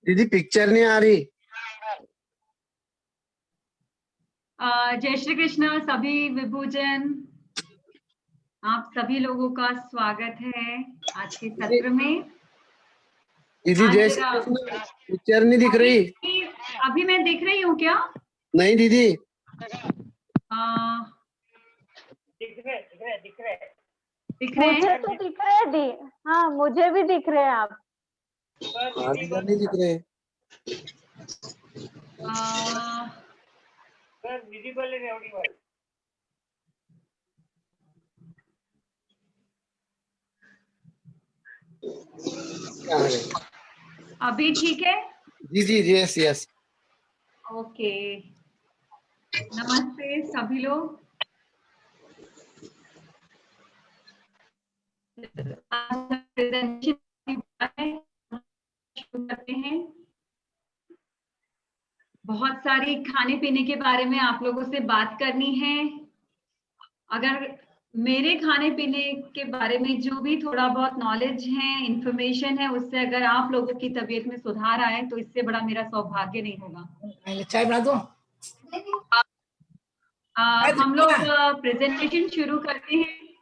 दीदी पिक्चर नहीं आ रही। जय श्री कृष्ण सभी विभूजन, आप सभी लोगों का स्वागत है आज के सत्र में। दीदी आज जय श्री कृष्ण, पिक्चर नहीं दिख रही। अभी मैं दिख रही हूँ क्या? नहीं दीदी। दिख रहे मुझे हैं? तो दिख रहे दी। हाँ मुझे भी दिख रहे हैं आप। हाँ इधर नहीं दिख रहे। Visible and Audible. अभी ठीक है? जी जी यस यस। ओके, नमस्ते सभी लोग। करते हैं। बहुत सारी खाने पीने के बारे में आप लोगों से बात करनी है। अगर मेरे खाने पीने के बारे में जो भी थोड़ा बहुत नॉलेज है, इंफॉर्मेशन है, उससे अगर आप लोगों की तबीयत में सुधार आए तो इससे बड़ा मेरा सौभाग्य नहीं होगा। चाय बना दो। हम लोग प्रेजेंटेशन शुरू करते हैं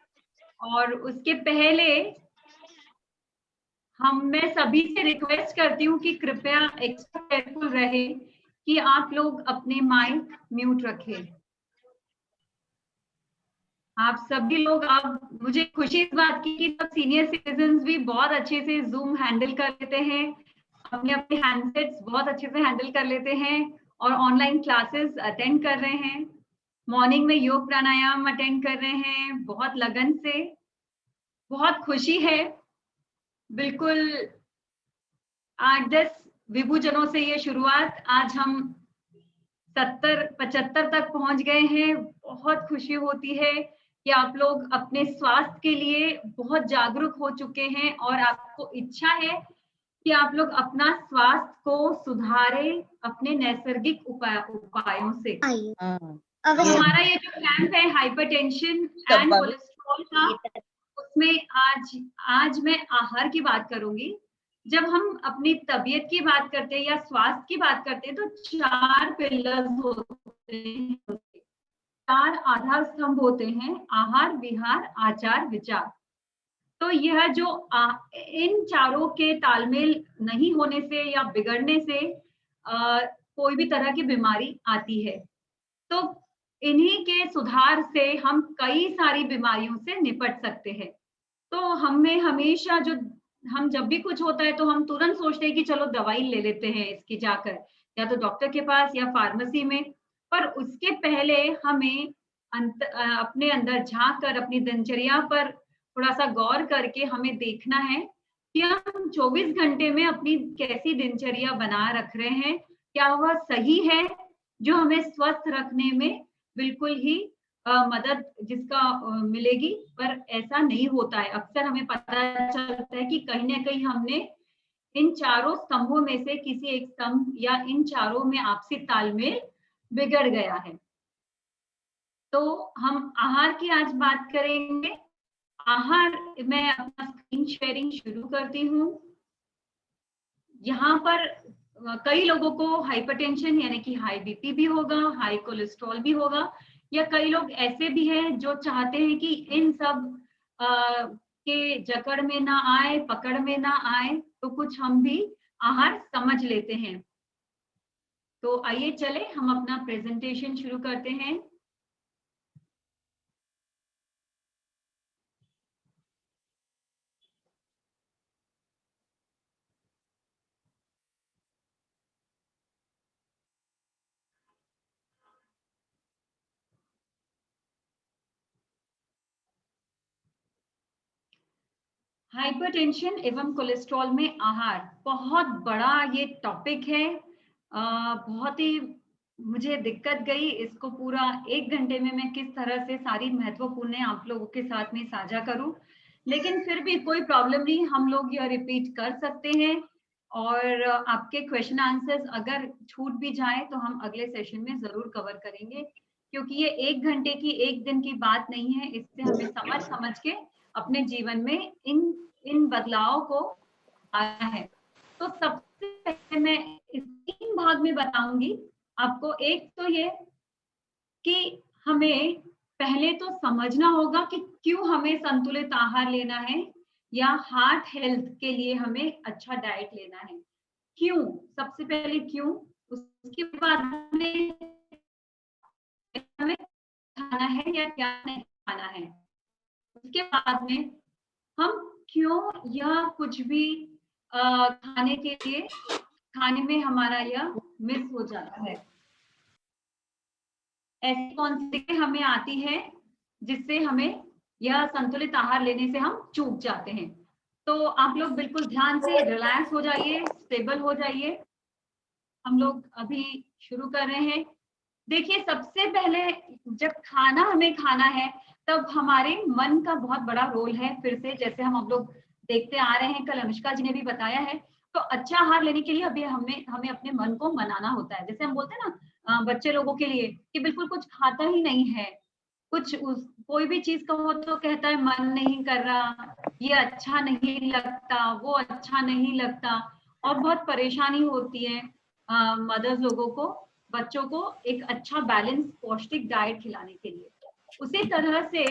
और उसके पहले मैं सभी से रिक्वेस्ट करती हूँ कि कृपया एक्स्ट्रा केयरफुल रहे कि आप लोग अपने माइक म्यूट रखें। आप सभी लोग, आप मुझे खुशी इस बात की कि सब सीनियर सिटीजन्स भी बहुत अच्छे से जूम हैंडल कर लेते हैं, अपने अपने हैंडसेट्स बहुत अच्छे से हैंडल कर लेते हैं और ऑनलाइन क्लासेस अटेंड कर रहे हैं। मॉर्निंग में योग प्राणायाम अटेंड कर रहे हैं बहुत लगन से। बहुत खुशी है। बिल्कुल 8-10 विभूजनों से ये शुरुआत, आज हम 70-75 तक पहुंच गए हैं। बहुत खुशी होती है कि आप लोग अपने स्वास्थ्य के लिए बहुत जागरूक हो चुके हैं और आपको इच्छा है कि आप लोग अपना स्वास्थ्य को सुधारें अपने नैसर्गिक उपायों से। तो हमारा ये जो कैंप है हाइपरटेंशन एंड कोलेस्ट्रॉल का, उसमें आज मैं आहार की बात करूंगी। जब हम अपनी तबीयत की बात करते हैं या स्वास्थ्य की बात करते हैं तो 4 पिलर्स होते हैं, 4 आधार स्तंभ होते हैं, आहार, विहार, आचार, विचार। तो यह जो इन चारों के तालमेल नहीं होने से या बिगड़ने से कोई भी तरह की बीमारी आती है। तो इन्हीं के सुधार से हम कई सारी बीमारियों से निपट सकते हैं। तो हमें हमेशा हम जब भी कुछ होता है तो हम तुरंत सोचते हैं कि चलो दवाई ले लेते हैं इसकी जाकर, या तो डॉक्टर के पास या फार्मेसी में। पर उसके पहले हमें अपने अंदर झांक कर अपनी दिनचर्या पर थोड़ा सा गौर करके हमें देखना है कि हम 24 घंटे में अपनी कैसी दिनचर्या बना रख रहे हैं, क्या वह सही है जो हमें स्वस्थ रखने में बिल्कुल ही मदद जिसका मिलेगी। पर ऐसा नहीं होता है। अक्सर हमें पता चलता है कि कहीं ना कहीं हमने इन चारों स्तंभों में से किसी एक स्तंभ या इन चारों में आपसी तालमेल बिगड़ गया है। तो हम आहार की आज बात करेंगे। आहार, मैं अपना स्क्रीन शेयरिंग शुरू करती हूँ। यहाँ पर कई लोगों को हाइपरटेंशन यानी कि हाई बीपी भी होगा, हाई कोलेस्ट्रॉल भी होगा, या कई लोग ऐसे भी हैं जो चाहते हैं कि इन सब के जकड़ में ना आए, पकड़ में ना आए, तो कुछ हम भी आहार समझ लेते हैं। तो आइए चले हम अपना प्रेजेंटेशन शुरू करते हैं। हाइपरटेंशन एवं कोलेस्ट्रॉल में आहार बहुत बड़ा ये टॉपिक है। बहुत ही मुझे दिक्कत गई इसको पूरा 1 घंटे में मैं किस तरह से सारी महत्वपूर्ण आप लोगों के साथ में साझा करूं, लेकिन फिर भी कोई प्रॉब्लम नहीं, हम लोग यह रिपीट कर सकते हैं। और आपके क्वेश्चन आंसर्स अगर छूट भी जाए तो हम अगले सेशन में जरूर कवर करेंगे, क्योंकि ये 1 घंटे की 1 दिन की बात नहीं है। इससे हमें समझ समझ के अपने जीवन में इन बदलाव को आया है। तो सबसे पहले मैं इस 3 भाग में बताऊंगी आपको। एक तो ये कि हमें पहले तो समझना होगा कि क्यों हमें संतुलित आहार लेना है या हार्ट हेल्थ के लिए हमें अच्छा डाइट लेना है। क्यों, सबसे पहले क्यों, उसके बाद हमें खाना है या क्या नहीं खाना है, उसके बाद में हम क्यों या कुछ भी खाने के लिए खाने में हमारा यह मिस हो जाता है, ऐसी कौन सी दिक्कतें हमें आती है जिससे हमें यह संतुलित आहार लेने से हम चूक जाते हैं। तो आप लोग बिल्कुल ध्यान से रिलैक्स हो जाइए, स्टेबल हो जाइए। हम लोग अभी शुरू कर रहे हैं। देखिए, सबसे पहले जब खाना हमें खाना है तब हमारे मन का बहुत बड़ा रोल है। फिर से जैसे हम लोग देखते आ रहे हैं, कल अनुष्का जी ने भी बताया है, तो अच्छा आहार लेने के लिए अभी हमें अपने मन को मनाना होता है। जैसे हम बोलते हैं ना बच्चे लोगों के लिए कि बिल्कुल कुछ खाता ही नहीं है, कोई भी चीज कहो तो कहता है मन नहीं कर रहा, ये अच्छा नहीं लगता, वो अच्छा नहीं लगता, और बहुत परेशानी होती है मदर्स लोगों को बच्चों को एक अच्छा बैलेंस पौष्टिक डाइट खिलाने के लिए। उसी तरह से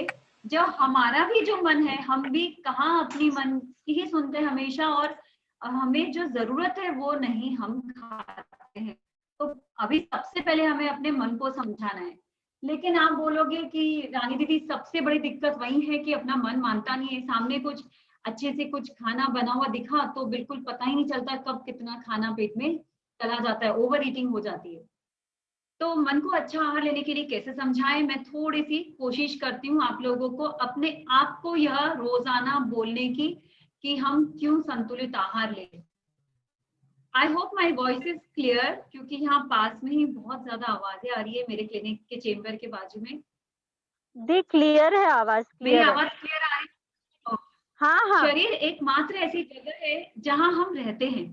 जब हमारा भी जो मन है, हम भी कहाँ अपनी मन की ही सुनते हैं हमेशा, और हमें जो जरूरत है वो नहीं हम खाते हैं। तो अभी सबसे पहले हमें अपने मन को समझाना है। लेकिन आप बोलोगे कि रानी दीदी सबसे बड़ी दिक्कत वही है कि अपना मन मानता नहीं है, सामने कुछ अच्छे से कुछ खाना बना हुआ दिखा तो बिल्कुल पता ही नहीं चलता कब कितना खाना पेट में चला जाता है, ओवर ईटिंग हो जाती है। तो मन को अच्छा आहार लेने के लिए कैसे समझाएं, मैं थोड़ी सी कोशिश करती हूँ आप लोगों को अपने आप को यह रोजाना बोलने की कि हम क्यों संतुलित आहार लें। I hope my voice is clear, क्योंकि यहाँ पास में ही बहुत ज्यादा आवाजें आ रही है मेरे क्लिनिक के चेम्बर के बाजू में। दी क्लियर है, आवाज मेरी क्लियर है। आवाज क्लियर आ रही है? हाँ हाँ। शरीर एकमात्र ऐसी जगह है जहां हम रहते हैं,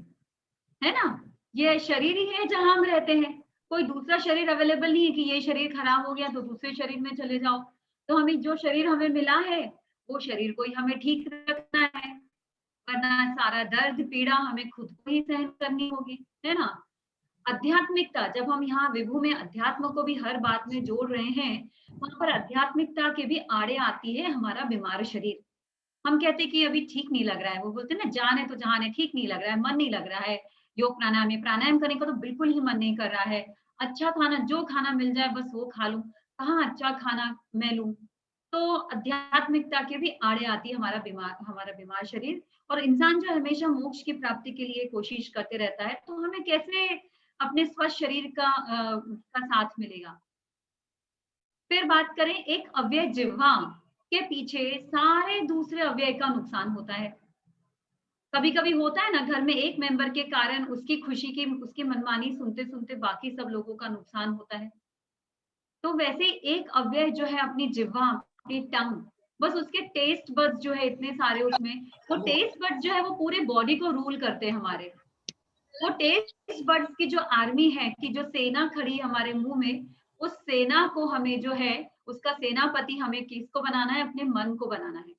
है ना। ये शरीर ही है जहां हम रहते हैं, कोई दूसरा शरीर अवेलेबल नहीं है कि ये शरीर खराब हो गया तो दूसरे शरीर में चले जाओ। तो हमें जो शरीर हमें मिला है वो शरीर को ही हमें ठीक रखना है, वरना सारा दर्द पीड़ा हमें खुद को ही सहन करनी होगी, है ना। आध्यात्मिकता, जब हम यहाँ विभू में अध्यात्म को भी हर बात में जोड़ रहे हैं, वहां पर आध्यात्मिकता के भी आड़े आती है हमारा बीमार शरीर। हम कहते हैं कि अभी ठीक नहीं लग रहा है, वो बोलते हैं ना जान है तो जहान है, ठीक नहीं लग रहा है, मन नहीं लग रहा है, योग प्राणायाम में प्राणायाम करने का तो बिल्कुल ही मन नहीं कर रहा है, अच्छा खाना जो खाना मिल जाए बस वो खा लूं, कहाँ अच्छा खाना मैं लूं। तो आध्यात्मिकता के भी आड़े आती है हमारा बीमार शरीर। और इंसान जो हमेशा मोक्ष की प्राप्ति के लिए कोशिश करते रहता है, तो हमें कैसे अपने स्वस्थ शरीर का साथ मिलेगा। फिर बात करें एक अव्यय जिह्वा के पीछे सारे दूसरे अव्यय का नुकसान होता है। कभी कभी होता है ना, घर में एक मेंबर के कारण उसकी खुशी की उसकी मनमानी सुनते सुनते बाकी सब लोगों का नुकसान होता है। तो वैसे एक अव्यय जो है अपनी जिह्वा, अपनी टंग, बस उसके टेस्ट बड्स जो है इतने सारे उसमें, वो टेस्ट बड्स जो है वो पूरे बॉडी को रूल करते हैं हमारे। वो टेस्ट बड्स की जो आर्मी है, कि जो सेना खड़ी हमारे मुंह में, उस सेना को हमें जो है उसका सेनापति हमें किसको बनाना है, अपने मन को बनाना है।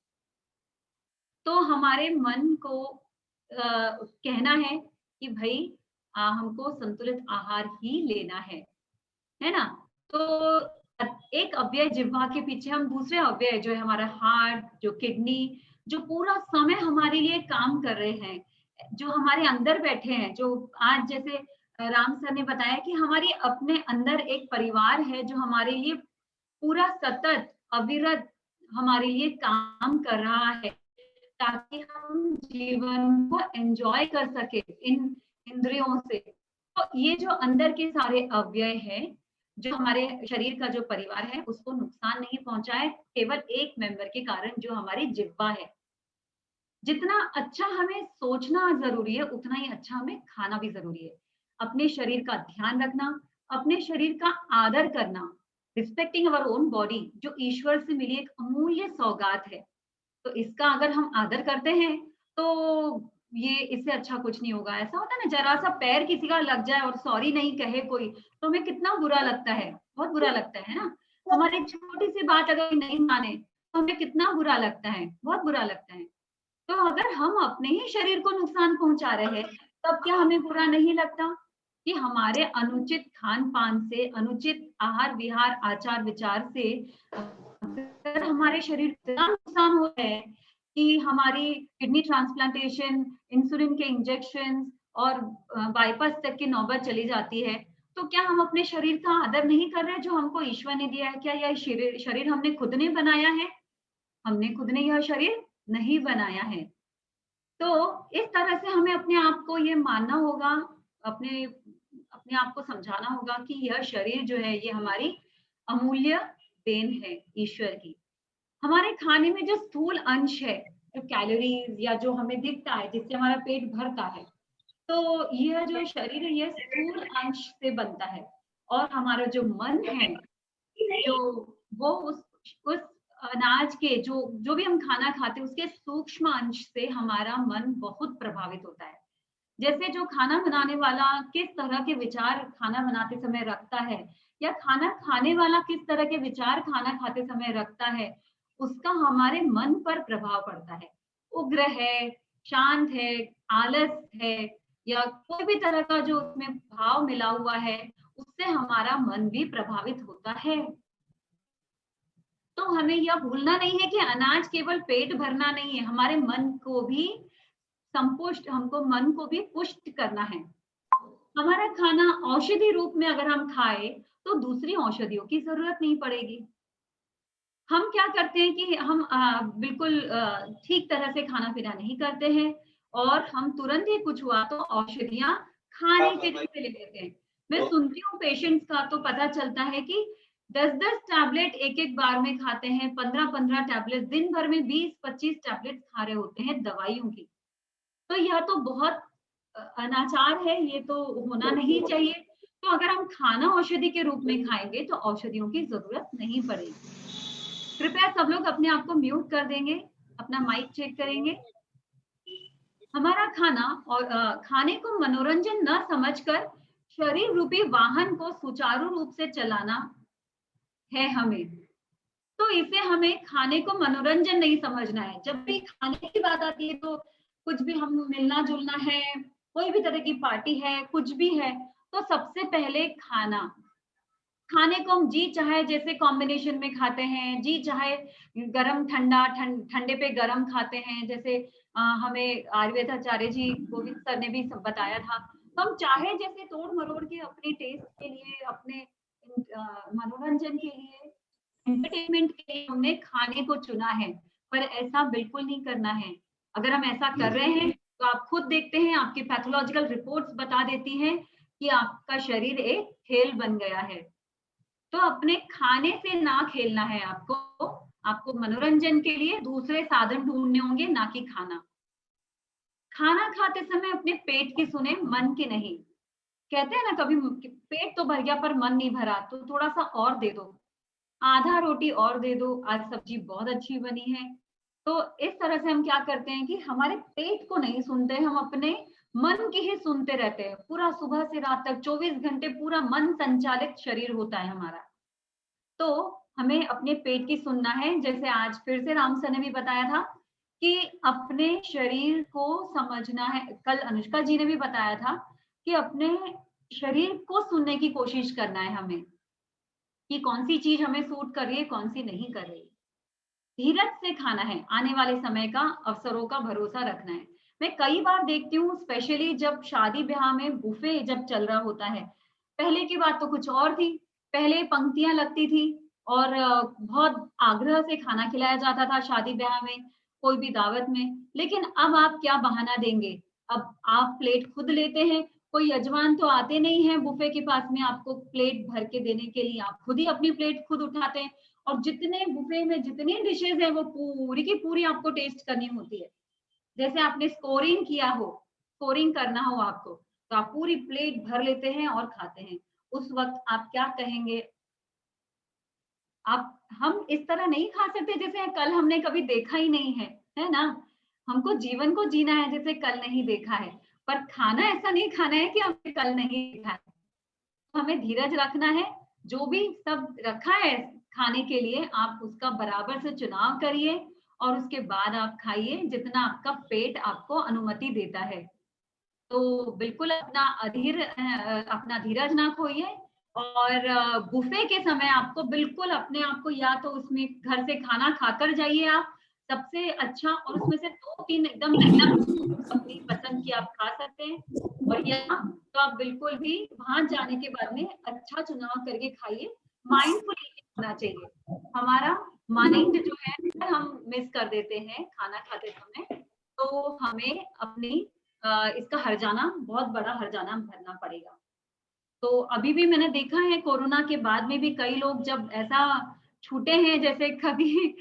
तो हमारे मन को कहना है कि भाई हमको संतुलित आहार ही लेना है ना। तो एक अव्यय जिह्वा के पीछे हम दूसरे अव्यय जो है हमारा हार्ट, जो किडनी, जो पूरा समय हमारे लिए काम कर रहे हैं, जो हमारे अंदर बैठे हैं, जो आज जैसे राम सर ने बताया कि हमारी अपने अंदर एक परिवार है जो हमारे लिए पूरा सतत अविरत हमारे लिए काम कर रहा है, ताकि हम जीवन को एंजॉय कर सके इन इंद्रियों से। तो ये जो अंदर के सारे अव्यय हैं, जो हमारे शरीर का जो परिवार है, उसको नुकसान नहीं पहुंचाए केवल एक मेंबर के कारण, जो हमारी जिह्वा है। जितना अच्छा हमें सोचना जरूरी है, उतना ही अच्छा हमें खाना भी जरूरी है। अपने शरीर का ध्यान रखना, अपने शरीर का आदर करना, रिस्पेक्टिंग अवर ओन बॉडी, जो ईश्वर से मिली एक अमूल्य सौगात है। तो इसका अगर हम आदर करते हैं तो ये इससे अच्छा कुछ नहीं होगा। ऐसा होता है ना, जरा सा पैर किसी का लग जाए और सॉरी नहीं कहे कोई, तो हमें कितना बुरा लगता है, बहुत बुरा लगता है ना। हमारी छोटी सी बात अगर नहीं माने तो हमें कितना बुरा लगता है, बहुत बुरा लगता है। तो अगर हम अपने ही शरीर को नुकसान पहुंचा रहे हैं, तब क्या हमें बुरा नहीं लगता कि हमारे अनुचित खान पान से, अनुचित आहार विहार आचार विचार से अगर हमारे शरीर को इतना नुकसान हो रहा है कि हमारी किडनी ट्रांसप्लांटेशन, इंसुलिन के इंजेक्शन और बाईपास तक की नौबत चली जाती है, तो क्या हम अपने शरीर का आदर नहीं कर रहे जो हमको ईश्वर ने दिया है? क्या यह शरीर हमने खुद ने बनाया है? हमने खुद ने यह शरीर नहीं बनाया है। तो इस तरह से हमें अपने आप को ये मानना होगा, अपने अपने आप को समझाना होगा कि यह शरीर जो है ये हमारी अमूल्य देन है ईश्वर की। हमारे खाने में जो स्थूल अंश है, जो कैलोरीज या जो हमें दिखता है जिससे हमारा पेट भरता है, तो यह जो शरीर है यह स्थूल अंश से बनता है। और हमारा जो मन है, जो वो उस अनाज के जो जो भी हम खाना खाते हैं उसके सूक्ष्म अंश से हमारा मन बहुत प्रभावित होता है। जैसे जो खाना बनाने वाला किस तरह के विचार खाना बनाते समय रखता है, या खाना खाने वाला किस तरह के विचार खाना खाते समय रखता है, उसका हमारे मन पर प्रभाव पड़ता है। उग्र है, शांत है, आलस है, या कोई भी तरह का जो उसमें भाव मिला हुआ है, उससे हमारा मन भी प्रभावित होता है। तो हमें यह भूलना नहीं है कि अनाज केवल पेट भरना नहीं है, हमारे मन को भी संपुष्ट, हमको मन को भी पुष्ट करना है। हमारा खाना औषधि रूप में अगर हम खाए तो दूसरी औषधियों की जरूरत नहीं पड़ेगी। हम क्या करते हैं कि हम बिल्कुल ठीक तरह से खाना पीना नहीं करते हैं और हम तुरंत ही कुछ हुआ तो औषधियां खाने के जैसे ले लेते हैं। मैं सुनती हूँ पेशेंट्स का, तो पता चलता है कि 10-10 टैबलेट एक बार में खाते हैं, 15-15 टैबलेट, दिन भर में 20-25 टैबलेट खा रहे होते हैं दवाइयों की। तो यह तो बहुत अनाचार है, ये तो होना नहीं चाहिए। तो अगर हम खाना औषधि के रूप में खाएंगे तो औषधियों की जरूरत नहीं पड़ेगी। कृपया सब लोग अपने आप को म्यूट कर देंगे, अपना माइक चेक करेंगे। हमारा खाना और खाने को मनोरंजन न समझकर शरीर रूपी वाहन को सुचारू रूप से चलाना है हमें। तो इसे हमें खाने को मनोरंजन नहीं समझना है। जब भी खाने की बात आती है तो कुछ भी हम मिलना जुलना है, कोई भी तरह की पार्टी है, कुछ भी है, तो सबसे पहले खाने को हम जी चाहे जैसे कॉम्बिनेशन में खाते हैं, जी चाहे गरम ठंडा, ठंडे पे गरम खाते हैं, जैसे हमें आयुर्वेदाचार्य जी गोविंद सर ने भी बताया था। तो हम चाहे जैसे तोड़ मरोड़ के अपने टेस्ट के लिए, अपने मनोरंजन के लिए, एंटरटेनमेंट के लिए हमने खाने को चुना है, पर ऐसा बिल्कुल नहीं करना है। अगर हम ऐसा कर रहे हैं तो आप खुद देखते हैं, आपकी पैथोलॉजिकल रिपोर्ट्स बता देती हैं कि आपका शरीर एक खेल बन गया है। तो अपने खाने से ना खेलना है आपको मनोरंजन के लिए दूसरे साधन ढूंढने होंगे, ना कि खाना। खाना खाते समय अपने पेट की सुने, मन की नहीं। कहते हैं ना कभी पेट तो भर गया पर मन नहीं भरा, तो थोड़ा सा और दे दो, आधा रोटी और दे दो, आज सब्जी बहुत अच्छी बनी है। तो इस तरह से हम क्या करते हैं कि हमारे पेट को नहीं सुनते, हम अपने मन की ही सुनते रहते हैं। पूरा सुबह से रात तक 24 घंटे पूरा मन संचालित शरीर होता है हमारा। तो हमें अपने पेट की सुनना है। जैसे आज फिर से राम सर ने भी बताया था कि अपने शरीर को समझना है। कल अनुष्का जी ने भी बताया था कि अपने शरीर को सुनने की कोशिश करना है हमें, कि कौन सी चीज हमें सूट कर रही है, कौन सी नहीं कर रही। धीरज से खाना है, आने वाले समय का अवसरों का भरोसा रखना है। मैं कई बार देखती हूँ, स्पेशली जब शादी ब्याह में बुफे जब चल रहा होता है, पहले की बात तो कुछ और थी। पहले पंक्तियां लगती थी और बहुत आग्रह से खाना खिलाया जाता था शादी ब्याह में, कोई भी दावत में। लेकिन अब आप क्या बहाना देंगे, अब आप प्लेट खुद लेते हैं, कोई यजमान तो आते नहीं है बुफे के पास में आपको प्लेट भर के देने के लिए, आप खुद ही अपनी प्लेट खुद उठाते हैं। और जितने बुफे में जितनी डिशेज है वो पूरी की पूरी आपको टेस्ट करनी होती है। जैसे आपने स्कोरिंग किया हो, स्कोरिंग करना हो आपको, तो आप पूरी प्लेट भर लेते हैं और खाते हैं। उस वक्त आप क्या कहेंगे? हम इस तरह नहीं खा सकते जैसे कल हमने कभी देखा ही नहीं है, है ना? हमको जीवन को जीना है जैसे कल नहीं देखा है, पर खाना ऐसा नहीं खाना है कि हमने कल नहीं देखा है। हमें धीरज रखना है। जो भी सब रखा है खाने के लिए, आप उसका बराबर से चुनाव करिए और उसके बाद आप खाइए जितना आपका पेट आपको अनुमति देता है। तो बिल्कुल अपना धीरज ना खोइए, और बुफे के समय आपको बिल्कुल अपने आप को, या तो उसमें घर से खाना खाकर जाइए आप सबसे अच्छा, और उसमें से 2-3 एकदम अपनी पसंद की आप खा सकते हैं, और या तो आप बिल्कुल भी वहां जाने के बाद में अच्छा चुनाव करके खाइए। माइंडफुल ईटिंग होना चाहिए। हमारा माइंड जो है हम मिस कर देते हैं खाना खाते समय, तो हमें अपनी इसका हर्जाना, बहुत बड़ा हर्जाना भरना पड़ेगा। तो अभी भी मैंने देखा है कोरोना के बाद में भी कई लोग जब ऐसा छूटे हैं, जैसे कभी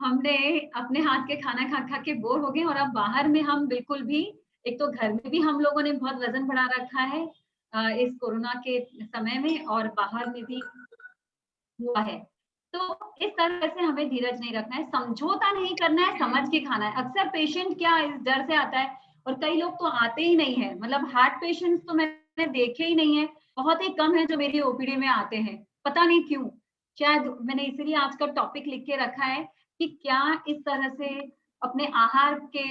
हमने अपने हाथ के खाना खा खा के बोर हो गए, और अब बाहर में हम बिल्कुल भी, एक तो घर में भी हम लोगों ने बहुत वजन बढ़ा रखा है इस कोरोना के समय में, और बाहर में भी हुआ है। तो इस तरह से हमें धीरज नहीं रखना है, समझौता नहीं करना है, समझ के खाना है। अक्सर पेशेंट क्या इस डर से आता है, और कई लोग तो आते ही नहीं है, मतलब हार्ट पेशेंट्स तो मैंने देखे ही नहीं है, बहुत ही कम है जो मेरी ओपीडी में आते हैं, पता नहीं क्यों। शायद मैंने इसीलिए आज का टॉपिक लिख के रखा है कि क्या इस तरह से अपने आहार के,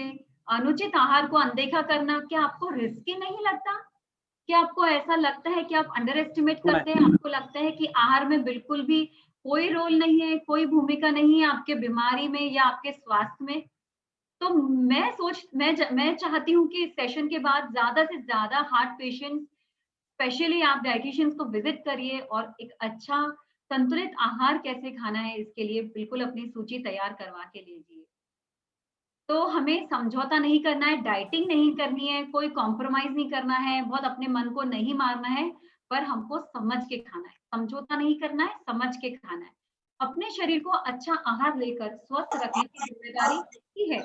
अनुचित आहार को अनदेखा करना, क्या आपको रिस्की नहीं लगता? क्या आपको ऐसा लगता है कि आप अंडर एस्टिमेट करते हैं? आपको लगता है कि आहार में बिल्कुल भी कोई रोल नहीं है, कोई भूमिका नहीं है आपके बीमारी में या आपके स्वास्थ्य में? तो मैं चाहती हूँ कि इस सेशन के बाद ज्यादा से ज्यादा हार्ट पेशेंट, स्पेशली आप डायटिशियंस को विजिट करिए, और एक अच्छा संतुलित आहार कैसे खाना है इसके लिए बिल्कुल अपनी सूची तैयार करवा के लीजिए। तो हमें समझौता नहीं करना है, डाइटिंग नहीं करनी है, कोई कॉम्प्रोमाइज नहीं करना है, बहुत अपने मन को नहीं मारना है, पर हमको समझ के खाना है, समझौता नहीं करना है, समझ के खाना है। अपने शरीर को अच्छा आहार लेकर स्वस्थ रखने की जिम्मेदारी किसकी है?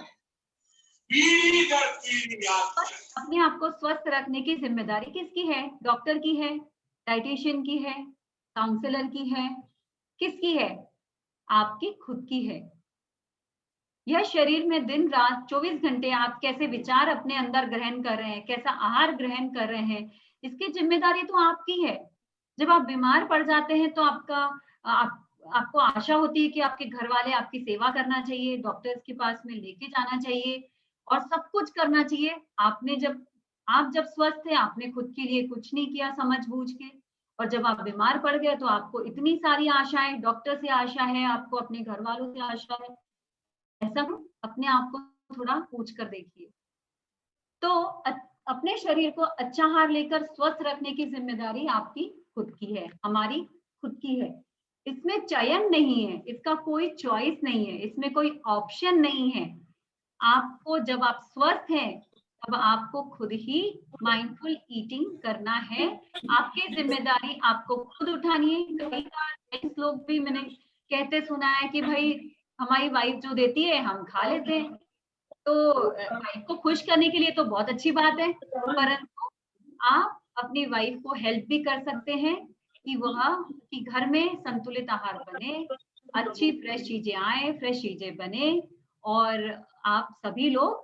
अपने आप को स्वस्थ रखने की जिम्मेदारी किसकी है? डॉक्टर की है, डाइटिशियन की है, काउंसलर की है, किसकी है? आपकी खुद की है। यह शरीर में दिन रात 24 घंटे आप कैसे विचार अपने अंदर ग्रहण कर रहे हैं, कैसा आहार ग्रहण कर रहे हैं, इसकी जिम्मेदारी तो आपकी है। जब आप बीमार पड़ जाते हैं तो आपको आशा होती है कि आपके घर वाले आपकी सेवा करना चाहिए, डॉक्टर्स के पास में लेके जाना चाहिए, और सब कुछ करना चाहिए। आप जब स्वस्थ थे, आपने खुद के लिए कुछ नहीं किया समझ बूझ के, और जब आप बीमार पड़ गए तो आपको इतनी सारी आशाएं, डॉक्टर से आशा है, आपको अपने घर वालों से आशा है। ऐसा हो, अपने आप को थोड़ा पूछ कर देखिए। तो अपने शरीर को अच्छा आहार लेकर स्वस्थ रखने की जिम्मेदारी आपकी खुद की है, हमारी खुद की है। इसमें चयन नहीं है, इसका कोई चॉइस नहीं है, इसमें कोई ऑप्शन नहीं है। आपको, जब आप स्वस्थ हैं, तब आपको खुद ही माइंडफुल ईटिंग करना है। आपकी जिम्मेदारी आपको खुद उठानी है। कई बार लोग भी मैंने कहते सुना है कि भाई हमारी वाइफ जो देती है हम खा लेते हैं, तो वाइफ को खुश करने के लिए तो बहुत अच्छी बात है, परंतु आप अपनी वाइफ को हेल्प भी कर सकते हैं कि घर में संतुलित आहार बने, अच्छी फ्रेश चीजें आए, फ्रेश चीजें बने, और आप सभी लोग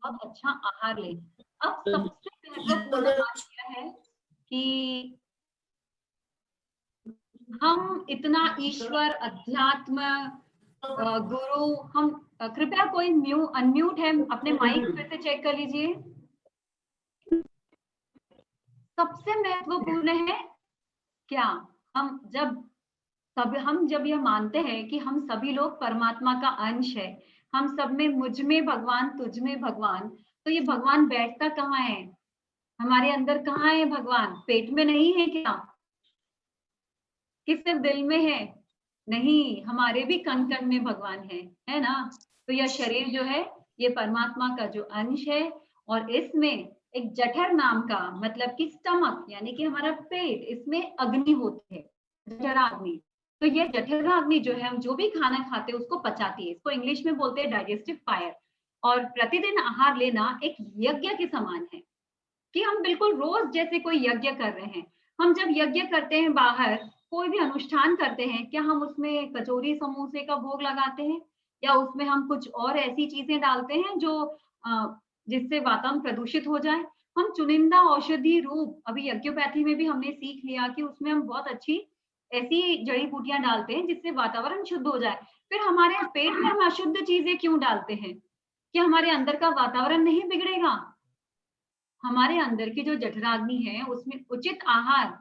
बहुत अच्छा आहार लें। अब सबसे महत्वपूर्ण बात यह है कि हम इतना ईश्वर, अध्यात्म, गुरु, हम कृपया कोई अनम्यूट है, अपने माइक फिर से चेक कर लीजिए। सबसे महत्वपूर्ण है क्या, हम जब यह मानते हैं कि हम सभी लोग परमात्मा का अंश है, हम सब में, मुझ में भगवान, तुझ में भगवान, तो ये भगवान बैठता कहाँ है? हमारे अंदर कहाँ है भगवान? पेट में नहीं है क्या? कि सिर्फ दिल में है? नहीं, हमारे भी कण कण में भगवान है ना? तो यह शरीर जो है, ये परमात्मा का जो अंश है, और इसमें एक जठर नाम का, मतलब कि स्टमक यानी कि हमारा पेट, इसमें अग्नि होती है, जठराग्नि। तो ये जठराग्नि जो है, हम जो भी खाना खाते हैं उसको पचाती है, इसको इंग्लिश में बोलते हैं डाइजेस्टिव फायर। और प्रतिदिन आहार लेना एक यज्ञ के समान है, कि हम बिल्कुल रोज जैसे कोई यज्ञ कर रहे हैं। हम जब यज्ञ करते हैं, बाहर कोई भी अनुष्ठान करते हैं, क्या हम उसमें कचौरी समोसे का भोग लगाते हैं, या उसमें हम कुछ और ऐसी चीजें डालते हैं जो जिससे वातावरण प्रदूषित हो जाए? हम चुनिंदा औषधि रूप, अभी यज्ञोपैथी में भी हमने सीख लिया कि उसमें हम बहुत अच्छी ऐसी जड़ी बूटियां डालते हैं जिससे वातावरण शुद्ध हो जाए। फिर हमारे पेट में हम अशुद्ध चीजें क्यों डालते हैं? कि हमारे अंदर का वातावरण नहीं बिगड़ेगा। हमारे अंदर की जो जठराग्नि है उसमें उचित आहार,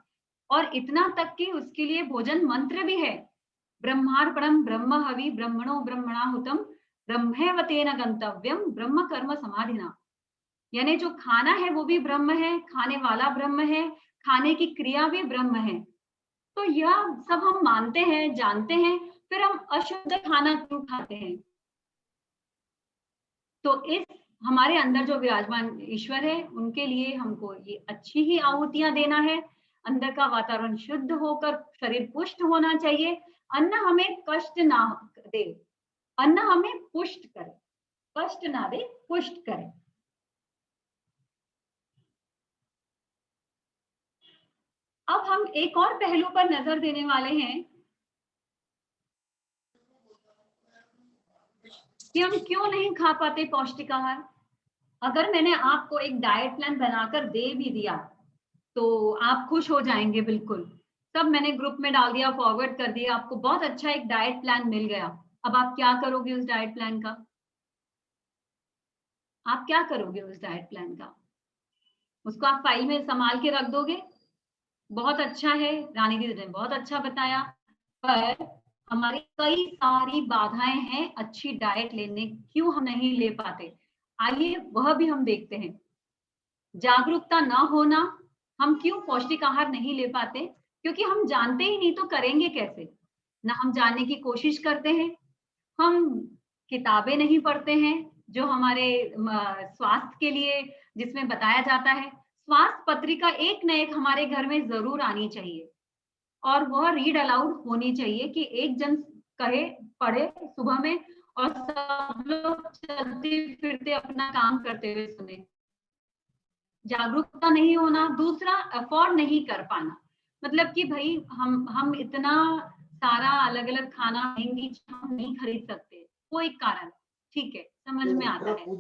और इतना तक कि उसके लिए भोजन मंत्र भी है। ब्रह्मार्पणम ब्रह्म हवि ब्रह्मणो ब्रह्मणाहुतम ब्रह्मैव तेन गंतव्यम ब्रह्म कर्म समाधिना। यानी जो खाना है वो भी ब्रह्म है, खाने वाला ब्रह्म है, खाने की क्रिया भी ब्रह्म है। तो यह सब हम मानते हैं, जानते हैं, फिर हम अशुद्ध खाना क्यों खाते हैं? तो इस हमारे अंदर जो विराजमान ईश्वर है उनके लिए हमको ये अच्छी ही आहुतियां देना है। अंदर का वातावरण शुद्ध होकर शरीर पुष्ट होना चाहिए। अन्न हमें कष्ट ना दे, अन्न हमें पुष्ट करे, कष्ट ना दे, पुष्ट करे। अब हम एक और पहलू पर नजर देने वाले हैं कि हम क्यों नहीं खा पाते पौष्टिक आहार। अगर मैंने आपको एक डाइट प्लान बनाकर दे भी दिया तो आप खुश हो जाएंगे बिल्कुल। सब मैंने ग्रुप में डाल दिया, फॉरवर्ड कर दिया, आपको बहुत अच्छा एक डाइट प्लान मिल गया। अब आप क्या करोगे उस डाइट प्लान का? आप क्या करोगे उस डाइट प्लान का? उसको आप फाइल में संभाल के रख दोगे? बहुत अच्छा है, रानी दीदी ने बहुत अच्छा बताया, पर हमारी कई सारी बाधाएं हैं अच्छी डाइट लेने, क्यों हम नहीं ले पाते? आइए वह भी हम देखते हैं। जागरूकता ना होना, हम क्यों पौष्टिक आहार नहीं ले पाते? क्योंकि हम जानते ही नहीं, तो करेंगे कैसे? ना हम जानने की कोशिश करते हैं, हम किताबें नहीं पढ़ते हैं जो हमारे स्वास्थ्य के लिए, जिसमें बताया जाता है। स्वास्थ्य पत्रिका एक न एक हमारे घर में जरूर आनी चाहिए, और वह रीड अलाउड होनी चाहिए कि एक जन कहे, पढ़े सुबह में, और सब लोग चलते फिरते अपना काम करते हुए सुने। जागरूकता नहीं होना। दूसरा, अफोर्ड नहीं कर पाना, मतलब कि भाई हम इतना सारा अलग अलग खाना महंगी हम नहीं खरीद सकते, कोई कारण, ठीक है, समझ में आता है।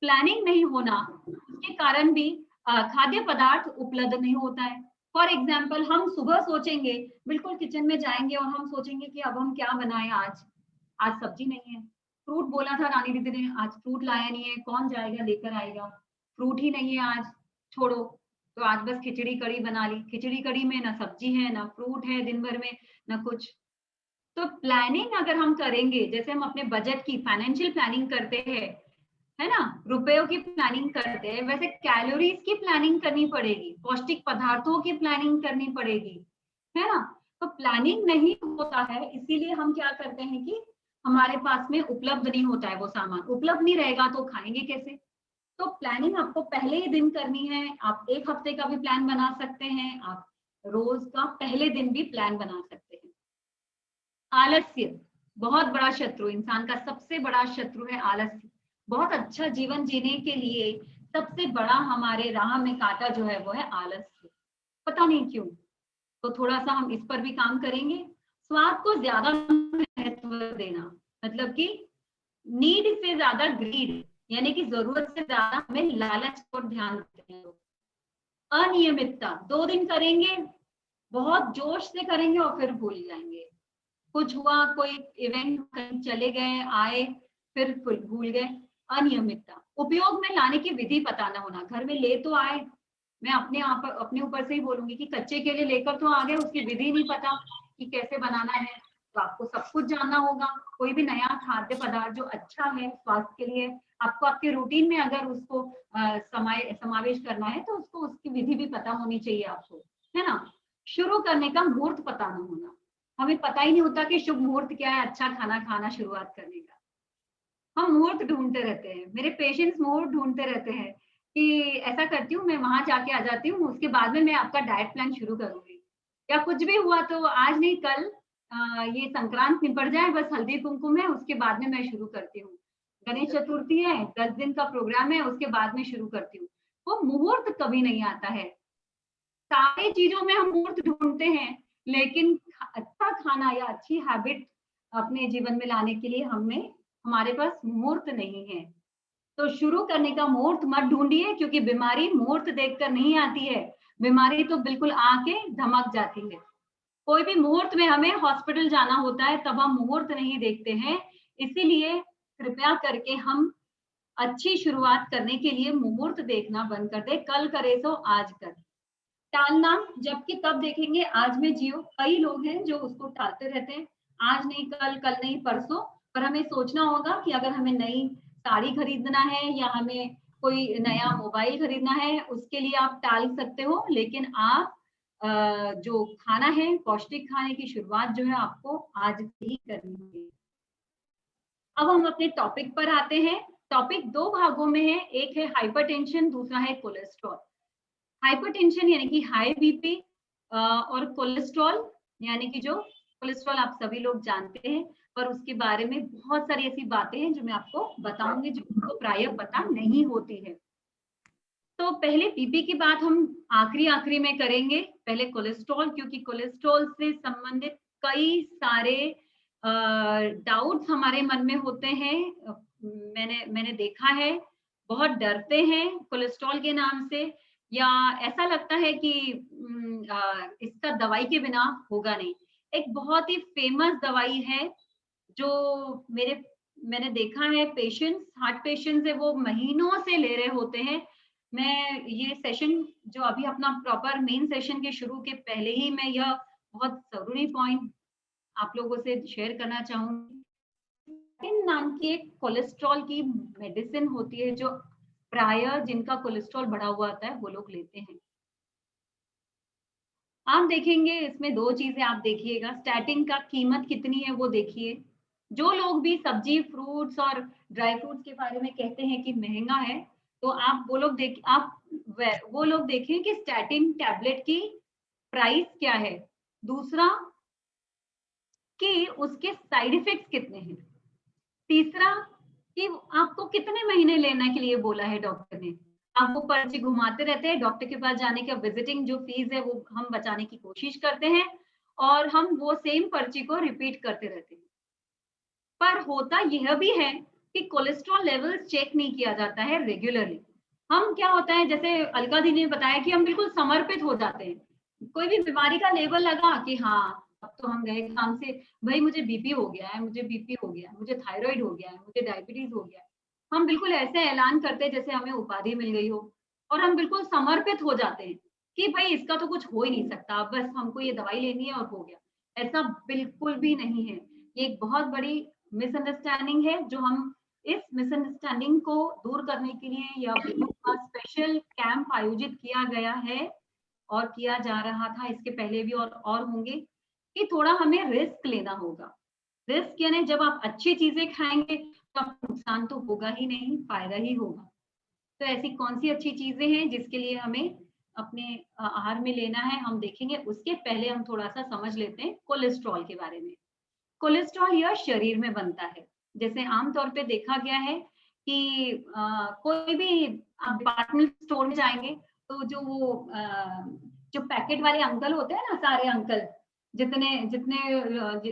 प्लानिंग नहीं होना, उसके कारण भी खाद्य पदार्थ उपलब्ध नहीं होता है। फॉर एग्जाम्पल, हम सुबह सोचेंगे, बिल्कुल किचन में जाएंगे और हम सोचेंगे कि अब हम क्या बनाएं आज। आज सब्जी नहीं है, फ्रूट बोला था रानी दीदी ने, आज फ्रूट लाया नहीं है, कौन जाएगा लेकर आएगा? फ्रूट ही नहीं है आज, छोड़ो, तो आज बस खिचड़ी कड़ी बना ली। खिचड़ी कड़ी में ना सब्जी है, ना फ्रूट है, दिन भर में ना कुछ। तो प्लानिंग अगर हम करेंगे, जैसे हम अपने बजट की फाइनेंशियल प्लानिंग करते हैं, है ना, रुपयों की प्लानिंग करते हैं, वैसे कैलोरीज की प्लानिंग करनी पड़ेगी, पौष्टिक पदार्थों की प्लानिंग करनी पड़ेगी, है ना। तो प्लानिंग नहीं होता है, इसीलिए हम क्या करते हैं कि हमारे पास में उपलब्ध नहीं होता है, वो सामान उपलब्ध नहीं रहेगा तो खाएंगे कैसे? तो प्लानिंग आपको पहले ही दिन करनी है। आप एक हफ्ते का भी प्लान बना सकते हैं, आप रोज का पहले दिन भी प्लान बना सकते हैं। आलस्य बहुत बड़ा शत्रु, इंसान का सबसे बड़ा शत्रु है आलस्य। बहुत अच्छा जीवन जीने के लिए सबसे बड़ा हमारे राह में कांटा जो है वो है आलस्य, पता नहीं क्यों। तो थोड़ा सा हम इस पर भी काम करेंगे। स्वाद को ज्यादा महत्व देना, मतलब कि नीड से ज्यादा ग्रीड, यानी कि जरूरत से ज्यादा हमें लालच पर ध्यान देते हैं। अनियमितता, 2 दिन करेंगे, बहुत जोश से करेंगे और फिर भूल जाएंगे। कुछ हुआ, कोई इवेंट, कहीं चले गए, आए, फिर भूल गए। अनियमितता, उपयोग में लाने की विधि पता ना होना, घर में ले तो आए, मैं अपने ऊपर से ही बोलूंगी कि कच्चे केले लेकर तो आ गए, उसकी विधि नहीं पता कि कैसे बनाना है। तो आपको सब कुछ जानना होगा। कोई भी नया खाद्य पदार्थ जो अच्छा है स्वास्थ्य के लिए, आपको आपके रूटीन में अगर उसको समावेश करना है तो उसको उसकी विधि भी पता होनी चाहिए आपको, है ना। शुरू करने का मुहूर्त पता ना होना, हमें पता ही नहीं होता कि शुभ मुहूर्त क्या है अच्छा खाना खाना शुरुआत करने का। हम मुहूर्त ढूंढते रहते हैं, मेरे पेशेंट्स मुहूर्त ढूंढते रहते हैं कि ऐसा करती हूँ मैं, वहां जाके आ जाती हूँ, उसके बाद में मैं आपका डाइट प्लान शुरू करूंगी, या कुछ भी हुआ तो आज नहीं कल, ये संक्रांत निपट जाए, बस हल्दी कुमकुम है, उसके बाद में मैं शुरू करती हूँ। गणेश चतुर्थी है, 10 दिन का प्रोग्राम है, उसके बाद में शुरू करती हूँ। वो मुहूर्त कभी नहीं आता है। सारी चीजों में हम मुहूर्त ढूंढते हैं, लेकिन अच्छा खाना या अच्छी हैबिट अपने जीवन में लाने के लिए हमारे पास मुहूर्त नहीं है। तो शुरू करने का मुहूर्त मत ढूंढिए, क्योंकि बीमारी मुहूर्त देखकर नहीं आती है, बीमारी तो बिल्कुल आके धमक जाती है। कोई भी मुहूर्त में हमें हॉस्पिटल जाना होता है, तब हम मुहूर्त नहीं देखते हैं। इसीलिए कृपया करके हम अच्छी शुरुआत करने के लिए मुहूर्त देखना बंद कर दे, कल करे सो आज कर। टालना जबकि तब देखेंगे आज में जियो। कई लोग हैं जो उसको टालते रहते हैं, आज नहीं कल, कल नहीं परसों। पर हमें सोचना होगा कि अगर हमें नई साड़ी खरीदना है या हमें कोई नया मोबाइल खरीदना है, उसके लिए आप टाल सकते हो, लेकिन आप जो खाना है, पौष्टिक खाने की शुरुआत जो है आपको आज से ही करनी है। अब हम अपने टॉपिक पर आते हैं। टॉपिक दो भागों में है, एक है हाइपरटेंशन, दूसरा है कोलेस्ट्रॉल। हाइपरटेंशन यानी कि हाई बीपी और कोलेस्ट्रॉल यानी कि जो कोलेस्ट्रॉल आप सभी लोग जानते हैं, पर उसके बारे में बहुत सारी ऐसी बातें हैं जो मैं आपको बताऊंगी जो आपको प्रायः पता नहीं होती है। तो पहले बीपी की बात हम आखिरी में करेंगे, पहले कोलेस्ट्रॉल, क्योंकि कोलेस्ट्रॉल से संबंधित कई सारे डाउट्स हमारे मन में होते हैं। मैंने देखा है, बहुत डरते हैं कोलेस्ट्रॉल के नाम से, या ऐसा लगता है कि इसका दवाई के बिना होगा नहीं। एक बहुत ही फेमस दवाई है जो मैंने देखा है, पेशेंट्स, हार्ट पेशेंट्स है, वो महीनों से ले रहे होते हैं। मैं ये सेशन जो अभी अपना प्रॉपर मेन सेशन के शुरू के पहले ही मैं यह बहुत जरूरी पॉइंट आप लोगों से शेयर करना चाहूंगी। इन नाम की एक कोलेस्ट्रॉल की मेडिसिन होती है जो प्रायः जिनका कोलेस्ट्रॉल बढ़ा हुआ आता है वो लोग लेते हैं। आप देखेंगे इसमें दो चीजें आप देखिएगा, स्टैटिन का कीमत कितनी है वो देखिए। जो लोग भी सब्जी, फ्रूट्स और ड्राई फ्रूट्स के बारे में कहते हैं कि महंगा है, तो आप वो लोग देखें कि स्टैटिन टैबलेट की प्राइस क्या है। दूसरा कि उसके साइड इफेक्ट्स कितने हैं। तीसरा कि आपको कितने महीने लेने के लिए बोला है डॉक्टर ने। आप वो पर्ची घुमाते रहते हैं, डॉक्टर के पास जाने का विजिटिंग जो फीस है वो हम बचाने की कोशिश करते हैं और हम वो सेम पर्ची को रिपीट करते रहते हैं। पर होता यह भी है कि कोलेस्ट्रॉल लेवल्स चेक नहीं किया जाता है रेगुलरली। हम क्या होता है, जैसे अलका दी ने बताया कि हम बिल्कुल समर्पित हो जाते हैं। कोई भी बीमारी का लेबल लगा कि हाँ अब तो हम गए काम से, भाई मुझे बीपी हो गया है, मुझे बीपी हो गया है, मुझे थायराइड हो गया है, मुझे डायबिटीज हो गया है। हम बिल्कुल ऐसे ऐलान करते हैं जैसे हमें उपाधि मिल गई हो, और हम बिल्कुल समर्पित हो जाते हैं कि भाई इसका तो कुछ हो ही नहीं सकता, बस हमको ये दवाई लेनी है और हो गया। ऐसा बिल्कुल भी नहीं है। ये एक बहुत बड़ी मिसअंडरस्टैंडिंग है जो हम इस मिसअंडरस्टैंडिंग को दूर करने के लिए यह स्पेशल कैंप आयोजित किया गया है और किया जा रहा था इसके पहले भी और होंगे, कि थोड़ा हमें रिस्क लेना होगा। रिस्क यानी जब आप अच्छी चीजें खाएंगे तो आपको नुकसान तो होगा ही नहीं, फायदा ही होगा। तो ऐसी कौन सी अच्छी चीजें हैं जिसके लिए हमें अपने आहार में लेना है, हम देखेंगे। उसके पहले हम थोड़ा सा समझ लेते हैं कोलेस्ट्रॉल के बारे में। कोलेस्ट्रॉल यह शरीर में बनता है। जैसे आमतौर पे देखा गया है कि कोई भी आप डिपार्टमेंट स्टोर में जाएंगे तो जो पैकेट वाले अंकल होते हैं ना, सारे अंकल जितने जितने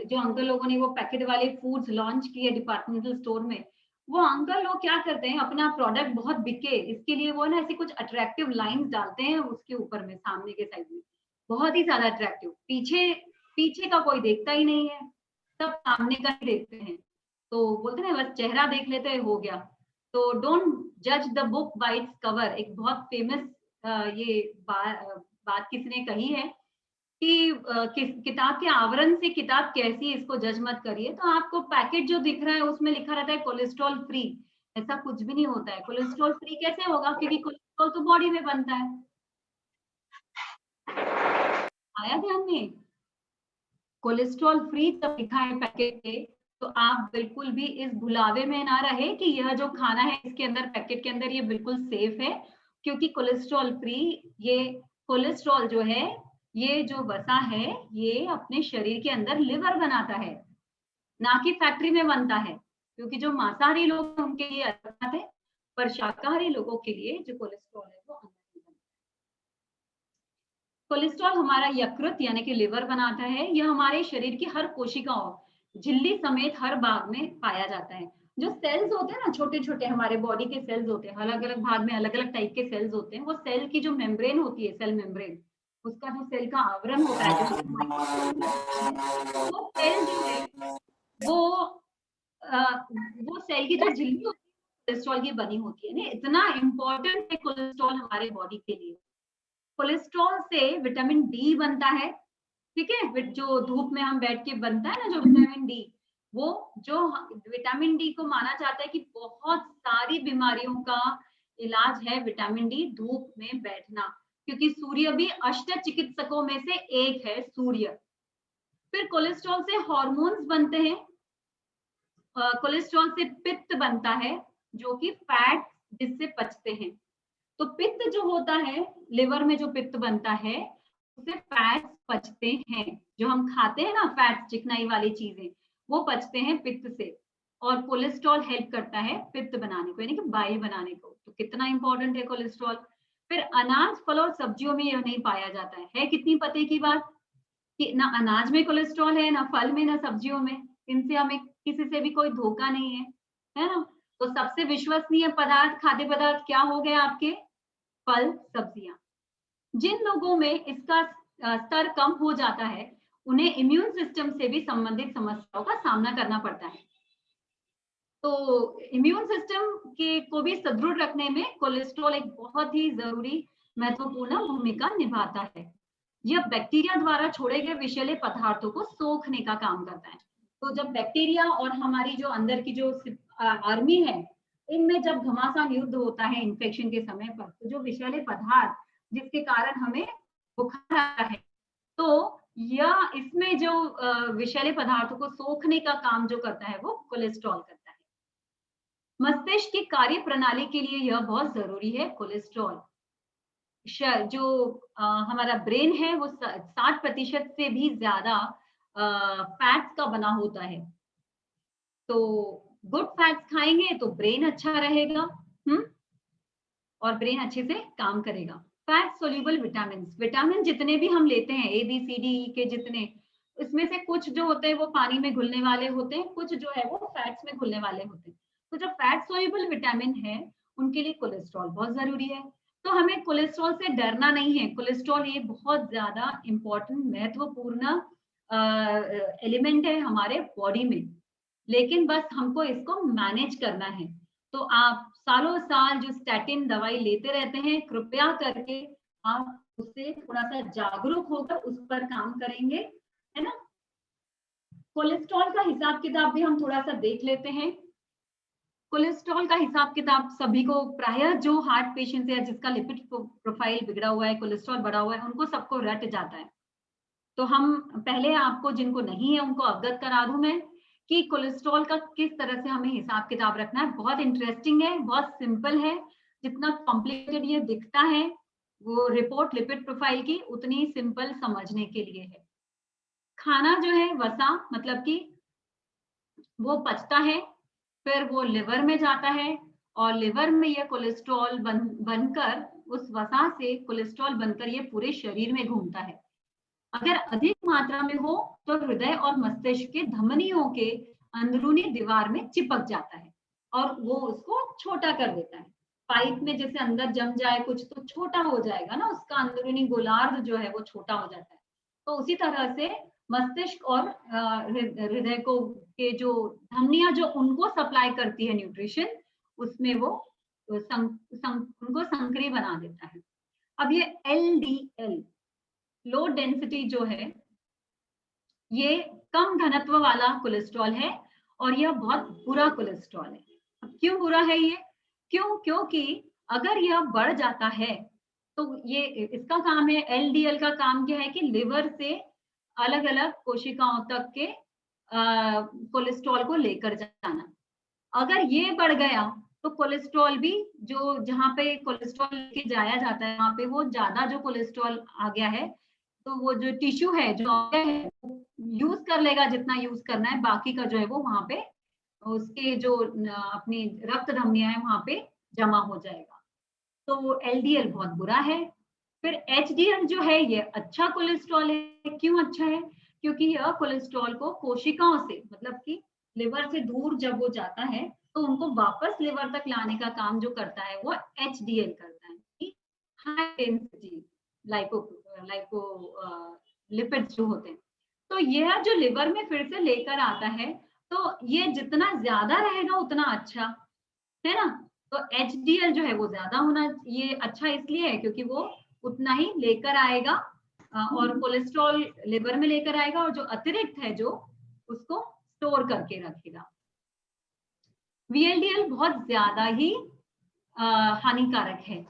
जो अंकल लोगों ने वो पैकेट वाले फूड्स लॉन्च किए डिपार्टमेंटल स्टोर में, वो अंकल लोग क्या करते हैं, अपना प्रोडक्ट बहुत बिके इसके लिए वो ना ऐसे कुछ अट्रैक्टिव लाइंस डालते हैं उसके ऊपर में, सामने के साइड में बहुत ही ज्यादा अट्रैक्टिव। पीछे पीछे का कोई देखता ही नहीं है, सब सामने का ही देखते हैं। तो बोलते हैं बस चेहरा देख लेते हैं, हो गया। तो डोंट जज the book by its cover, एक बहुत फेमस ये बात किसने कही है कि किताब के आवरण से किताब कैसी है इसको जज मत करिए। तो आपको पैकेट जो दिख रहा है उसमें लिखा रहता है कोलेस्ट्रॉल फ्री, ऐसा कुछ भी नहीं होता है। कोलेस्ट्रॉल फ्री कैसे होगा, क्योंकि कोलेस्ट्रॉल तो बॉडी में बनता है। आया ध्यान में? कोलेस्ट्रॉल फ्री जब लिखा है पैकेट पे, तो आप बिल्कुल भी इस भुलावे में ना रहे कि यह जो खाना है इसके अंदर, पैकेट के अंदर, ये बिल्कुल सेफ है, क्योंकि कोलेस्ट्रॉल फ्री, ये कोलेस्ट्रॉल जो है, ये जो वसा है, ये अपने शरीर के अंदर लिवर बनाता है, ना कि फैक्ट्री में बनता है। क्योंकि जो मांसाहारी लोग उनके लिए अलग बात है, पर शाकाहारी लोगों के लिए जो कोलेस्ट्रॉल है वो अंदर ही बनता है। कोलेस्ट्रॉल हमारा यकृत यानी कि लिवर बनाता है। यह हमारे शरीर की हर कोशिकाओं, झिल्ली समेत हर भाग में पाया जाता है। जो सेल्स होते हैं ना, छोटे छोटे हमारे बॉडी के सेल्स होते हैं, अलग अलग भाग में अलग अलग टाइप के सेल्स होते हैं। वो सेल की जो मेम्ब्रेन होती है, सेल मेम्ब्रेन, उसका जो सेल का आवरण होता है, वो सेल जो है वो सेल की जो झिल्ली होती है कोलेस्ट्रॉल की बनी होती है ना, इतना इंपॉर्टेंट है कोलेस्ट्रॉल हमारे बॉडी के लिए। कोलेस्ट्रॉल से विटामिन डी बनता है, ठीक है, जो धूप में हम बैठ के बनता है ना जो विटामिन डी, वो जो विटामिन डी को माना जाता है कि बहुत सारी बीमारियों का इलाज है विटामिन डी धूप में बैठना, क्योंकि सूर्य भी अष्ट चिकित्सकों में से एक है सूर्य। फिर कोलेस्ट्रॉल से हार्मोन्स बनते हैं, कोलेस्ट्रॉल से पित्त बनता है जो कि फैट जिससे पचते हैं। तो पित्त जो होता है, लिवर में जो पित्त बनता है उससे फैट्स पचते हैं, जो हम खाते हैं ना फैट चिकनाई वाली चीजें, वो पचते हैं पित्त से। और कोलेस्ट्रॉल हेल्प करता है पित्त बनाने को, यानी कि बाइल बनाने को। तो कितना इंपॉर्टेंट है कोलेस्ट्रॉल। फिर अनाज, फल और सब्जियों में यह नहीं पाया जाता है कितनी पते की बात कि ना अनाज में कोलेस्ट्रॉल है, ना फल में, ना सब्जियों में। इनसे हमें किसी से भी कोई धोखा नहीं है ना। तो सबसे विश्वसनीय पदार्थ, खाद्य पदार्थ क्या हो गए आपके? फल, सब्जियां। जिन लोगों में इसका स्तर कम हो जाता है उन्हें इम्यून सिस्टम से भी संबंधित समस्याओं का सामना करना पड़ता है। तो इम्यून सिस्टम के को भी सुदृढ़ रखने में कोलेस्ट्रॉल एक बहुत ही जरूरी महत्वपूर्ण भूमिका निभाता है। यह बैक्टीरिया द्वारा छोड़े गए विषैले पदार्थों को सोखने का काम करता है। तो जब बैक्टीरिया और हमारी जो अंदर की जो आर्मी है, इनमें जब घमासान युद्ध होता है इन्फेक्शन के समय पर, तो जो विषैले पदार्थ जिसके कारण हमें बुखार आता है, तो यह इसमें जो विषैले पदार्थों को सोखने का काम जो करता है वो कोलेस्ट्रॉल करता है। मस्तिष्क की कार्य प्रणाली के लिए यह बहुत जरूरी है कोलेस्ट्रॉल। जो हमारा ब्रेन है वो 60% से भी ज्यादा फैट्स का बना होता है। तो गुड फैट्स खाएंगे तो ब्रेन अच्छा रहेगा, और ब्रेन अच्छे से काम करेगा। फैट सोल्यूबल विटामिन जितने भी हम लेते हैं, ए बी सी डी के जितने, इसमें से कुछ जो होते हैं वो पानी में घुलने वाले होते हैं, कुछ जो है वो फैट्स में घुलने वाले होते हैं। तो जो फैट सोल्यूबल विटामिन है उनके लिए कोलेस्ट्रॉल बहुत जरूरी है। तो हमें कोलेस्ट्रॉल से डरना नहीं है। कोलेस्ट्रॉल ये बहुत ज्यादा इंपॉर्टेंट, महत्वपूर्ण एलिमेंट है हमारे बॉडी में, लेकिन बस हमको इसको मैनेज करना है। तो आप सालों साल जो स्टैटिन दवाई लेते रहते हैं, कृपया करके आप उससे थोड़ा सा जागरूक होकर उस पर काम करेंगे, है ना। कोलेस्ट्रॉल का हिसाब किताब भी हम थोड़ा सा देख लेते हैं। कोलेस्ट्रॉल का हिसाब किताब सभी को, प्रायः जो हार्ट पेशेंट है जिसका लिपिड प्रोफाइल बिगड़ा हुआ है, कोलेस्ट्रॉल बढ़ा हुआ है, उनको सबको रट जाता है। तो हम पहले आपको, जिनको नहीं है उनको अवगत करा दूं मैं कि कोलेस्ट्रॉल का किस तरह से हमें हिसाब किताब रखना है। बहुत इंटरेस्टिंग है, बहुत सिंपल है। जितना कॉम्प्लिकेटेड ये दिखता है वो रिपोर्ट लिपिड प्रोफाइल की, उतनी सिंपल समझने के लिए है। खाना जो है वसा, मतलब कि वो पचता है, फिर वो लिवर में जाता है, और लिवर में ये कोलेस्ट्रॉल बनकर उस वसा से कोलेस्ट्रॉल बनकर ये पूरे शरीर में घूमता है। अगर अधिक मात्रा में हो तो हृदय और मस्तिष्क के धमनियों के अंदरूनी दीवार में चिपक जाता है और वो उसको छोटा कर देता है। पाइप में जैसे अंदर जम जाए कुछ तो छोटा हो जाएगा ना, उसका अंदरूनी गोलार्ध जो है वो छोटा हो जाता है। तो उसी तरह से मस्तिष्क और हृदय को के जो धमनियां जो उनको सप्लाई करती है न्यूट्रिशन, उसमें वो उनको संक्रिय बना देता है। अब ये LDL, लो डेंसिटी जो है, ये कम घनत्व वाला कोलेस्ट्रॉल है और यह बहुत बुरा कोलेस्ट्रॉल है। अब क्यों बुरा है ये? क्योंकि अगर यह बढ़ जाता है तो ये, इसका काम है, LDL का काम क्या है कि लिवर से अलग अलग कोशिकाओं तक के कोलेस्ट्रॉल को लेकर जाना। अगर ये बढ़ गया तो कोलेस्ट्रॉल भी, जो जहाँ पे कोलेस्ट्रॉल लेके जाया जाता है वहां पे वो ज्यादा जो कोलेस्ट्रॉल आ गया है, तो वो जो टिश्यू है जो है यूज कर लेगा जितना यूज करना है, बाकी का जो है वो वहां पे उसके जो अपनी रक्त धमनियां है वहां पे जमा हो जाएगा। तो LDL बहुत बुरा है। फिर HDL जो है ये अच्छा कोलेस्ट्रॉल है। क्यों अच्छा है? क्योंकि यह कोलेस्ट्रॉल को कोशिकाओं से, मतलब कि लिवर से दूर जब वो जाता है तो उनको वापस लिवर तक लाने का काम जो करता है वो HDL करता है। हाई डेंसिटी लिपिड्स जो होते हैं, तो यह जो लिवर में फिर से लेकर आता है, तो ये जितना ज्यादा रहेगा उतना अच्छा। है ना। तो HDL जो है वो ज्यादा होना, ये अच्छा इसलिए है क्योंकि वो उतना ही लेकर आएगा और कोलेस्ट्रॉल लिवर में लेकर आएगा, और जो अतिरिक्त है जो उसको स्टोर करके रखेगा। VLDL बहुत ज्यादा ही हानिकारक है।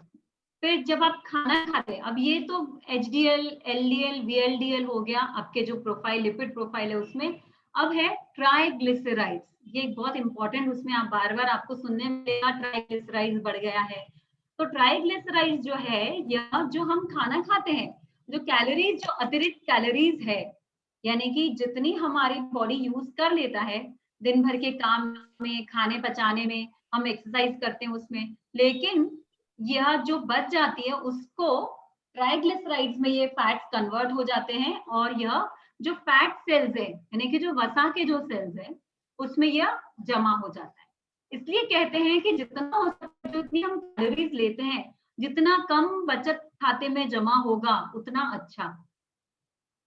फिर जब आप खाना खाते हैं, अब ये तो HDL, LDL, VLDL हो गया आपके जो प्रोफाइल, लिपिड प्रोफाइल है उसमें। अब है ट्राइग्लिसराइड्स, ये बहुत इंपॉर्टेंट, उसमें आप बार बार आपको सुनने में मिलेगा ट्राइग्लिसराइड्स बढ़ गया है। तो ट्राइग्लिसराइड्स जो है, यह जो हम खाना खाते हैं, जो कैलोरीज, जो अतिरिक्त कैलोरीज है, यानी कि जितनी हमारी बॉडी यूज कर लेता है दिन भर के काम में, खाने पचाने में, हम एक्सरसाइज करते हैं उसमें, लेकिन यह जो बच जाती है उसको ट्राइग्लिसराइड्स में ये फैट्स कन्वर्ट हो जाते हैं, और यह जो फैट सेल्स है, यानी कि जो वसा के जो सेल्स है, उसमें यह जमा हो जाता है। इसलिए कहते हैं कि जितना हो सके, जितनी हम कैलोरीज लेते हैं, जितना कम बचत खाते में जमा होगा उतना अच्छा।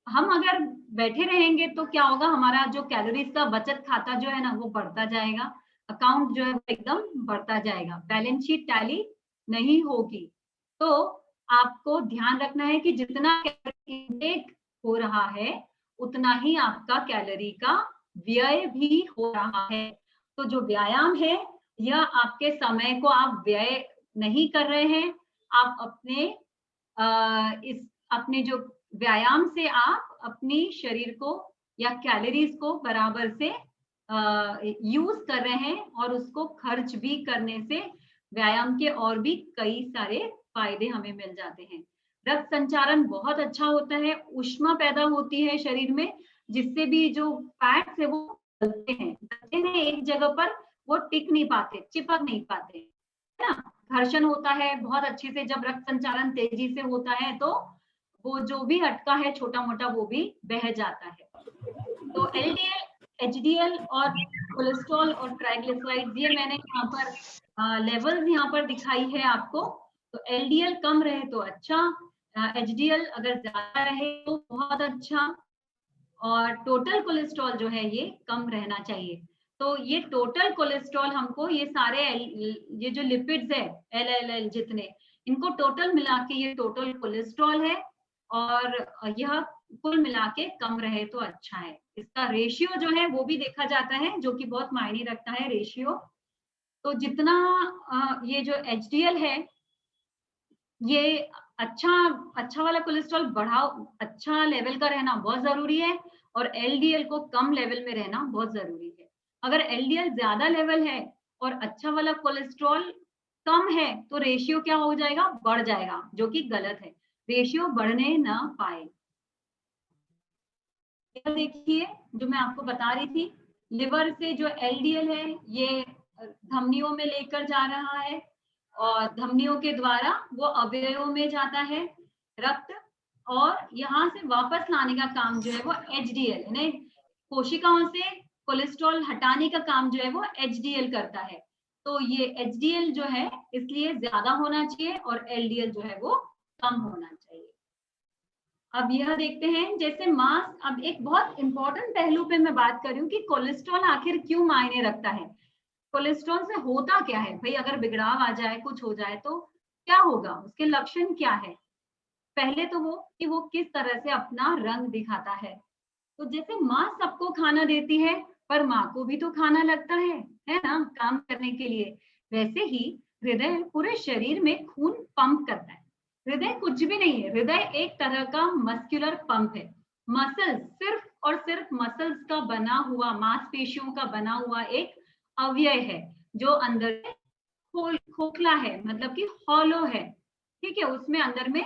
हम अगर बैठे रहेंगे तो क्या होगा, हमारा जो कैलोरीज का बचत खाता जो है ना वो बढ़ता जाएगा, अकाउंट जो है एकदम बढ़ता जाएगा, बैलेंस शीट टैली नहीं होगी। तो आपको ध्यान रखना है कि जितना कैलोरी इनटेक हो रहा है उतना ही आपका कैलोरी का व्यय भी हो रहा है। तो जो व्यायाम है, यह आपके समय को आप व्यय नहीं कर रहे हैं, आप अपने इस अपने जो व्यायाम से आप अपनी शरीर को या कैलोरीज को बराबर से यूज कर रहे हैं, और उसको खर्च भी करने से व्यायाम के और भी कई सारे फायदे हमें मिल जाते हैं। रक्त संचारण बहुत अच्छा होता है, ऊष्मा पैदा होती है शरीर में, जिससे भी जो फैट्स है वो गलते हैं एक जगह पर, वो टिक नहीं पाते, चिपक नहीं पाते, है ना। घर्षण होता है बहुत अच्छे से, जब रक्त संचारण तेजी से होता है तो वो जो भी अटका है छोटा मोटा वो भी बह जाता है। तो LDL, HDL और कोलेस्ट्रॉल और ट्राइग्लिसराइड्स, ये मैंने यहाँ पर लेवल्स यहाँ पर दिखाई है आपको। तो LDL कम रहे तो अच्छा, HDL अगर ज्यादा रहे तो बहुत अच्छा, और टोटल कोलेस्ट्रॉल जो है ये कम रहना चाहिए। तो ये टोटल कोलेस्ट्रॉल हमको, ये सारे ये जो लिपिड्स है LLL जितने, इनको टोटल मिला के ये टोटल कोलेस्ट्रॉल है, और यह कुल मिला के कम रहे तो अच्छा है। इसका रेशियो जो है वो भी देखा जाता है, जो कि बहुत मायने रखता है रेशियो। तो जितना ये जो HDL है, ये अच्छा वाला कोलेस्ट्रॉल बढ़ाओ, अच्छा लेवल का रहना बहुत जरूरी है, और LDL को कम लेवल में रहना बहुत जरूरी है। अगर LDL ज्यादा लेवल है और अच्छा वाला कोलेस्ट्रॉल कम है तो रेशियो क्या हो जाएगा, बढ़ जाएगा, जो कि गलत है, रेशियो बढ़ने ना पाए। देखिए जो मैं आपको बता रही थी, लिवर से जो LDL है ये धमनियों में लेकर जा रहा है, और धमनियों के द्वारा वो अवयवों में जाता है रक्त, और यहाँ से वापस लाने का काम जो है वो HDL, यानी कोशिकाओं से कोलेस्ट्रॉल हटाने का काम जो है वो HDL करता है। तो ये HDL जो है इसलिए ज्यादा होना चाहिए, और LDL जो है वो कम होना चाहिए। अब यह देखते हैं, जैसे मांस, अब एक बहुत इंपॉर्टेंट पहलू पे मैं बात कर रही हूँ कि कोलेस्ट्रॉल आखिर क्यों मायने रखता है, कोलेस्ट्रॉल से होता क्या है भाई, अगर बिगड़ाव आ जाए, कुछ हो जाए तो क्या होगा, उसके लक्षण क्या है। पहले तो वो कि वो किस तरह से अपना रंग दिखाता है। तो जैसे माँ सबको खाना देती है, पर माँ को भी तो खाना लगता है ना, काम करने के लिए। वैसे ही हृदय पूरे शरीर में खून पंप करता है। हृदय कुछ भी नहीं है, हृदय एक तरह का मस्कुलर पंप है। मसल्स, सिर्फ और सिर्फ मसल्स का बना हुआ, मांसपेशियों का बना हुआ एक अवयव है, जो अंदर खोखला है, मतलब कि हॉलो है, ठीक है। उसमें अंदर में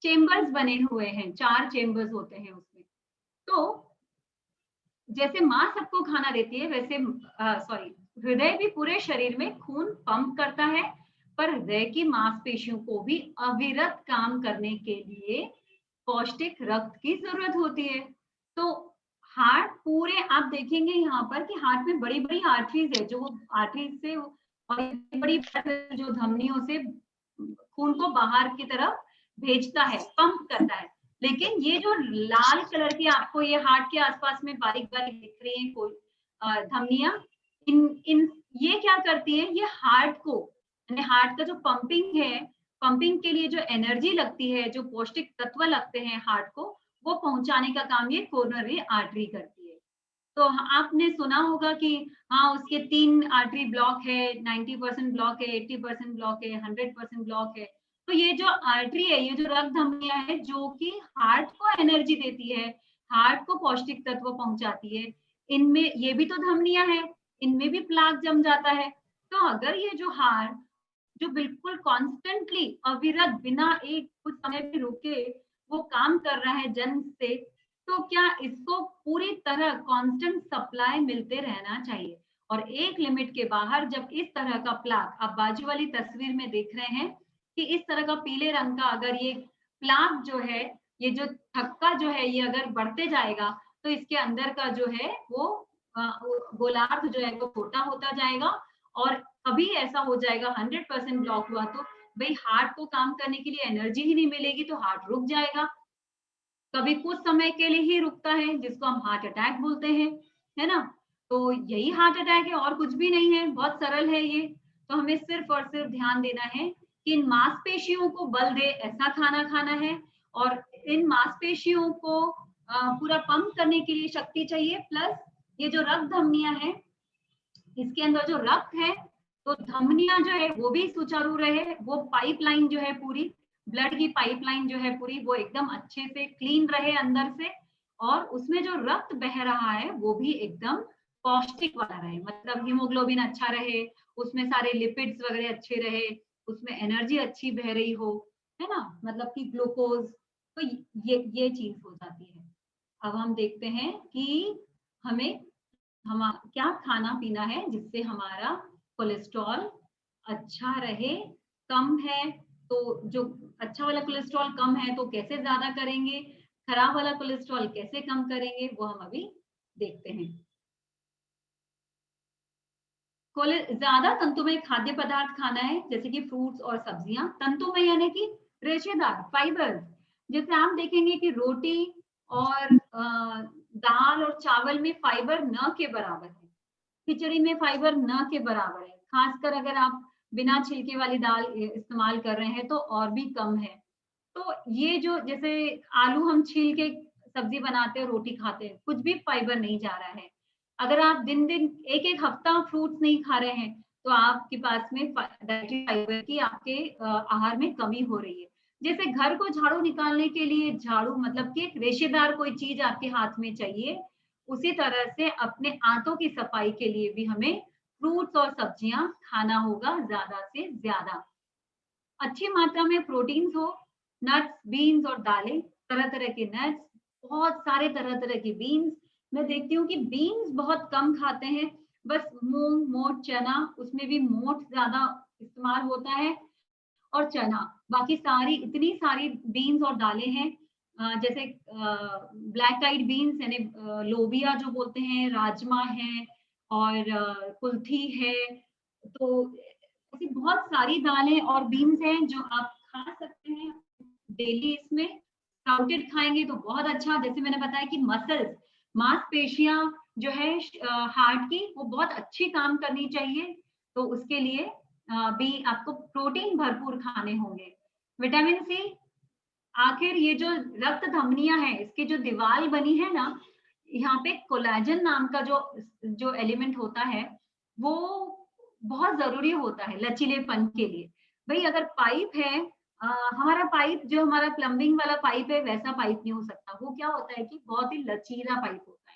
चेम्बर्स बने हुए हैं, 4 चेम्बर्स होते हैं उसमें। तो जैसे माँ सबको खाना देती है, वैसे हृदय भी पूरे शरीर में खून पंप करता है, पर हृदय की मांसपेशियों को भी अविरत काम करने के लिए पौष्टिक रक्त की जरूरत होती है। तो हार्ट पूरे, आप देखेंगे यहाँ पर कि हार्ट में बड़ी बड़ी आर्टरीज है, जो आर्टरीज से और बड़ी जो धमनियों से खून को बाहर की तरफ भेजता है, पंप करता है। लेकिन ये जो लाल कलर की आपको ये हार्ट के आसपास में बारीक बारीक दिख रही है कोई धमनियां, इन ये क्या करती है, ये हार्ट को, यानी हार्ट का जो पंपिंग है, पंपिंग के लिए जो एनर्जी लगती है, जो पौष्टिक तत्व लगते हैं हार्ट को, वो पहुंचाने का काम ये कोरोनरी आर्टरी करती है। तो आपने सुना होगा कि हाँ उसके 3 आर्टरी ब्लॉक है, 90% ब्लॉक है, 80% ब्लॉक है, 100% ब्लॉक है। तो ये जो आर्टरी है, ये जो रक्त धमनियां है, जो कि हार्ट को एनर्जी देती है, हार्ट को पौष्टिक तत्व पहुंचाती है, इनमें ये भी तो धमनियां है, इनमें भी प्लाक जम जाता है। तो अगर ये जो हार्ट जो बिल्कुल कॉन्स्टेंटली अविरत बिना एक कुछ समय भी रुके वो काम कर रहा है जन्म से, तो क्या इसको पूरी तरह कांस्टेंट सप्लाई मिलते रहना चाहिए। और एक लिमिट के बाहर जब इस तरह का प्लाक, आप बाजू वाली तस्वीर में देख रहे हैं कि इस तरह का पीले रंग का अगर ये प्लाक जो है, ये जो थक्का जो है, ये अगर बढ़ते जाएगा तो इसके अंदर का जो है वो गोलार्ध जो है वो छोटा होता जाएगा। और कभी ऐसा हो जाएगा 100% ब्लॉक हुआ तो भाई हार्ट को काम करने के लिए एनर्जी ही नहीं मिलेगी, तो हार्ट रुक जाएगा। कभी कुछ समय के लिए ही रुकता है, जिसको हम हार्ट अटैक बोलते हैं, है ना। तो यही हार्ट अटैक है और कुछ भी नहीं है, बहुत सरल है ये। तो हमें सिर्फ और सिर्फ ध्यान देना है कि इन मांसपेशियों को बल दे ऐसा खाना खाना है, और इन मांसपेशियों को पूरा पंप करने के लिए शक्ति चाहिए। प्लस ये जो रक्त धमनियां है, इसके अंदर जो रक्त है, तो धमनियां जो है वो भी सुचारू रहे, वो पाइपलाइन जो है पूरी ब्लड की पाइपलाइन जो है पूरी वो एकदम अच्छे से क्लीन रहे अंदर से, और उसमें जो रक्त बह रहा है वो भी एकदम पौष्टिक वाला रहे, मतलब हीमोग्लोबिन अच्छा रहे, उसमें सारे लिपिड्स वगैरह अच्छे रहे, उसमें एनर्जी अच्छी बह रही हो, है ना, मतलब कि ग्लूकोज। तो ये चीज हो जाती है। अब हम देखते हैं कि हमें हम क्या खाना पीना है जिससे हमारा कोलेस्ट्रॉल अच्छा रहे, कम है तो जो अच्छा वाला कोलेस्ट्रॉल कम है तो कैसे ज्यादा करेंगे, खराब वाला कोलेस्ट्रॉल कैसे कम करेंगे, वो हम अभी देखते हैं। ज्यादा तंतुमय खाद्य पदार्थ खाना है, जैसे कि फ्रूट्स और सब्जियां। तंतुमय यानी कि रेशेदार, फाइबर। जैसे आप देखेंगे कि रोटी और दाल और चावल में फाइबर न के बराबर है, खिचड़ी में फाइबर न के बराबर है, खासकर अगर आप बिना छिलके वाली दाल इस्तेमाल कर रहे हैं तो और भी कम है। तो ये जो जैसे आलू हम छील के सब्जी बनाते हैं, रोटी खाते हैं, कुछ भी फाइबर नहीं जा रहा है। अगर आप दिन दिन एक एक हफ्ता फ्रूट्स नहीं खा रहे हैं तो आपके पास में डाइटरी फाइबर की आपके आहार में कमी हो रही है। जैसे घर को झाड़ू निकालने के लिए झाड़ू मतलब कि एक रेशेदार कोई चीज आपके हाथ में चाहिए, उसी तरह से अपने आंतों की सफाई के लिए भी हमें फ्रूट्स और सब्जियां खाना होगा ज्यादा से ज्यादा। अच्छी मात्रा में प्रोटीन्स हो, नट्स, बीन्स और दालें, तरह तरह के नट्स, बहुत सारे तरह तरह के बीन्स। मैं देखती हूँ कि बीन्स बहुत कम खाते हैं, बस मूंग, मोठ, चना, उसमें भी मोठ ज्यादा इस्तेमाल होता है और चना। बाकी सारी इतनी सारी बीन्स और दालें हैं, जैसे ब्लैक आइड बीन्स यानी लोबिया जो बोलते हैं, राजमा है और कुल्थी है। तो ऐसी बहुत सारी दालें और बीन्स हैं जो आप खा सकते हैं डेली। इसमें स्प्राउटेड खाएंगे तो बहुत अच्छा। जैसे मैंने बताया कि मसल्स, मांसपेशियां जो है हार्ट की, वो बहुत अच्छी काम करनी चाहिए, तो उसके लिए भी आपको प्रोटीन भरपूर खाने होंगे। विटामिन सी, आखिर ये जो रक्त धमनियां हैं, इसकी जो दीवार बनी है ना, यहाँ पे कोलेजन नाम का जो एलिमेंट होता है वो बहुत जरूरी होता है लचीलेपन के लिए। भाई अगर पाइप है, हमारा पाइप जो हमारा प्लम्बिंग वाला पाइप है वैसा पाइप नहीं हो सकता। वो क्या होता है कि बहुत ही लचीला पाइप होता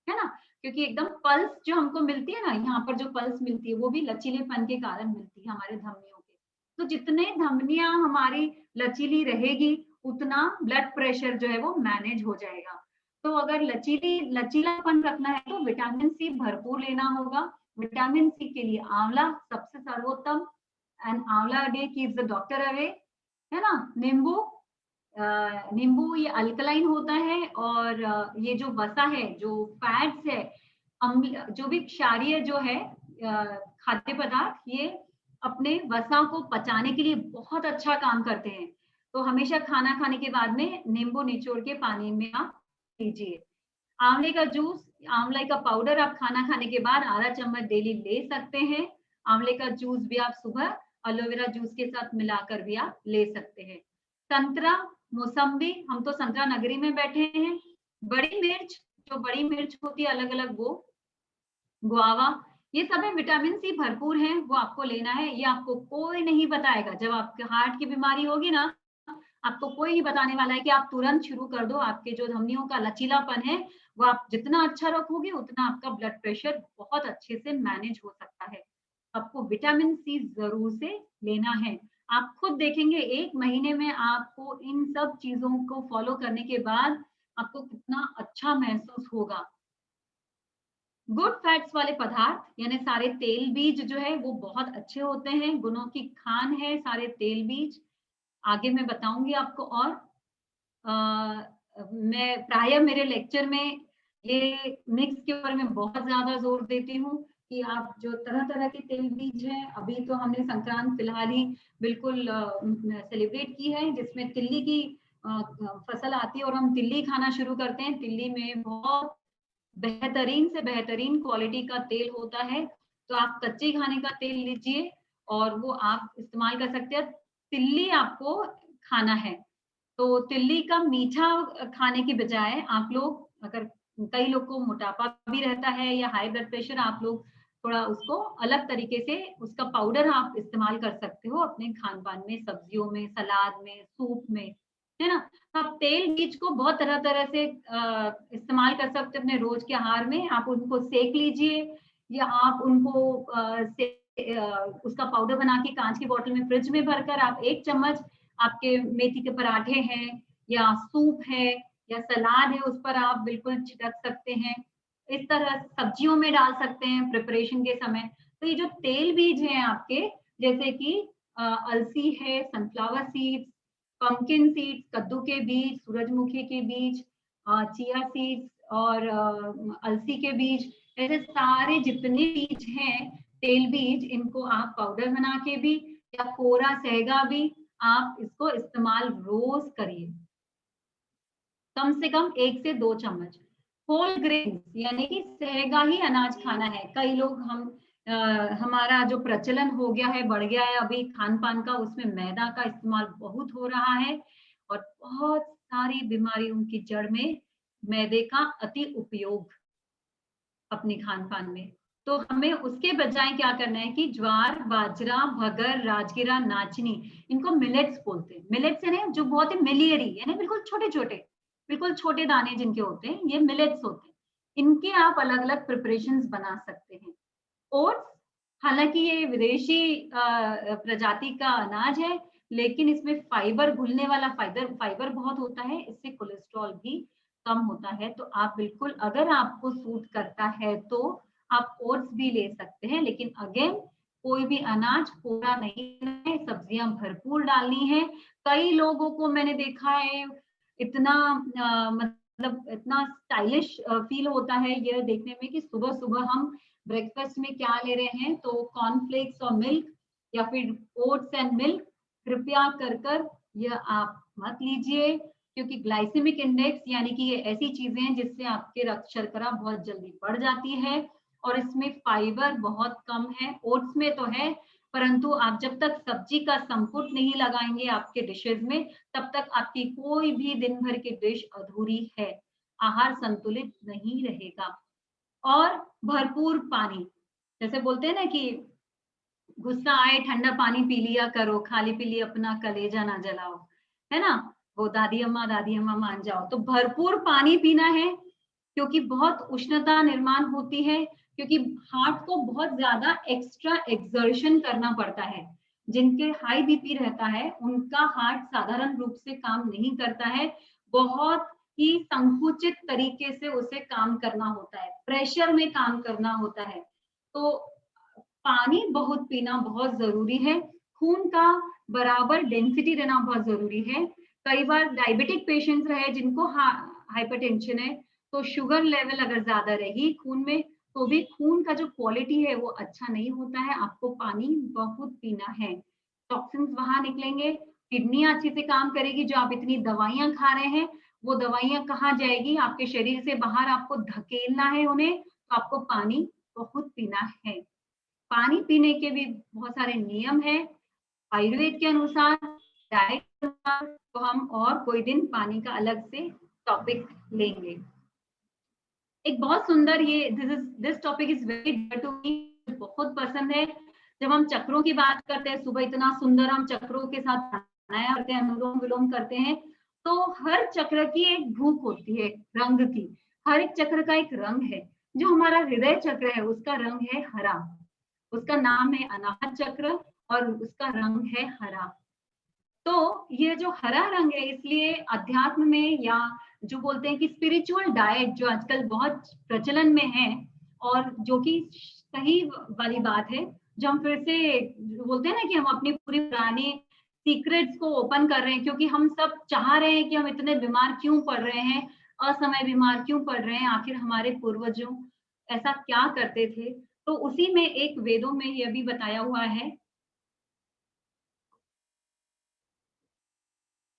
है ना, क्योंकि एकदम पल्स जो हमको मिलती है ना, यहाँ पर जो पल्स मिलती है वो भी लचीलेपन के कारण मिलती है हमारे धमनियों के। तो जितने धमनियां हमारी लचीली रहेगी उतना ब्लड प्रेशर जो है वो मैनेज हो जाएगा। तो अगर लचीलापन रखना है तो विटामिन सी भरपूर लेना होगा। विटामिन सी के लिए आंवला सबसे सर्वोत्तम, एंड आंवला day keeps the doctor away, है ना। नींबू, नींबू ये अल्कलाइन होता है, और ये जो वसा है, जो फैट्स है, अम्ल, जो भी क्षारीय जो है खाद्य पदार्थ, ये अपने वसा को पचाने के लिए बहुत अच्छा काम करते हैं। तो हमेशा खाना खाने के बाद में नींबू निचोड़ के पानी में आप लीजिए। आंवले का जूस, आंवले का पाउडर आप खाना खाने के बाद आधा चम्मच डेली ले सकते हैं। आंवले का जूस भी आप सुबह एलोवेरा जूस के साथ मिलाकर भी आप ले सकते हैं। संतरा, मौसम्बी, हम तो संतरा नगरी में बैठे हैं। बड़ी मिर्च, जो बड़ी मिर्च होती है अलग अलग, वो गुआवा, ये सब में विटामिन सी भरपूर है, वो आपको लेना है। ये आपको कोई नहीं बताएगा, जब आपके हार्ट की बीमारी होगी ना, आपको कोई नहीं बताने वाला है कि आप तुरंत शुरू कर दो। आपके जो धमनियों का लचीलापन है वो आप जितना अच्छा रखोगे उतना आपका ब्लड प्रेशर बहुत अच्छे से मैनेज हो सकता है। आपको विटामिन सी जरूर से लेना है। आप खुद देखेंगे 1 महीने में आपको इन सब चीजों को फॉलो करने के बाद आपको कितना अच्छा महसूस होगा। गुड फैट्स वाले पदार्थ यानी सारे तेल बीज जो है वो बहुत अच्छे होते हैं, गुणों की खान है सारे तेल बीज। आगे मैं बताऊंगी आपको। और मैं प्राय मेरे लेक्चर में ये मिक्स के ऊपर मैं बहुत ज्यादा जोर देती हूँ कि आप जो तरह तरह के तेल बीज हैं, अभी तो हमने संक्रांत फिलहाल ही बिल्कुल सेलिब्रेट की है, जिसमें तिल्ली की फसल आती है और हम तिल्ली खाना शुरू करते हैं। तिल्ली में बहुत बेहतरीन से बेहतरीन क्वालिटी का तेल होता है, तो आप कच्चे खाने का तेल लीजिए और वो आप इस्तेमाल कर सकते हैं। तिल्ली आपको खाना है तो तिल्ली का मीठा खाने की बजाय आप लोग, अगर कई लोग को मोटापा भी रहता है या हाई ब्लड प्रेशर, आप लोग थोड़ा उसको अलग तरीके से उसका पाउडर आप इस्तेमाल कर सकते हो अपने खान पान में, सब्जियों में, सलाद में, सूप में, है ना। आप तेल बीज को बहुत तरह तरह से इस्तेमाल कर सकते हैं अपने रोज के आहार में। आप उनको सेक लीजिए या आप उनको उसका पाउडर बना के कांच की बोतल में फ्रिज में भरकर आप 1 चम्मच आपके मेथी के पराठे हैं या सूप है या सलाद है उस पर आप बिल्कुल छिड़क सकते हैं। इस तरह सब्जियों में डाल सकते हैं प्रिपरेशन के समय। तो ये जो तेल बीज हैं आपके, जैसे कि अलसी है, सनफ्लावर सीड्स, पंपकिन सीड्स, कद्दू के बीज, सूरजमुखी के बीज, चिया सीड्स और अलसी के बीज, ऐसे सारे जितने बीज हैं तेल बीज, इनको आप पाउडर बना के भी या कोरा सेगा भी आप इसको इस्तेमाल रोज करिए, कम से कम 1 से 2 चम्मच। होल ग्रेन यानी कि सेगा ही अनाज खाना है। कई लोग हमारा जो प्रचलन हो गया है, बढ़ गया है अभी खान पान का, उसमें मैदा का इस्तेमाल बहुत हो रहा है और बहुत सारी बीमारियों की जड़ में मैदे का अति उपयोग अपने खान पान में। तो हमें उसके बजाय क्या करना है कि ज्वार, बाजरा, भगर, राजगिरा, नाचनी, इनको मिलेट्स बोलते हैं। मिलेट्स यानी जो बहुत ही मिलियरी यानी बिल्कुल छोटे छोटे, बिल्कुल छोटे दाने जिनके होते हैं, ये मिलेट्स होते हैं। इनके आप अलग अलग प्रिपरेशंस बना सकते हैं। ओट्स, हालांकि ये विदेशी प्रजाति का अनाज है, लेकिन इसमें फाइबर, घुलने वाला फाइबर बहुत होता है, इससे कोलेस्ट्रॉल भी कम होता है। तो आप बिल्कुल, अगर आपको सूट करता है तो आप ओट्स भी ले सकते हैं, लेकिन अगेन कोई भी अनाज पूरा नहीं है, सब्जियां भरपूर डालनी है। कई लोगों को मैंने देखा है इतना मतलब इतना स्टाइलिश फील होता है ये देखने में कि सुबह सुबह हम ब्रेकफास्ट में क्या ले रहे हैं, तो कॉर्नफ्लेक्स और मिल्क या फिर ओट्स एंड मिल्क, कृपया कर यह आप मत लीजिए, क्योंकि ग्लाइसेमिक इंडेक्स यानी कि ये ऐसी चीजें हैं जिससे आपके रक्त शर्करा बहुत जल्दी बढ़ जाती है और इसमें फाइबर बहुत कम है। ओट्स में तो है, परंतु आप जब तक सब्जी का संपुट नहीं लगाएंगे आपके डिशेज में, तब तक आपकी कोई भी दिन भर की डिश अधूरी है, आहार संतुलित नहीं रहेगा। और भरपूर पानी, जैसे बोलते हैं ना कि गुस्सा आए ठंडा पानी पी लिया करो, खाली पी लिया अपना कलेजा ना जलाओ, है ना, वो दादी अम्मा मान जाओ। तो भरपूर पानी पीना है, क्योंकि बहुत उष्णता निर्माण होती है, क्योंकि हार्ट को बहुत ज्यादा एक्स्ट्रा एक्सर्शन करना पड़ता है। जिनके हाई बीपी रहता है उनका हार्ट साधारण रूप से काम नहीं करता है, बहुत ही संकुचित तरीके से उसे काम करना होता है, प्रेशर में काम करना होता है। तो पानी बहुत पीना बहुत जरूरी है। खून का बराबर डेंसिटी रहना बहुत जरूरी है। कई बार डायबिटिक पेशेंट्स रहे जिनको हाइपरटेंशन है, तो शुगर लेवल अगर ज्यादा रहेगी खून में, तो भी खून का जो क्वालिटी है वो अच्छा नहीं होता है। आपको पानी बहुत पीना है, टॉक्सिन्स बाहर निकलेंगे, किडनी अच्छे से काम करेगी। जो आप इतनी दवाइयां खा रहे हैं वो दवाइयां कहाँ जाएगी, आपके शरीर से बाहर आपको धकेलना है उन्हें, तो आपको पानी बहुत पीना है। पानी पीने के भी बहुत सारे नियम है आयुर्वेद के अनुसार, डाइट के अनुसार, तो हम और कोई दिन पानी का अलग से टॉपिक लेंगे। एक बहुत सुंदर ये this topic is very dear to me, बहुत पसंद है। जब हम चक्रों की बात करते हैं, सुबह इतना सुंदर हम चक्रों के साथ प्राणायाम करते हैं, अनुलोम विलोम करते हैं, तो हर चक्र की एक भूख होती है रंग की, हर एक चक्र का एक रंग है। जो हमारा हृदय चक्र है उसका रंग है हरा, उसका नाम है अनाहत चक्र और उसका रंग है हरा। तो ये जो हरा रंग है, इसलिए अध्यात्म में या जो बोलते हैं कि स्पिरिचुअल डाइट जो आजकल बहुत प्रचलन में है और जो कि सही वाली बात है, जो हम फिर से बोलते हैं ना कि हम अपनी पूरी पुरानी सीक्रेट्स को ओपन कर रहे हैं, क्योंकि हम सब चाह रहे हैं कि हम इतने बीमार क्यों पड़ रहे हैं, असमय बीमार क्यों पड़ रहे हैं, आखिर हमारे पूर्वजों ऐसा क्या करते थे। तो उसी में एक वेदों में यह भी बताया हुआ है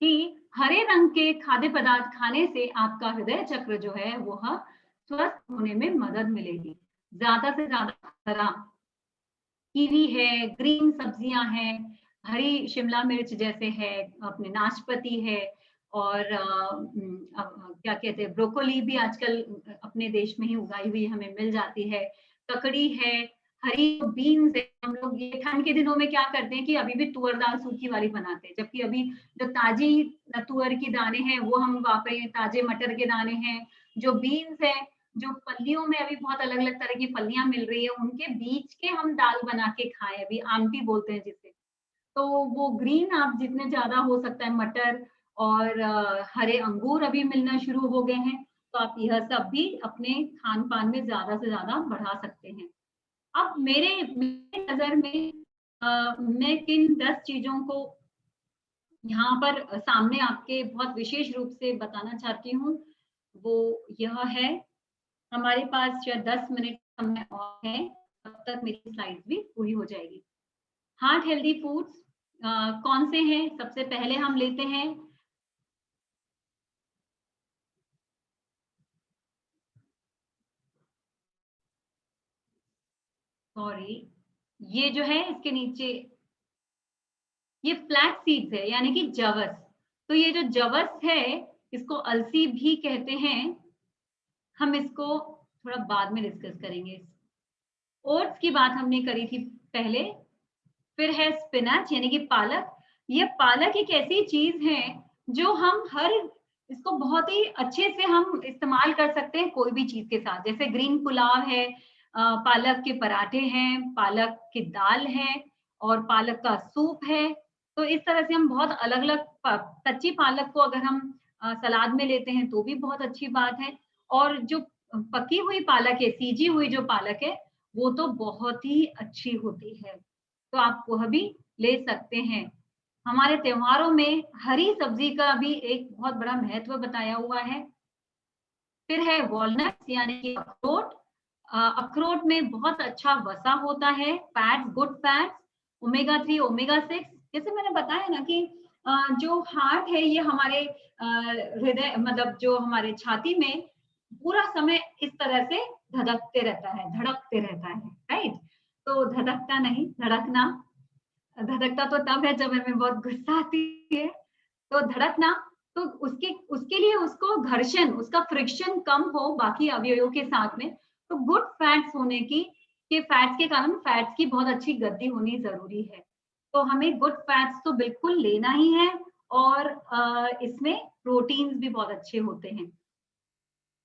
कि हरे रंग के खाद्य पदार्थ खाने से आपका हृदय चक्र जो है वह स्वस्थ होने में मदद मिलेगी। ज्यादा से ज्यादा हरा, कीवी है, ग्रीन सब्जियां हैं, हरी शिमला मिर्च जैसे है, अपने नाशपाती है, और क्या कहते हैं ब्रोकोली भी आजकल अपने देश में ही उगाई हुई हमें मिल जाती है, ककड़ी है, हरी बीन्स है। हम लोग ये ठंड के दिनों में क्या करते हैं कि अभी भी तुअर दाल सूखी वाली बनाते हैं, जबकि अभी जो ताजी तुअर की दाने हैं वो हम वापरे, ताजे मटर के दाने हैं, जो बीन्स है, जो फलियों में अभी बहुत अलग अलग तरह की फलियां मिल रही है, उनके बीज के हम दाल बना के खाएं, अभी आमटी बोलते हैं जिसे। तो वो ग्रीन आप जितने ज्यादा हो सकता है, मटर और हरे अंगूर अभी मिलना शुरू हो गए हैं, तो आप यह सब भी अपने खान पान में ज्यादा से ज्यादा बढ़ा सकते हैं। अब मेरे नजर में मैं किन 10 चीजों को यहाँ पर सामने आपके बहुत विशेष रूप से बताना चाहती हूँ, वो यह है, हमारे पास शायद 10 मिनट समय और है, तब तक मेरी स्लाइड्स भी पूरी हो जाएगी। हार्ट हेल्दी फूड्स कौन से हैं? सबसे पहले हम लेते हैं सॉरी, ये जो है इसके नीचे ये फ्लैक्स सीड्स है, यानी कि जवस। तो ये जो जवस है इसको अलसी भी कहते हैं, हम इसको थोड़ा बाद में डिस्कस करेंगे। ओट्स की बात हमने करी थी पहले। फिर है स्पिनच यानी कि पालक। ये पालक एक ऐसी चीज है जो हम हर इसको बहुत ही अच्छे से हम इस्तेमाल कर सकते हैं कोई भी चीज के साथ, जैसे ग्रीन पुलाव है, पालक के पराठे हैं, पालक की दाल है और पालक का सूप है। तो इस तरह से हम बहुत अलग अलग कच्ची पालक को अगर हम सलाद में लेते हैं तो भी बहुत अच्छी बात है, और जो पकी हुई पालक है, सीजी हुई जो पालक है, वो तो बहुत ही अच्छी होती है, तो आप वह भी ले सकते हैं। हमारे त्योहारों में हरी सब्जी का भी एक बहुत बड़ा महत्व बताया हुआ है। फिर है वॉलनट्स यानी कि अखरोट। अखरोट में बहुत अच्छा वसा होता है, fats, good fats, omega 3, omega 6। जैसे मैंने बताया ना कि जो हार्ट है ये हमारे हृदय मतलब जो हमारे छाती में पूरा समय इस तरह से धड़कते रहता है, धड़कते रहता है, राइट? तो धड़कता नहीं, धड़कना। धड़कता तो तब है जब हमें बहुत गुस्सा आती है, तो धड़कना। तो उसके उसके लिए उसको घर्षण, उसका फ्रिक्शन कम हो बाकी अवयवों के साथ में, तो गुड फैट्स होने की, के फैट्स के कारण फैट्स की बहुत अच्छी गति होनी जरूरी है। तो हमें गुड फैट्स तो बिल्कुल लेना ही है, और इसमें प्रोटीन्स भी बहुत अच्छे होते हैं।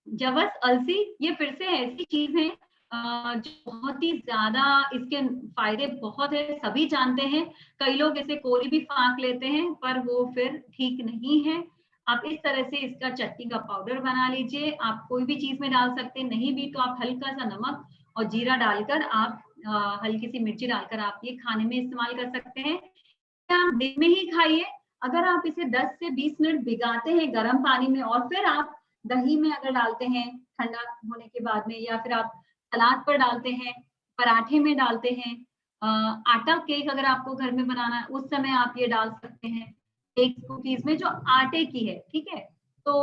जवस, अलसी, ये फिर से ऐसी चीज है जो बहुत ही ज्यादा इसके फायदे बहुत है, सभी जानते हैं। कई लोग इसे कोरी भी फाँक लेते हैं पर वो फिर ठीक नहीं है। आप इस तरह से इसका चटनी का पाउडर बना लीजिए, आप कोई भी चीज में डाल सकते हैं, नहीं भी तो आप हल्का सा नमक और जीरा डालकर आप हल्की सी मिर्ची डालकर आप ये खाने में इस्तेमाल कर सकते हैं। आप दिन में ही खाइए। अगर आप इसे 10 से 20 मिनट भिगाते हैं गर्म पानी में और फिर आप दही में अगर डालते हैं ठंडा होने के बाद में, या फिर आप सलाद पर डालते हैं, पराठे में डालते हैं, आटा केक अगर आपको घर में बनाना है उस समय आप ये डाल सकते हैं, केक कुकीज में जो आटे की है, ठीक है? तो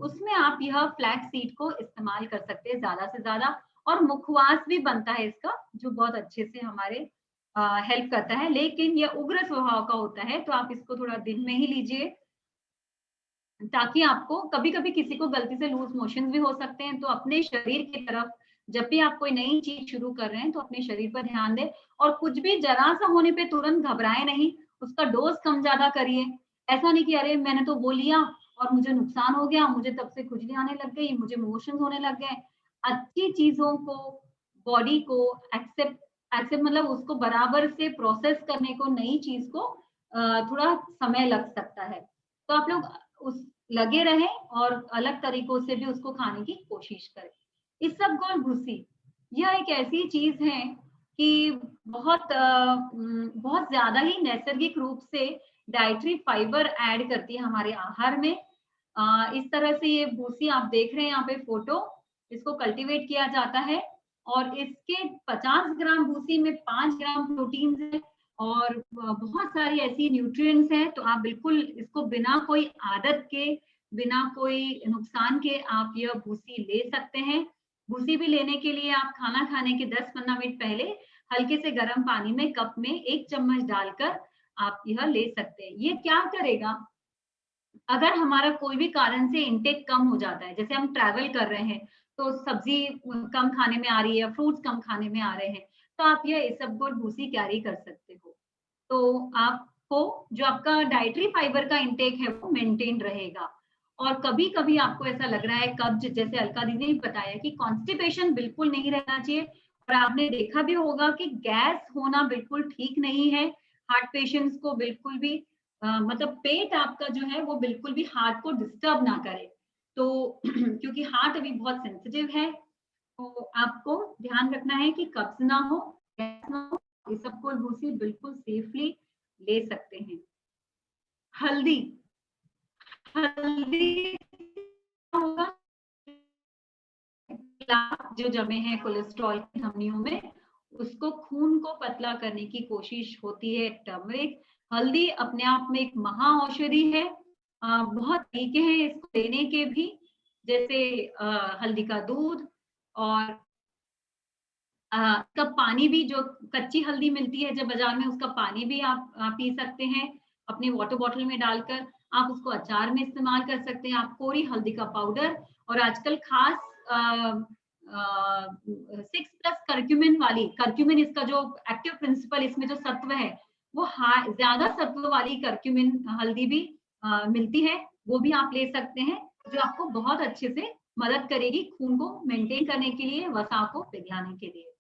उसमें आप यह फ्लैक्स सीड को इस्तेमाल कर सकते हैं ज्यादा से ज्यादा। और मुखवास भी बनता है इसका, जो बहुत अच्छे से हमारे हेल्प करता है, लेकिन यह उग्र स्वभाव का होता है, तो आप इसको थोड़ा दिन में ही लीजिए, ताकि आपको कभी कभी किसी को गलती से लूज मोशन भी हो सकते हैं। तो अपने शरीर की तरफ जब भी आप कोई नई चीज शुरू कर रहे हैं तो अपने शरीर पर ध्यान दें, और कुछ भी जरा सा होने पे तुरंत घबराए नहीं, उसका डोज कम ज्यादा करिए। ऐसा नहीं कि अरे मैंने तो वो लिया और मुझे नुकसान हो गया, मुझे तब से खुजली आने लग गई, मुझे मोशन होने लग गए। अच्छी चीजों को, बॉडी को एक्सेप्ट एक्सेप्ट मतलब उसको बराबर से प्रोसेस करने को, नई चीज को थोड़ा समय लग सकता है। तो आप लोग उस लगे रहें और अलग तरीकों से भी उसको खाने की कोशिश करें। इसबगोल भूसी यह एक ऐसी चीज है कि बहुत ज्यादा ही नैसर्गिक रूप से डाइटरी फाइबर ऐड करती है हमारे आहार में। इस तरह से ये भूसी आप देख रहे हैं यहाँ पे फोटो, इसको कल्टीवेट किया जाता है, और इसके 50 ग्राम भूसी में 5 ग्राम प्रोटीन है और बहुत सारी ऐसी न्यूट्रिएंट्स हैं। तो आप बिल्कुल इसको बिना कोई आदत के, बिना कोई नुकसान के आप यह भूसी ले सकते हैं। भूसी भी लेने के लिए आप खाना खाने के 10-15 मिनट पहले हल्के से गर्म पानी में कप में 1 चम्मच डालकर आप यह ले सकते हैं। ये क्या करेगा, अगर हमारा कोई भी कारण से इनटेक कम हो जाता है, जैसे हम ट्रैवल कर रहे हैं तो सब्जी कम खाने में आ रही है, फ्रूट्स कम खाने में आ रहे हैं, तो आप यह इसबगोल भूसी कैरी कर सकते हो। तो आपको जो आपका डाइटरी फाइबर का इंटेक है वो मेंटेन रहेगा। और कभी कभी आपको ऐसा लग रहा है कब्ज, जैसे अलका दीदी ने बताया कि कॉन्स्टिपेशन बिल्कुल नहीं रहना चाहिए, और आपने देखा भी होगा कि गैस होना बिल्कुल ठीक नहीं है हार्ट पेशेंट्स को, बिल्कुल भी मतलब पेट आपका जो है वो बिल्कुल भी हार्ट को डिस्टर्ब ना करे। तो क्योंकि हार्ट अभी बहुत सेंसिटिव है, तो आपको ध्यान रखना है कि कब्ज ना हो, गैस ना हो। इसबगोल भूसी बिल्कुल सेफली ले सकते हैं। हल्दी, हल्दी होगा जो जमे हैं कोलेस्ट्रॉल की धमनियों में, उसको खून को पतला करने की कोशिश होती है टर्मरिक। हल्दी अपने आप में एक महा औषधि है। बहुत तरीके हैं इसको लेने के भी, जैसे हल्दी का दूध, और का पानी भी, जो कच्ची हल्दी मिलती है जब बाजार में, उसका पानी भी आप पी सकते हैं अपने वाटर बॉटल में डालकर। आप उसको अचार में इस्तेमाल कर सकते हैं। आप कोरी हल्दी का पाउडर, और आजकल खास 6+ करक्यूमिन वाली, करक्यूमिन इसका जो एक्टिव प्रिंसिपल, इसमें जो सत्व है वो ज्यादा सत्व वाली करक्यूमिन हल्दी भी मिलती है, वो भी आप ले सकते हैं, जो आपको बहुत अच्छे से मदद करेगी खून को मेंटेन करने के लिए, वसा को पिघलाने के लिए।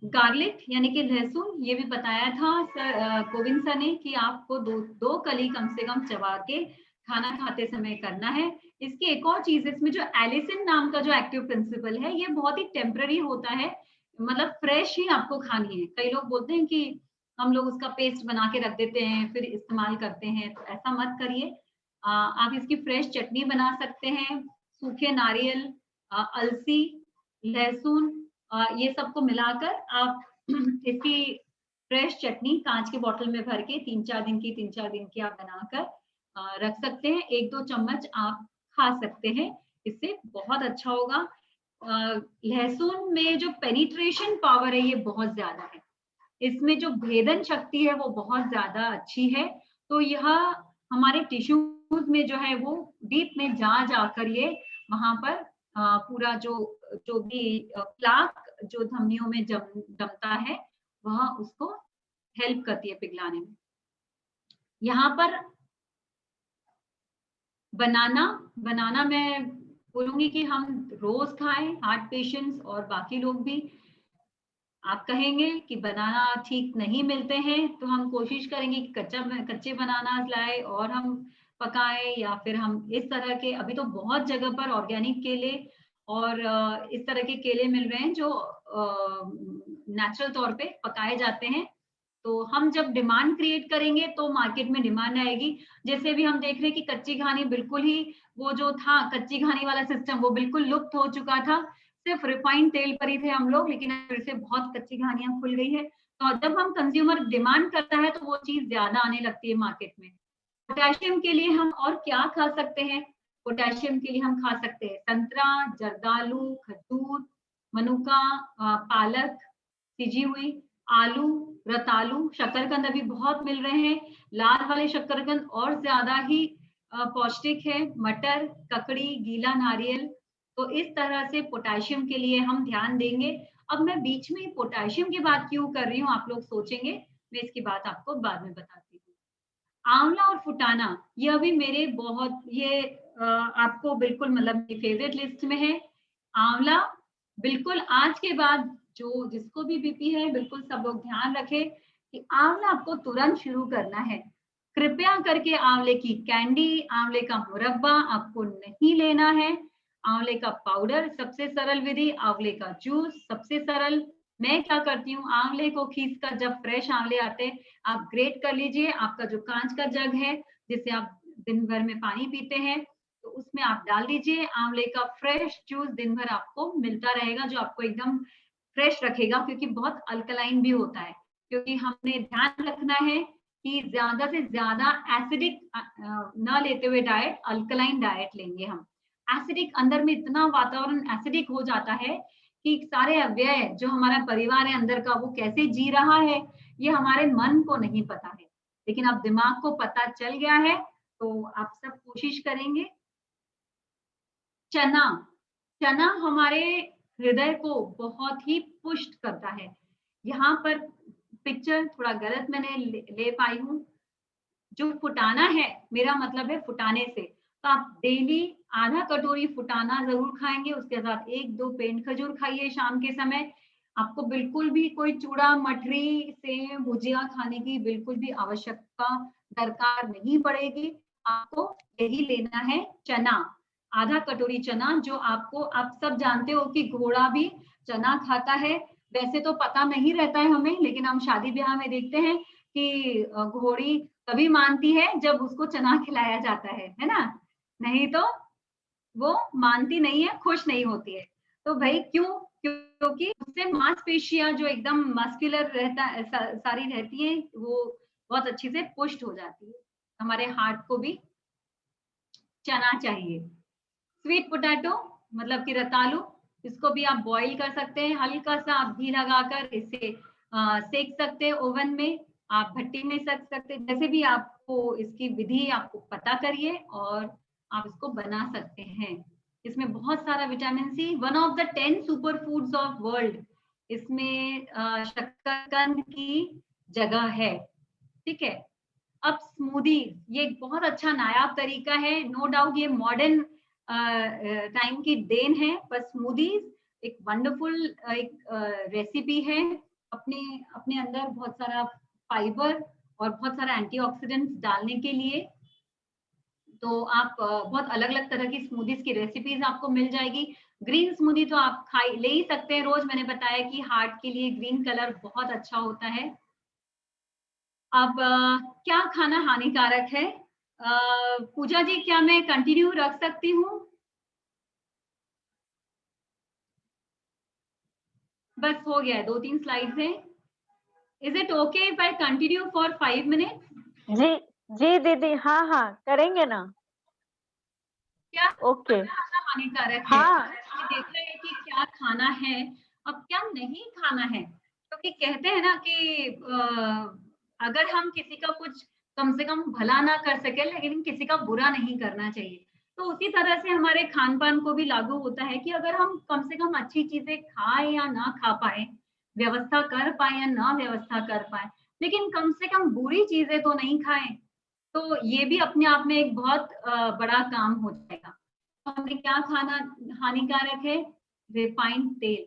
गार्लिक यानी कि लहसुन, ये भी बताया था सर गोविंद सर ने कि आपको दो कली कम से कम चबा के खाना खाते समय करना है। इसकी एक और चीज, इसमें जो एलिसिन नाम का जो एक्टिव प्रिंसिपल है, ये बहुत ही टेम्पररी होता है, मतलब फ्रेश ही आपको खानी है। कई लोग बोलते हैं कि हम लोग उसका पेस्ट बना के रख देते हैं फिर इस्तेमाल करते हैं, तो ऐसा मत करिए। आप इसकी फ्रेश चटनी बना सकते हैं। सूखे नारियल, अलसी, लहसुन, ये सबको मिलाकर आप इसकी फ्रेश चटनी कांच के बोतल में भर के 3-4 दिन की आप बनाकर रख सकते हैं। 1-2 चम्मच आप खा सकते हैं, इससे बहुत अच्छा होगा। लहसुन में जो पेनिट्रेशन पावर है ये बहुत ज्यादा है, इसमें जो भेदन शक्ति है वो बहुत ज्यादा अच्छी है। तो यह हमारे टिश्यूज में जो है वो डीप में जा कर ये वहां पर पूरा जो भी प्लाक जो धमनियों में जमता है, वह उसको हेल्प करती है पिघलाने में। यहाँ पर बनाना मैं बोलूंगी कि हम रोज खाएं, हार्ट पेशेंट्स और बाकी लोग भी। आप कहेंगे कि बनाना ठीक नहीं मिलते हैं, तो हम कोशिश करेंगे कि कच्चे बनाना लाए और हम पकाएं, या फिर हम इस तरह के, अभी तो बहुत जगह पर ऑर्गेनिक केले और इस तरह के केले मिल रहे हैं जो नेचुरल तौर पे पकाए जाते हैं। तो हम जब डिमांड क्रिएट करेंगे तो मार्केट में डिमांड आएगी। जैसे भी हम देख रहे हैं कि कच्ची घानी बिल्कुल ही, वो जो था कच्ची घानी वाला सिस्टम वो बिल्कुल लुप्त हो चुका था, सिर्फ रिफाइंड तेल पर ही थे हम लोग, लेकिन फिर से बहुत कच्ची घानियां खुल गई है। तो जब हम कंज्यूमर डिमांड करता है तो वो चीज ज्यादा आने लगती है मार्केट में। पोटेशियम के लिए हम और क्या खा सकते हैं? पोटेशियम के लिए हम खा सकते हैं संतरा, जर्दालू, खजूर, मनुका, पालक, सिजी हुई, आलू, रतालू, शकरकंद अभी बहुत मिल रहे हैं। लाल वाले शकरकंद और ज्यादा ही पौष्टिक है। मटर, ककड़ी, गीला नारियल। तो इस तरह से पोटेशियम के लिए हम ध्यान देंगे। अब मैं बीच में पोटेशियम की बात क्यों कर रही हूँ, आप लोग सोचेंगे, मैं इसकी बात आपको बाद में बताती हूँ। आंवला और फुटाना, ये अभी मेरे बहुत ये आपको बिल्कुल मतलब फेवरेट लिस्ट में है। आंवला बिल्कुल आज के बाद जो जिसको भी बीपी है, बिल्कुल सब लोग ध्यान रखें कि आंवला आपको तुरंत शुरू करना है। कृपया करके आंवले की कैंडी, आंवले का मुरब्बा आपको नहीं लेना है। आंवले का पाउडर सबसे सरल विधि, आंवले का जूस सबसे सरल। मैं क्या करती हूँ, आंवले को खींच कर, जब फ्रेश आंवले आते हैं, आप ग्रेट कर लीजिए। आपका जो कांच का जग है जिससे आप दिन भर में पानी पीते हैं, तो उसमें आप डाल दीजिए आंवले का फ्रेश जूस। दिन भर आपको मिलता रहेगा, जो आपको एकदम फ्रेश रखेगा, क्योंकि बहुत अल्कलाइन भी होता है। क्योंकि हमने ध्यान रखना है कि ज्यादा से ज्यादा एसिडिक न लेते हुए डाइट, अल्कलाइन डाइट लेंगे हम। एसिडिक, अंदर में इतना वातावरण एसिडिक हो जाता है कि सारे अव्यय जो हमारा परिवार है अंदर का, वो कैसे जी रहा है, ये हमारे मन को नहीं पता है। लेकिन अब दिमाग को पता चल गया है, तो आप सब कोशिश करेंगे। चना, चना हमारे हृदय को बहुत ही पुष्ट करता है। यहाँ पर पिक्चर थोड़ा गलत मैंने ले पाई हूँ। जो फुटाना है, मेरा मतलब है फुटाने से, तो आप डेली आधा कटोरी फुटाना जरूर खाएंगे। उसके साथ 1-2 पेंट खजूर खाइए शाम के समय। आपको बिल्कुल भी कोई चूड़ा, मठरी, सेव, भुजिया खाने की बिल्कुल भी आवश्यकता दरकार नहीं पड़ेगी। आपको यही लेना है, चना, आधा कटोरी चना। जो आपको, आप सब जानते हो कि घोड़ा भी चना खाता है। वैसे तो पता नहीं रहता है हमें, लेकिन हम शादी ब्याह में देखते हैं कि घोड़ी तभी मानती है जब उसको चना खिलाया जाता है ना? नहीं तो वो मानती नहीं है, खुश नहीं होती है। तो भाई क्यों? क्योंकि उससे मांसपेशियां जो एकदम मस्कुलर रहता है, सारी रहती हैं, वो बहुत अच्छी से पुष्ट हो जाती है। हमारे हार्ट को भी चना चाहिए। स्वीट पोटैटो मतलब कि रतालू, इसको भी आप बॉईल कर सकते हैं। हल्का सा आप घी लगाकर इसे सेक सकते हैं ओवन में, आप भट्टी में सेक सकते हैं। जैसे भी आपको इसकी विधि आपको पता करिए और आप इसको बना सकते हैं। इसमें बहुत सारा vitamin C, one of the 10 super foods of world, इसमें शकरकंद की जगह है। ठीक है। अब स्मूदी, ये एक बहुत अच्छा नायाब तरीका है। नो डाउट ये मॉडर्न टाइम की देन है, पर स्मूदीज एक वंडरफुल एक रेसिपी है। अपने अपने अंदर बहुत सारा फाइबर और बहुत सारा एंटीऑक्सीडेंट्स डालने के लिए। तो आप बहुत अलग अलग तरह की स्मूदीज की रेसिपीज आपको मिल जाएगी। ग्रीन स्मूदी तो आप खा ले ही सकते हैं रोज। मैंने बताया कि हार्ट के लिए ग्रीन कलर बहुत अच्छा होता है। अब क्या खाना हानिकारक है? पूजा जी, क्या मैं कंटिन्यू रख सकती हूँ? बस हो गया है, 2-3 स्लाइड्स हैं। Is it okay if I continue for 5 minutes? जी जी दीदी, हाँ हाँ करेंगे ना। क्या ओके। खाना हानिकारक है? हाँ हमें देखना है कि क्या खाना है, अब क्या नहीं खाना है। क्योंकि कहते हैं ना कि अगर हम किसी का कुछ कम से कम भला ना कर सके, लेकिन किसी का बुरा नहीं करना चाहिए। तो उसी तरह से हमारे खान पान को भी लागू होता है कि अगर हम कम से कम अच्छी चीजें खाएं या ना खा पाए, व्यवस्था कर पाए या ना व्यवस्था कर पाए, लेकिन कम से कम बुरी चीजें तो नहीं खाएं, तो ये भी अपने आप में एक बहुत बड़ा काम हो जाएगा। तो हमें क्या खाना हानिकारक है? रिफाइंड तेल।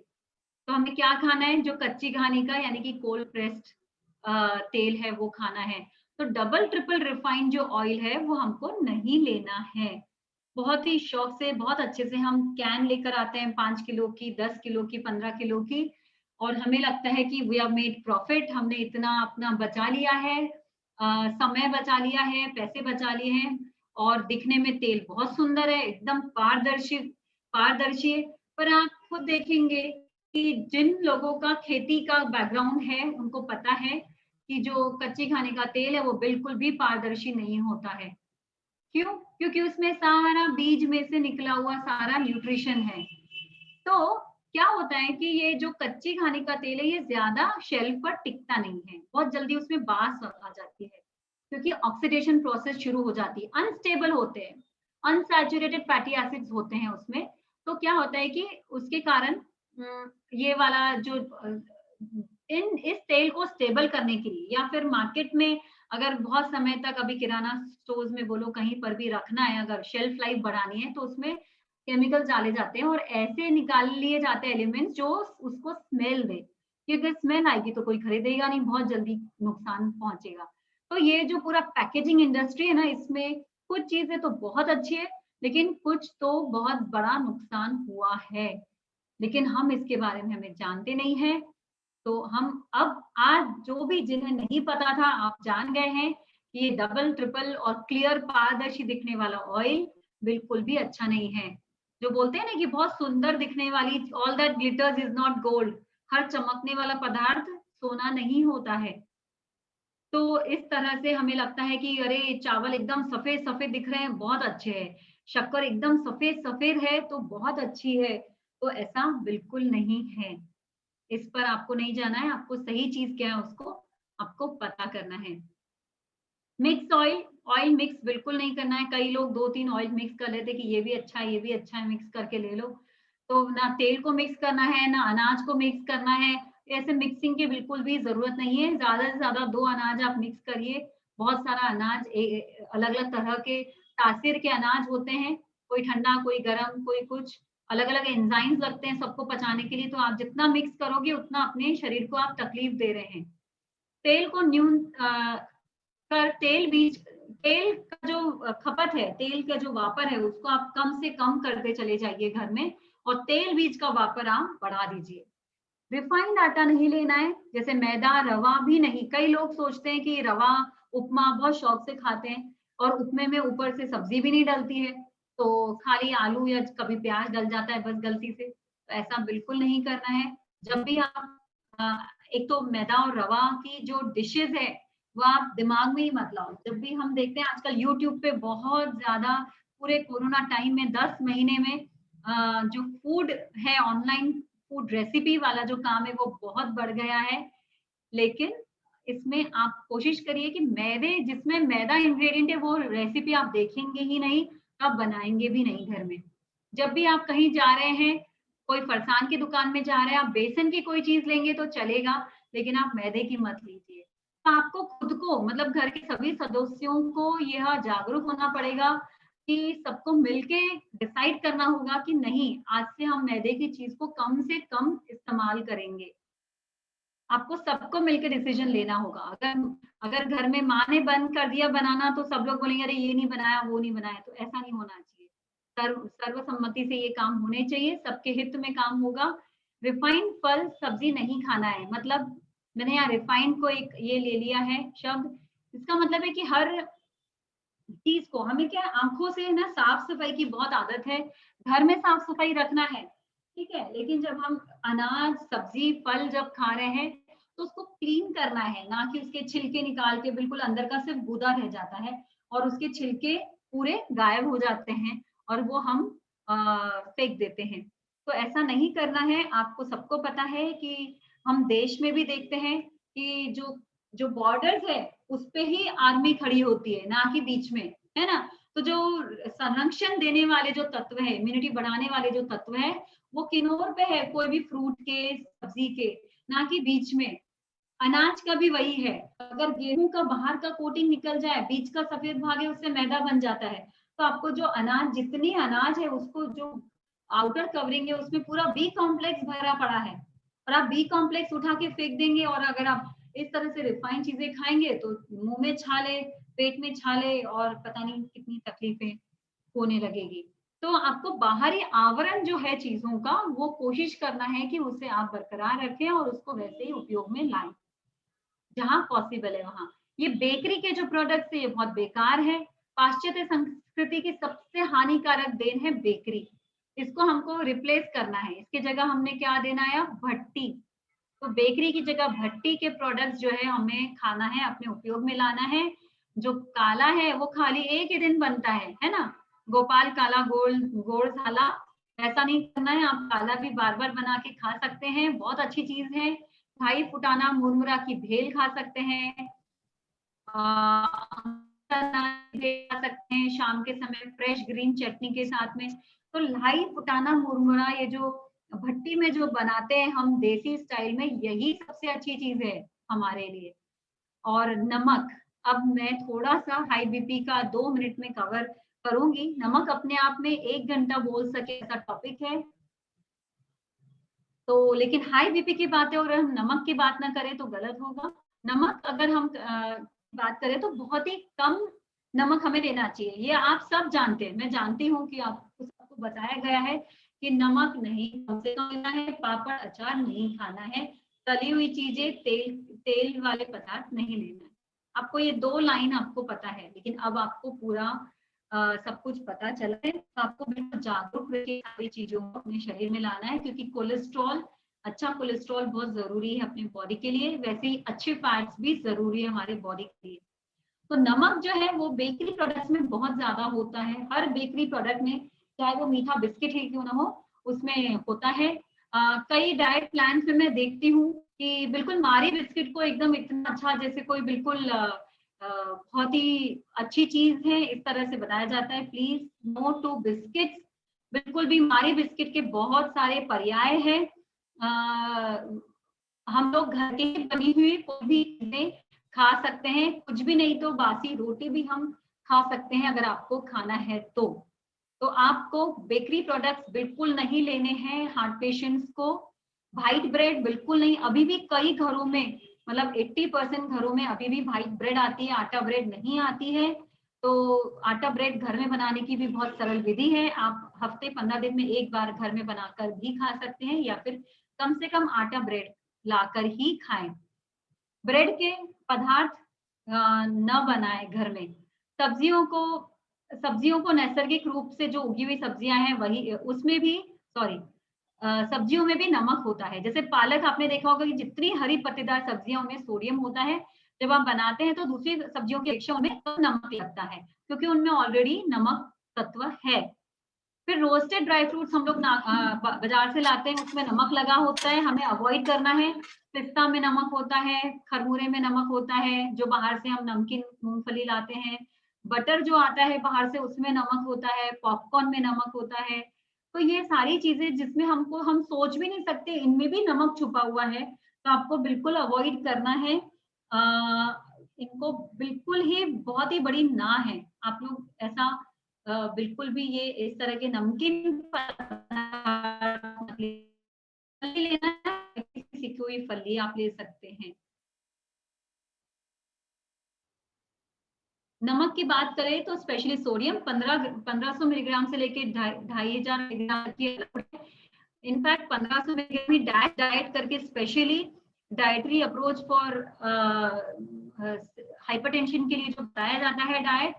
तो हमें क्या खाना है? जो कच्ची घानी का यानी कि कोल्ड प्रेस्ड तेल है, वो खाना है। तो डबल ट्रिपल रिफाइंड जो ऑयल है, वो हमको नहीं लेना है। बहुत ही शौक से, बहुत अच्छे से हम कैन लेकर आते हैं 5 किलो की, 10 किलो की, 15 किलो की, और हमें लगता है कि वी हैव मेड प्रॉफिट, हमने इतना अपना बचा लिया है, समय बचा लिया है, पैसे बचा लिए हैं, और दिखने में तेल बहुत सुंदर है, एकदम पारदर्शी पारदर्शी है। पर आप खुद देखेंगे कि जिन लोगों का खेती का बैकग्राउंड है, उनको पता है कि जो कच्ची खाने का तेल है वो बिल्कुल भी पारदर्शी नहीं होता है। क्यों? क्योंकि उसमें सारा बीज में से निकला हुआ सारा न्यूट्रिशन है। तो क्या होता है कि ये जो कच्ची खाने का तेल है ये ज्यादा शेल्फ पर टिकता नहीं है, बहुत जल्दी उसमें बास आ जाती है क्योंकि ऑक्सीडेशन प्रोसेस शुरू हो जाती है, अनस्टेबल होते हैं, अनसैचुरेटेड फैटी एसिड्स होते हैं उसमें। तो क्या होता है कि उसके कारण ये वाला जो इस तेल को स्टेबल करने के लिए या फिर मार्केट में अगर बहुत समय तक अभी किराना स्टोर्स में बोलो कहीं पर भी रखना है, अगर शेल्फ लाइफ बढ़ानी है तो उसमें केमिकल डाले जाते हैं और ऐसे निकाल लिए जाते हैं एलिमेंट्स जो उसको स्मेल दे, क्योंकि स्मेल आएगी तो कोई खरीदेगा नहीं, बहुत जल्दी नुकसान पहुंचेगा। तो ये जो पूरा पैकेजिंग इंडस्ट्री है ना, इसमें कुछ चीजें तो बहुत अच्छी है लेकिन कुछ तो बहुत बड़ा नुकसान हुआ है, लेकिन हम इसके बारे में हमें जानते नहीं है। तो हम अब आज जो भी जिन्हें नहीं पता था आप जान गए हैं कि ये डबल ट्रिपल और क्लियर पारदर्शी दिखने वाला ऑयल बिल्कुल भी अच्छा नहीं है। जो बोलते हैं ना कि बहुत सुंदर दिखने वाली all that glitters is not gold, हर चमकने वाला पदार्थ सोना नहीं होता है। तो इस तरह से हमें लगता है कि अरे चावल एकदम सफेद सफेद दिख रहे हैं बहुत अच्छे हैं, शक्कर एकदम सफेद सफेद है तो बहुत अच्छी है, तो ऐसा बिल्कुल नहीं है। इस पर आपको नहीं जाना है, आपको सही चीज क्या है उसको आपको पता करना है। मिक्स ऑयल, ऑयल मिक्स बिल्कुल नहीं करना है। कई लोग 2-3 ऑयल मिक्स कर लेते कि ये भी अच्छा है, ये भी अच्छा है, मिक्स करके ले लो। तो ना तेल को मिक्स करना है, ना अनाज को मिक्स करना है। ऐसे मिक्सिंग की बिल्कुल भी जरूरत नहीं है। ज्यादा से ज्यादा 2 अनाज आप मिक्स करिए। बहुत सारा अनाज अलग-अलग तरह के तासीर के अनाज होते हैं, कोई ठंडा, कोई गर्म, कोई कुछ, अलग-अलग एंजाइम्स लगते हैं सबको पचाने के लिए। तो आप जितना मिक्स करोगे उतना अपने शरीर को आप तकलीफ दे रहे हैं। तेल को पर तेल का जो खपत है, तेल का जो वापर है उसको आप कम से कम करते चले जाइए घर में, और तेल बीज का वापर आप बढ़ा दीजिए। रिफाइंड आटा नहीं लेना है, जैसे मैदा, रवा भी नहीं। कई लोग सोचते हैं कि रवा उपमा बहुत शौक से खाते हैं और उपमे में ऊपर से सब्जी भी नहीं डलती है, तो खाली आलू या कभी प्याज डल जाता है बस गलती से। तो ऐसा बिल्कुल नहीं करना है। जब भी आप एक तो मैदा और रवा की जो डिशेस है वो आप दिमाग में ही मत लाओ। जब भी हम देखते हैं आजकल यूट्यूब पे बहुत ज्यादा, पूरे कोरोना टाइम में 10 महीने में जो फूड है, ऑनलाइन फूड रेसिपी वाला जो काम है वो बहुत बढ़ गया है। लेकिन इसमें आप कोशिश करिए कि मैदे, जिसमें मैदा इंग्रेडिएंट है वो रेसिपी आप देखेंगे ही नहीं, आप बनाएंगे भी नहीं घर में। जब भी आप कहीं जा रहे हैं, कोई फरसान की दुकान में जा रहे हैं, आप बेसन की कोई चीज लेंगे तो चलेगा, लेकिन आप मैदे की मत लीजिए। तो आपको खुद को, मतलब घर के सभी सदस्यों को यह जागरूक होना पड़ेगा कि सबको मिलके डिसाइड करना होगा कि नहीं, आज से हम मैदे की चीज को कम से कम इस्तेमाल करेंगे। आपको सबको मिलकर डिसीजन लेना होगा। अगर अगर घर में माँ ने बंद कर दिया बनाना तो सब लोग बोलेंगे अरे ये नहीं बनाया, वो नहीं बनाया, तो ऐसा नहीं होना चाहिए। सर्वसम्मति से ये काम होने चाहिए, सबके हित में काम होगा। रिफाइंड फल सब्जी नहीं खाना है, मतलब मैंने यहाँ रिफाइंड को एक ये ले लिया है शब्द, इसका मतलब है कि हर चीज को हमें क्या, आंखों से ना साफ सफाई की बहुत आदत है, घर में साफ सफाई रखना है, ठीक है, लेकिन जब हम अनाज, सब्जी, फल जब खा रहे हैं तो उसको क्लीन करना है, ना कि उसके छिलके निकाल के बिल्कुल अंदर का सिर्फ गूदा रह जाता है और उसके छिलके पूरे गायब हो जाते हैं और वो हम फेंक देते हैं। तो ऐसा नहीं करना है। आपको सबको पता है कि हम देश में भी देखते हैं कि जो जो बॉर्डर्स है उस पे ही आर्मी खड़ी होती है, ना कि बीच में, है ना। तो जो संरक्षण देने वाले जो तत्व है, इम्यूनिटी बढ़ाने वाले जो तत्व है, वो किनारों पे है, कोई भी फ्रूट के, सब्जी के, ना कि बीच में। अनाज का भी वही है, अगर गेहूं का बाहर का कोटिंग निकल जाए, बीच का सफेद भाग है उससे मैदा बन जाता है, तो आपको जो अनाज, जितनी अनाज है उसको जो आउटर कवरिंग है उसमें पूरा बी कॉम्प्लेक्स भरा पड़ा है, और आप बी कॉम्प्लेक्स उठा के फेंक देंगे। और अगर आप इस तरह से रिफाइंड चीजें खाएंगे तो मुंह में छाले, पेट में छाले और पता नहीं कितनी तकलीफें होने लगेगी। तो आपको बाहरी आवरण जो है चीजों का, वो कोशिश करना है कि उसे आप बरकरार रखें और उसको वैसे ही उपयोग में लाएं जहां पॉसिबल है वहां। ये बेकरी के जो प्रोडक्ट्स है ये बहुत बेकार है। पाश्चात्य संस्कृति की सबसे हानिकारक देन है बेकरी। इसको हमको रिप्लेस करना है, इसकी जगह हमने क्या देना है, भट्टी। तो बेकरी की जगह भट्टी के प्रोडक्ट्स जो है हमें खाना है, अपने उपयोग में लाना है। जो काला है वो खाली एक ही दिन बनता है ना? गोपाल काला गोड़ झाला, ऐसा नहीं करना है। आप काला भी बार-बार बना के खा सकते हैं, बहुत अच्छी चीज़ है। ढाई फुटाना मुरमुरा की भेल खा सकते हैं। खा सकते हैं शाम के समय फ्रेश ग्रीन चटनी के साथ में। तो लाई फुटाना मुरमुरा ये जो भट्टी में जो बनाते हैं हम देसी स्टाइल में, यही सबसे अच्छी चीज है हमारे लिए। और नमक, अब मैं थोड़ा सा हाई बीपी का 2 मिनट में कवर करूंगी। नमक अपने आप में 1 घंटा बोल सके ऐसा टॉपिक है। तो लेकिन हाई बीपी की बातें और हम नमक की बात ना करें तो गलत होगा। नमक अगर हम बात करें तो बहुत ही कम नमक हमें लेना चाहिए। ये आप सब जानते हैं, मैं जानती हूँ कि आपको सबको बताया गया है कि नमक नहीं कम से कम लेना है, पापड़ अचार नहीं खाना है, तली हुई चीजें तेल वाले पदार्थ नहीं लेना है। आपको ये 2 लाइन आपको पता है, लेकिन अब आपको पूरा सब कुछ पता चला है। तो आपको बिल्कुल जागरूक रहिए, सारी चीजों को अपने शरीर में लाना है, क्योंकि कोलेस्ट्रॉल, अच्छा कोलेस्ट्रॉल बहुत जरूरी है अपनी बॉडी के लिए। वैसे ही अच्छे फैट्स भी जरूरी है हमारे बॉडी के लिए। तो नमक जो है वो बेकरी प्रोडक्ट्स में बहुत ज्यादा होता है। हर बेकरी प्रोडक्ट में, चाहे वो मीठा बिस्किट ही क्यों ना हो, उसमें होता है। कई डाइट प्लान में मैं देखती हूँ कि बिल्कुल मारी बिस्किट को एकदम इतना अच्छा, जैसे कोई बिल्कुल बहुत ही अच्छी चीज है इस तरह से बताया जाता है। Please no to biscuits. बिल्कुल भी मारी बिस्किट के बहुत सारे पर्याय हैं। हम लोग घर की बनी हुई कोई भी चीजें खा सकते हैं, कुछ भी नहीं तो बासी रोटी भी हम खा सकते हैं अगर आपको खाना है तो आपको बेकरी प्रोडक्ट्स बिल्कुल नहीं लेने हैं। हार्ट पेशेंट्स को व्हाइट ब्रेड बिल्कुल नहीं। अभी भी कई घरों में, मतलब 80% घरों में अभी भी व्हाइट ब्रेड आती है, आटा ब्रेड नहीं आती है। तो आटा ब्रेड घर में बनाने की भी बहुत सरल विधि है। आप हफ्ते 15 दिन में एक बार घर में बनाकर भी खा सकते हैं, या फिर कम से कम आटा ब्रेड लाकर ही खाएं। ब्रेड के पदार्थ न बनाएं घर में। सब्जियों को नैसर्गिक रूप से जो उगी हुई सब्जियां हैं वही, उसमें भी सॉरी सब्जियों में भी नमक होता है। जैसे पालक आपने देखा होगा कि जितनी हरी पत्तेदार सब्जियां उनमें सोडियम होता है। जब आप बनाते हैं तो दूसरी सब्जियों की अपेक्षा उनमें कम नमक लगता है, क्योंकि उनमें ऑलरेडी नमक तत्व है। फिर रोस्टेड ड्राई फ्रूट्स हम लोग बाजार से लाते हैं, उसमें नमक लगा होता है, हमें अवॉइड करना है। पिस्ता में नमक होता है, खरबूरे में नमक होता है, जो बाहर से हम नमकीन मूंगफली लाते हैं। बटर जो आता है बाहर से उसमें नमक होता है, पॉपकॉर्न में नमक होता है। तो ये सारी चीजें जिसमें हम सोच भी नहीं सकते इनमें भी नमक छुपा हुआ है, तो आपको बिल्कुल अवॉइड करना है। इनको बिल्कुल ही बहुत ही बड़ी ना है। आप लोग ऐसा बिल्कुल भी ये इस तरह के नमकीन लेना है, सीखी हुई फली आप ले सकते हैं। नमक की बात करें तो स्पेशली सोडियम 1500 मिलीग्राम से लेके 2500 मिलीग्राम की। इनफैक्ट 1500 मिलीग्राम ही डाइट करके specially dietary approach for hypertension के लिए जो बताया जाता है डाइट,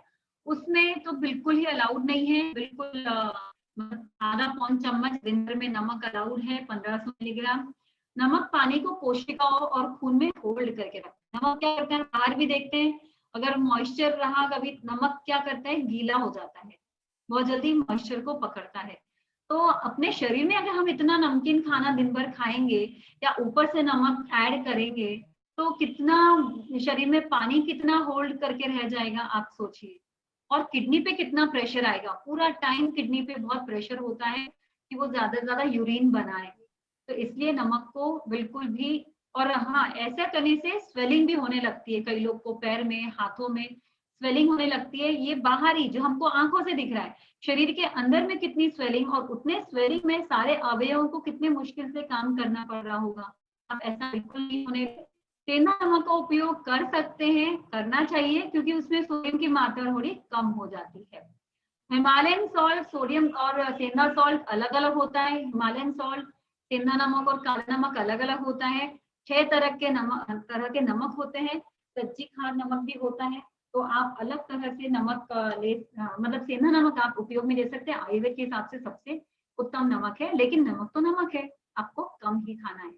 उसमें तो बिल्कुल ही अलाउड नहीं है। बिल्कुल आधा पौन चम्मच दिन भर में नमक अलाउड है, 1500 मिलीग्राम। नमक पानी को कोशिकाओं और खून में होल्ड करके रखता है। नमक क्या करता है, बाहर भी देखते हैं, अगर मॉइस्चर रहा कभी, नमक क्या करता है, गीला हो जाता है, बहुत जल्दी मॉइस्चर को पकड़ता है। तो अपने शरीर में अगर हम इतना नमकीन खाना दिन भर खाएंगे या ऊपर से नमक ऐड करेंगे, तो कितना शरीर में पानी कितना होल्ड करके रह जाएगा, आप सोचिए। और किडनी पे कितना प्रेशर आएगा, पूरा टाइम किडनी पे बहुत प्रेशर होता है कि वो ज्यादा से ज्यादा यूरिन बनाए। तो इसलिए नमक को बिल्कुल भी, और हाँ, ऐसा करने से स्वेलिंग भी होने लगती है, कई लोग को पैर में हाथों में स्वेलिंग होने लगती है। ये बाहरी जो हमको आंखों से दिख रहा है, शरीर के अंदर में कितनी स्वेलिंग, और उतने स्वेलिंग में सारे अवयवों को कितने मुश्किल से काम करना पड़ रहा होगा। अब ऐसा बिल्कुल नहीं होने। सेंधा नमक का उपयोग कर सकते हैं, करना चाहिए, क्योंकि उसमें सोडियम की मात्रा थोड़ी कम हो जाती है। हिमालयन सॉल्ट, सोडियम और सेंधा सॉल्ट अलग अलग होता है। हिमालयन सॉल्ट, सेंधा नमक और काला नमक अलग अलग होता है। 6 तरह के नमक होते हैं। कच्ची खार नमक भी होता है। तो आप अलग तरह से नमक मतलब सेंधा नमक आप उपयोग में ले सकते हैं। आयुर्वेद के हिसाब से सबसे उत्तम नमक है, लेकिन नमक तो नमक है, आपको कम ही खाना है।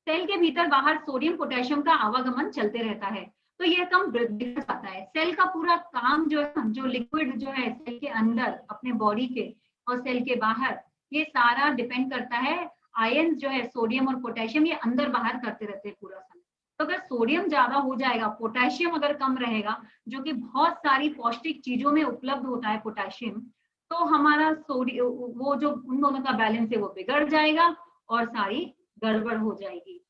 सेल के भीतर बाहर सोडियम पोटेशियम का आवागमन चलते रहता है, तो यह कम बिगड़ जाता है। सेल का पूरा काम जो है, जो लिक्विड जो है सेल के अंदर अपने बॉडी के और सेल के बाहर, ये सारा डिपेंड करता है आयन जो है सोडियम और पोटेशियम, ये अंदर बाहर करते रहते हैं पूरा समय। तो अगर सोडियम ज्यादा हो जाएगा, पोटेशियम अगर कम रहेगा, जो कि बहुत सारी पौष्टिक चीजों में उपलब्ध होता है पोटेशियम, तो हमारा सोडियम वो जो उन दोनों का बैलेंस है वो बिगड़ जाएगा और सारी गड़बड़ हो जाएगी।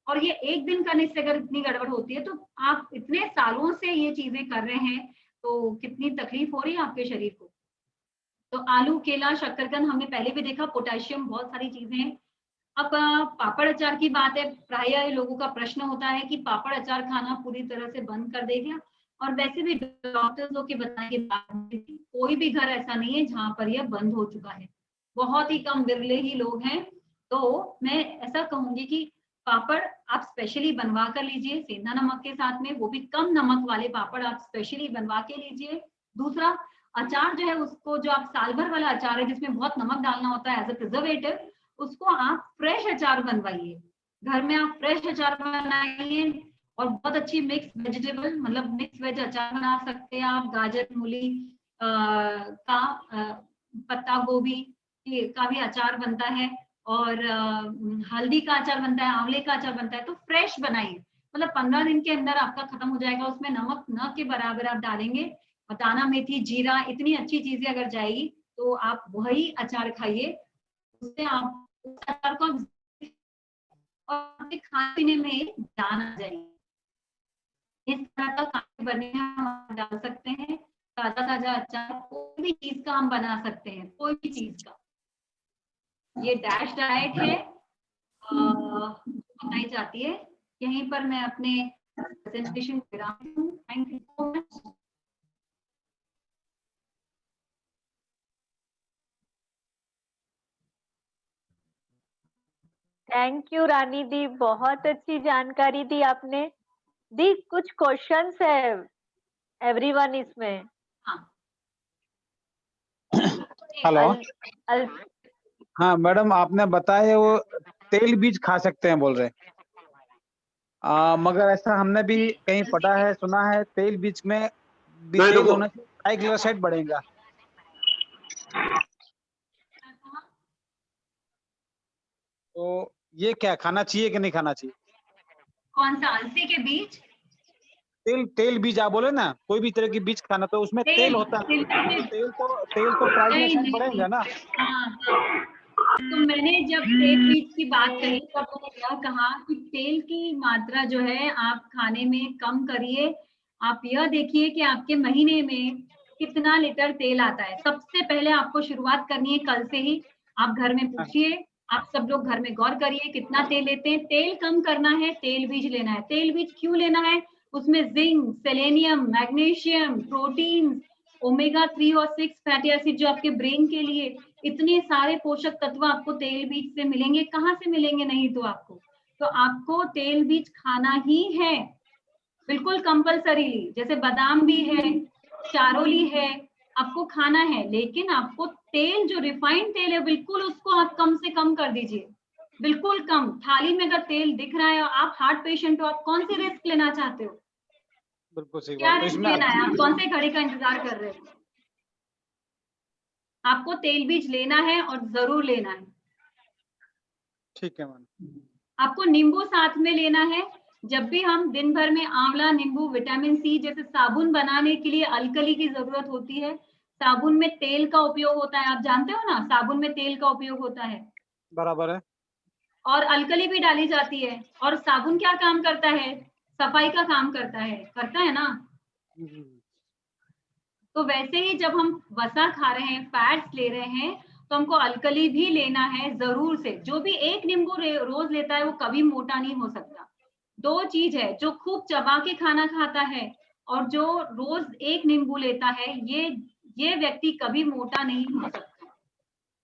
और ये एक दिन करने से अगर इतनी गड़बड़ होती है, तो आप इतने सालों से ये चीजें कर रहे हैं, तो कितनी तकलीफ हो रही है आपके शरीर को। तो आलू, केला, शकरकंद हमने पहले भी देखा, पोटेशियम बहुत सारी चीजें हैं। अब पापड़ अचार की बात है, प्रायः लोगों का प्रश्न होता है कि पापड़ अचार खाना पूरी तरह से बंद कर देगा, और वैसे भी डॉक्टर्स लोग के बताने के बाद कोई भी घर ऐसा नहीं है जहां पर यह बंद हो चुका है, बहुत ही कम बिरले ही लोग हैं। तो मैं ऐसा कहूंगी कि पापड़ आप स्पेशली बनवा कर लीजिए सेंधा नमक के साथ में, वो भी कम नमक वाले पापड़ आप स्पेशली बनवा के लीजिए। दूसरा, अचार जो है उसको, जो आप साल भर वाला अचार है जिसमें बहुत नमक डालना होता है एज ए प्रिजर्वेटिव, उसको आप फ्रेश अचार बनवाइए, घर में आप फ्रेश अचार बनाइए। और बहुत अच्छी मिक्स वेजिटेबल, मतलब मिक्स वेज अचार बना सकते हैं आप, गाजर, मूली का, पत्ता गोभी का भी अचार बनता है, और हल्दी का अचार बनता है, आंवले का अचार बनता है। तो फ्रेश बनाइए, मतलब 15 दिन के अंदर आपका खत्म हो जाएगा। उसमें नमक न के बराबर आप डालेंगे, और दाना, मेथी, जीरा, इतनी अच्छी चीजें अगर जाएगी, तो आप वही अचार खाइए, उससे आप उस अचार को और खाने पीने में ध्यान आ जाएगी। इस तरह का खाने बने हम डाल सकते हैं, ताजा ताजा अचार कोई भी चीज का हम बना सकते हैं, कोई भी चीज का। ये डैश डाइट है बताई जाती है। यहीं पर मैं अपने प्रेजेंटेशन विराम दूं। Thank you so much. Thank you Rani दी, बहुत अच्छी जानकारी दी आपने। दी कुछ क्वेश्चंस है एवरीवन इसमें। हाँ हेलो। अल, हाँ मैडम, आपने बताया वो तेल बीज खा सकते हैं बोल रहे, मगर ऐसा हमने भी कहीं पढ़ा है, सुना है तेल बीज में तेल होने से ट्राइग्लिसराइड बढ़ेगा। तो ये क्या खाना चाहिए कि नहीं खाना चाहिए? कौन सा? अलसी के बीज? तेल बीज आप बोले ना, कोई भी तरह की बीज खाना, तो उसमें तेल होता है, तेल तो ट्राइग्लिसराइड बढ़ेगा ना। हाँ, तो मैंने जब तेल बीज की बात कही तब मैंने यह कहा कि तेल की मात्रा जो है आप खाने में कम करिए। आप यह देखिए कि आपके महीने में कितना लीटर तेल आता है। सबसे पहले आपको शुरुआत करनी है कल से ही। आप घर में पूछिए, आप सब लोग घर में गौर करिए कितना तेल लेते हैं। तेल कम करना है, तेल बीज लेना है। तेल बीज क्यों लेना है? उसमें zinc, selenium, magnesium, protein, omega 3 और 6 फैटी एसिड, जो आपके ब्रेन के लिए, इतने सारे पोषक तत्व आपको तेल बीज से मिलेंगे। कहाँ से मिलेंगे नहीं तो आपको तेल बीज खाना ही है, बिल्कुल कंपलसरीली। जैसे बादाम भी है, चारोली है, आपको खाना है। लेकिन आपको तेल, जो रिफाइंड तेल है, बिल्कुल उसको आप कम से कम कर दीजिए, बिल्कुल कम। थाली में अगर तेल दिख रहा है, आप हार्ट पेशेंट हो, आप कौन सी रिस्क लेना चाहते हो? बिल्कुल सही क्या बात। तो रिस्क इसमें लेना है? आप कौन से घड़ी का इंतजार कर रहे हो? आपको तेल बीज लेना है और जरूर लेना है। ठीक है मैम। आपको नींबू साथ में लेना है। जब भी हम दिन भर में आंवला, नींबू, विटामिन सी, जैसे साबुन बनाने के लिए अल्कली की जरूरत होती है, साबुन में तेल का उपयोग होता है, आप जानते हो ना, साबुन में तेल का उपयोग होता है, बराबर है। और अल्कली भी डाली जाती है। और साबुन क्या काम करता है? सफाई का काम करता है ना। तो वैसे ही जब हम वसा खा रहे हैं, फैट्स ले रहे हैं, तो हमको अल्कली भी लेना है जरूर से। जो भी एक नींबू रोज लेता है वो कभी मोटा नहीं हो सकता। दो चीज है, जो खूब चबा के खाना खाता है और जो रोज एक नींबू लेता है, ये व्यक्ति कभी मोटा नहीं हो सकता।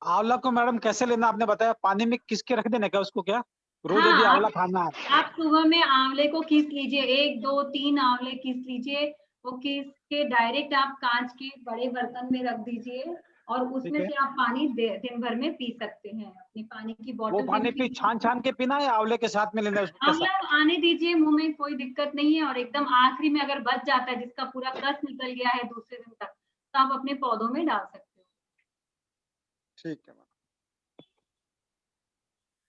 आंवला को मैडम कैसे लेना आपने बताया? पानी में किस के रख देना क्या उसको? क्या रोज हाँ, यदि आंवला खाना है? आप सुबह में आंवले को खींच लीजिए, 1 2 3 आंवले खींच लीजिए। वो खींच के डायरेक्ट आप कांच के बड़े बर्तन में रख दीजिए, और उसमें है। से आप पानी दिन भर में पी सकते हैं। अपनी पानी की वो बोतल पानी फिर छान के पीना है या आंवले के साथ में लेना है उसको कैसा? आंवला आने दीजिए मुंह में, कोई दिक्कत नहीं है। और एकदम आखिरी में अगर बच जाता है, जिसका पूरा कस निकल गया है दूसरे दिन तक, तो आप अपने पौधों में डाल सकते हो। ठीक है।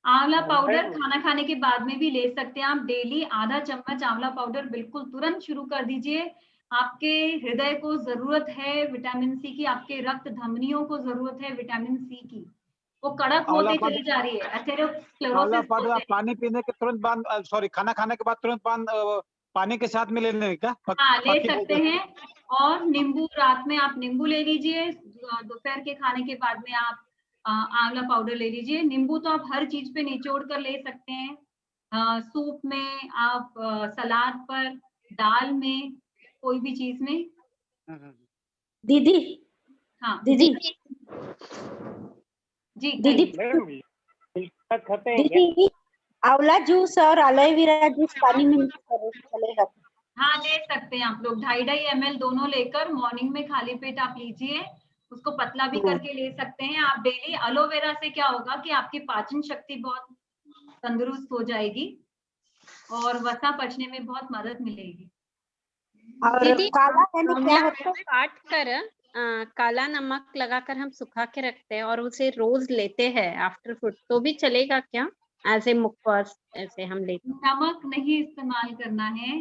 आंवला पाउडर खाना खाने के बाद में भी ले सकते हैं आप। डेली आधा चम्मच आंवला पाउडर बिल्कुल तुरंत शुरू कर दीजिए। आपके हृदय को जरूरत है विटामिन सी की, आपके रक्त धमनियों को जरूरत है विटामिन सी की। वो कड़क आंवला होते पाउडर चली जा रही है, आंवला एथेरोस्क्लेरोसिस पाउडर बोलते आप हैं। पानी पीने के तुरंत बाद सॉरी खाना खाने के बाद तुरंत बाद पानी के साथ में लेने का हाँ, ले बाकी सकते हैं। और नींबू, रात में आप नींबू ले लीजिए, दोपहर के खाने के बाद में आप आंवला पाउडर ले लीजिए। नींबू तो आप हर चीज पे निचोड़ कर ले सकते हैं, सूप में, आप सलाद पर, दाल में, कोई भी चीज में। दीदी हाँ दीदी जी दीदी कहिए। दीदी आंवला जूस और एलोवेरा जूस पानी में मिक्स करें चलेगा? हाँ, ले सकते हैं आप लोग। 2.5 ml दोनों लेकर मॉर्निंग में खाली पेट आप लीजिए। उसको पतला भी करके ले सकते हैं आप डेली। एलोवेरा से क्या होगा कि आपकी पाचन शक्ति बहुत तंदुरुस्त हो जाएगी और वसा पचने में बहुत मदद मिलेगी। और दीदी काला यानी क्या आंवला होता को काट कर काला नमक लगाकर हम सुखा के रखते हैं और उसे रोज लेते हैं आफ्टर फूड, तो भी चलेगा क्या? एज ए मुखवास ऐसे हम लेते हैं। नमक नहीं इस्तेमाल करना है।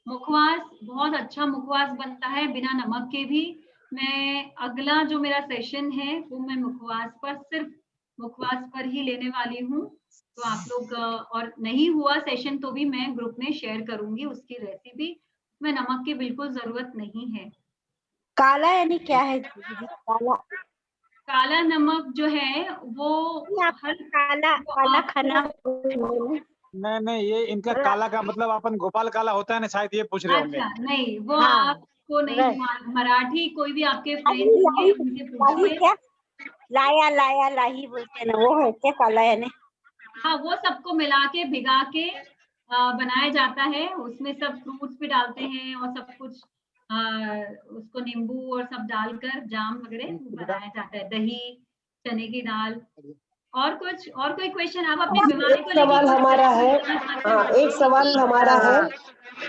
मुखवास बहुत अच्छा मुखवास बनता है बिना नमक के भी। मैं अगला जो मेरा सेशन है वो मैं मुखवास पर, सिर्फ मुखवास पर ही लेने वाली हूँ। तो आप लोग और नहीं हुआ सेशन तो भी मैं ग्रुप में शेयर करूंगी उसकी रेसिपी। में नमक की बिल्कुल जरूरत नहीं है। काला यानी क्या है दीदी? काला काला नमक जो है वो हर काला वो काला आपको- खाना नहीं ये इनका काला का मतलब अपन गोपाल काला होता है ना, शायद ये पूछ रहे होंगे। अच्छा नहीं, वो हाँ, आपको नहीं, right. मराठी कोई भी आपके लाही फ्रेंड होंगे लाही उनसे लाही पूछिए। क्या? लाया लाया लाही बोलते हैं ना, वो है क्या काला यानी? हाँ, वो सबको मिला के भिगा के बनाया जाता है। उसमें सब फ्रूट्स भी डालते हैं और सब कुछ, उसको नींबू और सब डालकर जाम वगैरह बनाया जाता है। दही, चने की दाल। और कुछ, और कोई क्वेश्चन? आप अपनी बीमारी एक को सवाल लेके हमारा है। हाँ, एक सवाल हमारा है।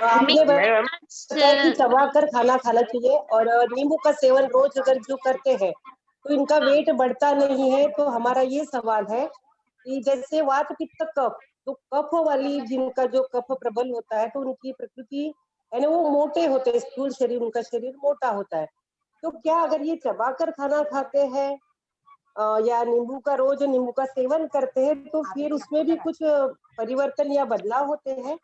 आपने बताया कि चबा कर खाना खाना चाहिए और नींबू का सेवन रोज अगर जो करते हैं तो इनका वेट बढ़ता नहीं है। तो हमारा ये सवाल है कि जैसे वात पित्त कफ, तो कफ वाली जिनका जो कफ प्रबल होता है तो उनकी प्रकृति यानी वो मोटे होते हैं, स्थूल शरीर, उनका शरीर मोटा होता है। तो क्या अगर ये चबा कर खाना खाते हैं या नींबू का रोज नींबू का सेवन करते हैं तो फिर उसमें भी कुछ परिवर्तन या बदलाव होते हैं?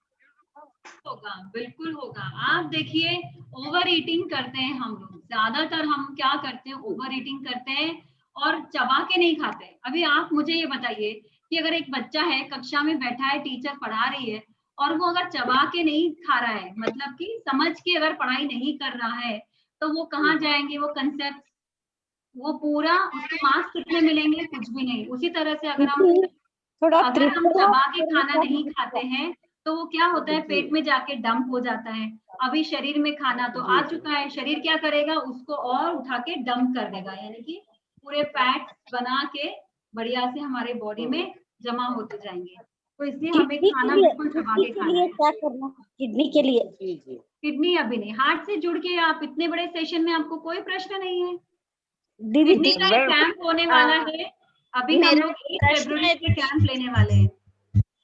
होगा, बिल्कुल होगा। आप देखिए, ओवर ईटिंग करते हैं हम लोग, ज्यादातर हम क्या करते हैं, ओवर ईटिंग करते हैं और चबा के नहीं खाते। अभी आप मुझे ये बताइए कि अगर एक बच्चा है, कक्षा में बैठा है, टीचर पढ़ा रही है और वो अगर चबा के नहीं खा रहा है, मतलब कि समझ के अगर पढ़ाई नहीं कर रहा है, तो वो कहाँ जाएंगे वो कंसेप्ट? वो पूरा उसको मार्क्स कितने मिलेंगे? कुछ भी नहीं। उसी तरह से अगर हम थोड़ा चबा के खाना नहीं खाते हैं तो वो क्या होता है, पेट में जाके डंप हो जाता है। अभी शरीर में खाना तो आ चुका है, शरीर क्या करेगा, उसको और उठा के डंप कर देगा, यानी कि पूरे फैट्स बना के बढ़िया से हमारे बॉडी में जमा होते जाएंगे। तो इसलिए हमें खाना बिल्कुल चबा के खाना है। क्या करना? किडनी के लिए? जी जी। किडनी अभी नहीं, हार्ट से जुड़ के आप इतने बड़े सेशन में आपको कोई प्रश्न नहीं है। दीदी किडनी का एक कैंप होने वाला है, अभी हम मेरा लोग 1 प्रश्न फरवरी है से कैंप लेने वाले हैं।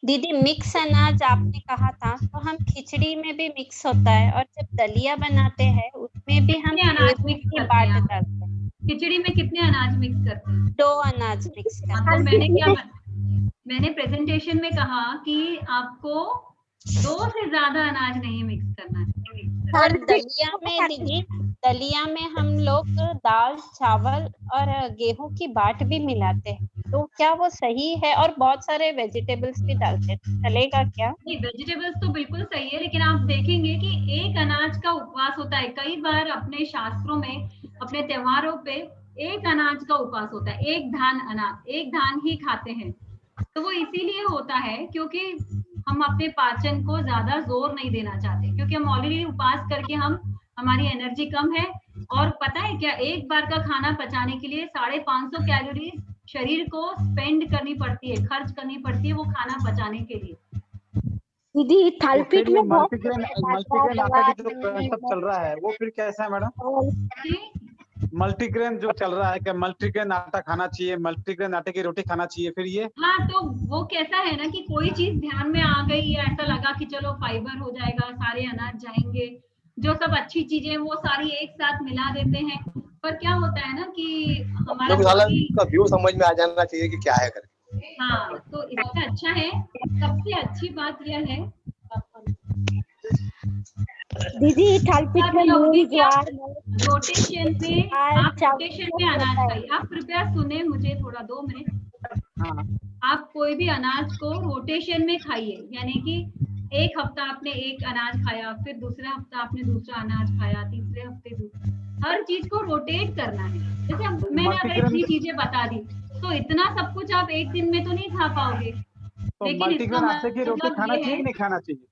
दीदी, मिक्स अनाज आपने कहा था, तो हम खिचड़ी में भी मिक्स होता है और जब दलिया बनाते हैं उसमें भी हम कितने अनाज गेहूं मिक्स की करते हैं बाट आप? डालते हैं। खिचड़ी में कितने अनाज मिक्स करते हैं? 2 अनाज मिक्स करते हैं। मतलब मैंने प्रेजेंटेशन में कहा कि आपको 2 से ज्यादा अनाज नहीं मिक्स करना है। और दलिया में दीदी, दलिया में हम लोग दाल, चावल और गेहूं की बाट भी मिलाते हैं, तो क्या वो सही है? और बहुत सारे वेजिटेबल्स भी डालते हैं, चलेगा क्या? नहीं, वेजिटेबल्स तो बिल्कुल सही है, लेकिन आप देखेंगे कि एक अनाज का उपवास होता है। कई बार अपने शास्त्रों में, अपने त्योहारों पे एक अनाज का उपवास होता है, एक धान अनाज, एक धान ही खाते हैं। तो वो इसीलिए होता है क्योंकि हम अपने पाचन को ज्यादा जोर नहीं देना चाहते, क्योंकि हम ऑलरेडी उपवास करके हमारी एनर्जी कम है, और पता है क्या, एक बार का खाना पचाने के लिए 550 कैलोरीज शरीर को स्पेंड करनी पड़ती है, खर्च करनी पड़ती है वो खाना पचाने के लिए। दीदी थालपीठ में बहुत मल्टीग्रेन आटा की जो कंसेप्ट चल रहा है वो फिर कैसा है मैडम? मल्टीग्रेन जो चल रहा है, क्या मल्टीग्रेन आटा खाना चाहिए, मल्टीग्रेन आटे की रोटी खाना चाहिए, फिर ये? हाँ, तो वो कैसा है ना कि कोई चीज ध्यान में आ गई या ऐसा लगा कि चलो फाइबर हो जाएगा, सारे अनाज जाएंगे, जो सब अच्छी चीजें वो सारी एक साथ मिला देते हैं, पर क्या होता है ना कि हमारा उसका व्यू समझ में आ जाना चाहिए कि क्या है करके। हाँ, तो इससे अच्छा है, सबसे अच्छी बात यह है दीदी थालपीठ में मूंग ज्वार रोटेशन में, आप रोटेशन में अनाज खाइए। आप कृपया सुने मुझे थोड़ा 2 मिनट। आप कोई भी अनाज को रोटेशन में खाइए, यानी कि एक हफ्ता आपने एक अनाज खाया, फिर दूसरा हफ्ता आपने दूसरा अनाज खाया, तीसरे हफ्ते दूसरा, हर चीज को रोटेट करना है। जैसे मैंने अगर इतनी चीजें बता दी तो इतना सब कुछ आप एक दिन में तो नहीं खा पाओगे। तो मल्टीग्रेन आटे की रोटी खाना चाहिए कि नहीं खाना चाहिए?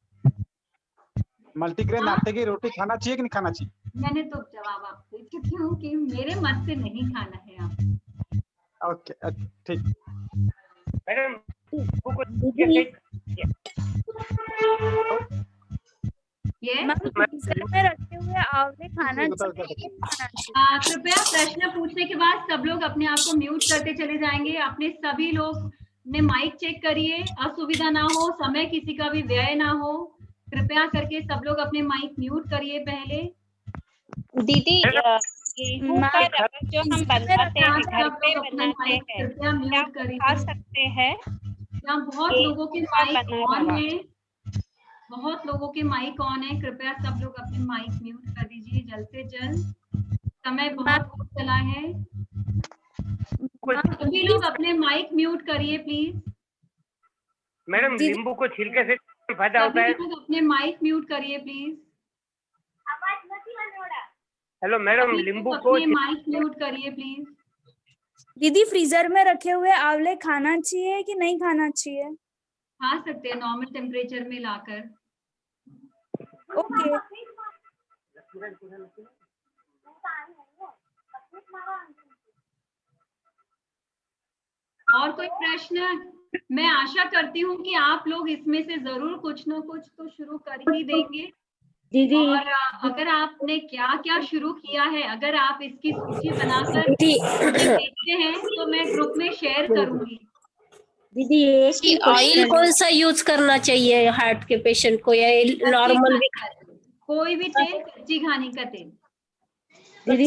मल्टीग्रेन आटे की रोटी खाना चाहिए कि नहीं खाना चाहिए? मैंने तो जवाब आपको दे चुकी हूँ कि मेरे मत से नहीं खाना है आप। ओके, ठीक। मैडम फ्रीजर में रखे हुए आंवले खाना चाहिए? कृपया प्रश्न पूछने के बाद सब लोग अपने आप को म्यूट करते चले जाएंगे। आपने सभी लोग ने माइक चेक करिए, असुविधा ना हो, समय किसी का भी व्यय ना हो, कृपया करके सब लोग अपने माइक म्यूट करिए पहले। दीदी गेहूं का रवा जो हम बनाते हैं, घर पे बनाते हैं, कृपया म्यूट करिए। खा सकते हैं? यहाँ बहुत लोगों के माइक ऑन है, बहुत लोगों के माइक ऑन है, कृपया सब लोग अपने माइक म्यूट कर दीजिए जल्द से जल्द, समय बहुत हो चला है। सभी लोग अपने माइक म्यूट करिए प्लीज। मैडम नींबू को छिलके से फायदा होता है? अपने माइक म्यूट करिए प्लीज। हेलो मैडम, नींबू को माइक म्यूट करिए प्लीज। दीदी फ्रीजर में रखे हुए आंवले खाना चाहिए कि नहीं खाना चाहिए? खा सकते हैं नॉर्मल टेम्परेचर में लाकर। ओके। और कोई प्रश्न? मैं आशा करती हूँ कि आप लोग इसमें से जरूर कुछ न कुछ तो शुरू कर ही देंगे। दीदी और अगर आपने क्या क्या शुरू किया है, अगर आप इसकी सूची बनाकर देखते हैं तो मैं ग्रुप में शेयर करूंगी। दीदी ऑयल कौन सा यूज करना चाहिए हार्ट के पेशेंट को, या नॉर्मल भी? कोई भी तेल, कच्ची घानी का तेल। दीदी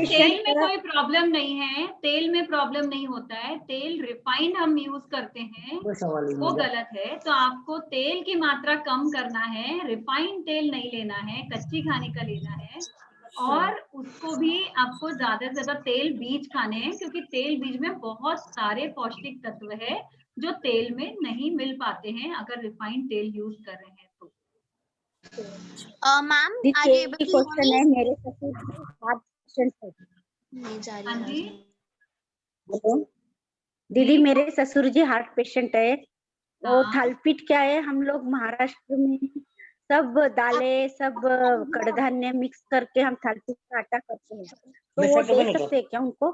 तेल में कोई प्रॉब्लम नहीं है, तेल में प्रॉब्लम नहीं होता है। तेल रिफाइंड हम यूज करते हैं वो गलत है, तो आपको तेल की मात्रा कम करना है, रिफाइंड तेल नहीं लेना है, कच्ची घानी का लेना है। और उसको भी आपको ज्यादा से ज्यादा तेल बीज खाने हैं, क्योंकि तेल बीज में बहुत सारे पौष्टिक तत्व है जो तेल में नहीं मिल पाते हैं अगर रिफाइंड तेल यूज कर रहे हैं तो। मैम क्वेश्चन है, मेरे दीदी मेरे ससुर जी हार्ट पेशेंट है, तो थालपीठ क्या है, हम लोग महाराष्ट्र में सब दालें सब कड़धान्य मिक्स करके हम थालपीठ का आटा करते हैं, तो वो दे सकते हैं क्या उनको?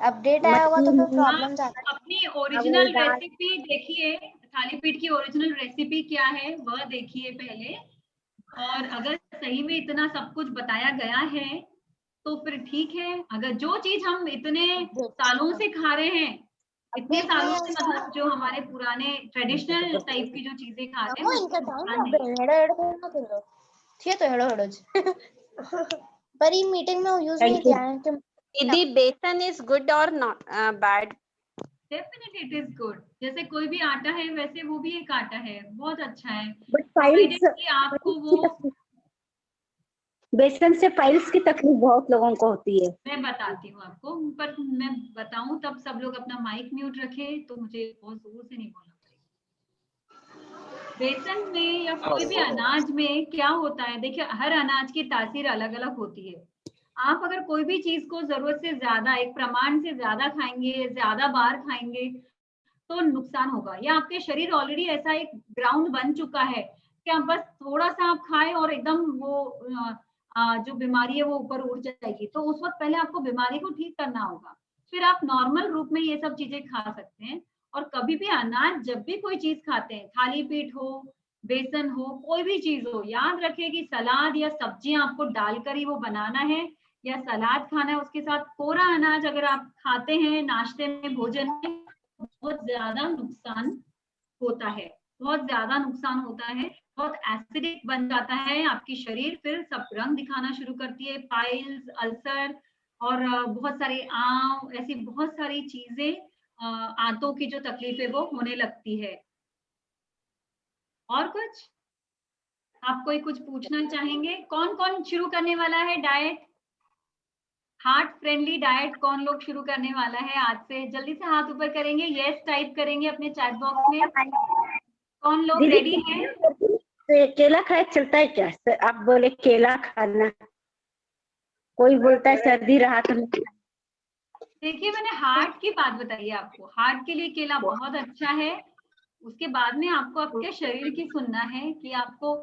अपडेट आया हुआ तो प्रॉब्लम अपनी ओरिजिनल रेसिपी देखिए, थालीपीठ की ओरिजिनल रेसिपी क्या है वह देखिए पहले, और अगर सही में इतना सब कुछ बताया गया है तो फिर ठीक है। अगर जो चीज हम इतने सालों से खा रहे हैं, इतने सालों से मतलब जो हमारे पुराने ट्रेडिशनल टाइप की जो चीजें खा रहे हैं पर ये मीटिंग में यूज नहीं किया है। दीदी बेसन इज गुड और not bad? Definitely it is good. जैसे कोई भी आटा है वैसे वो भी एक आटा है, बहुत अच्छा है। बट आपको वो बेसन से फाइल्स की तकलीफ बहुत लोगों को होती है। मैं बताती हूँ आपको, पर मैं बताऊं तब सब लोग अपना माइक म्यूट रखें, तो मुझे बहुत जोर से नहीं बोलना पड़ेगा। बेसन में या कोई भी अनाज में क्या होता है, देखिए हर अनाज की तासीर अलग अलग होती है। आप अगर कोई भी चीज को जरूरत से ज्यादा, एक प्रमाण से ज्यादा खाएंगे, ज्यादा बार खाएंगे तो नुकसान होगा। या आपके शरीर ऑलरेडी ऐसा एक ग्राउंड बन चुका है कि आप बस थोड़ा सा आप खाएं और एकदम वो जो बीमारी है वो ऊपर उठ जाएगी। तो उस वक्त पहले आपको बीमारी को ठीक करना होगा, फिर आप नॉर्मल रूप में ये सब चीजें खा सकते हैं। और कभी भी अनाज, जब भी कोई चीज खाते हैं, थाली पीठ हो, बेसन हो, कोई भी चीज हो, याद रखिए कि सलाद या सब्जियां आपको डालकर ही वो बनाना है, या सलाद खाना है उसके साथ। कोरा अनाज अगर आप खाते हैं नाश्ते में, भोजन में, बहुत ज्यादा नुकसान होता है, बहुत ज्यादा नुकसान होता है, बहुत एसिडिक बन जाता है आपकी शरीर, फिर सब रंग दिखाना शुरू करती है, पाइल्स, अल्सर और बहुत सारे आंव, ऐसी बहुत सारी चीजें, आंतों की जो तकलीफ है वो होने लगती है। और कुछ आप कोई कुछ पूछना चाहेंगे? कौन कौन शुरू करने वाला है डाइट, हार्ट फ्रेंडली डाइट? कौन लोग शुरू करने वाला है आज से? जल्दी से हाथ ऊपर करेंगे, यस टाइप करेंगे अपने चैट बॉक्स में। कौन लोग रेडी हैं? केला खाए चलता है क्या? आप बोले केला खाना, कोई बोलता है सर्दी रहा तो नहीं। देखिए, मैंने हार्ट की बात बताई है आपको, हार्ट के लिए केला बहुत अच्छा है। उसके बाद में आपको आपके शरीर की सुनना है कि आपको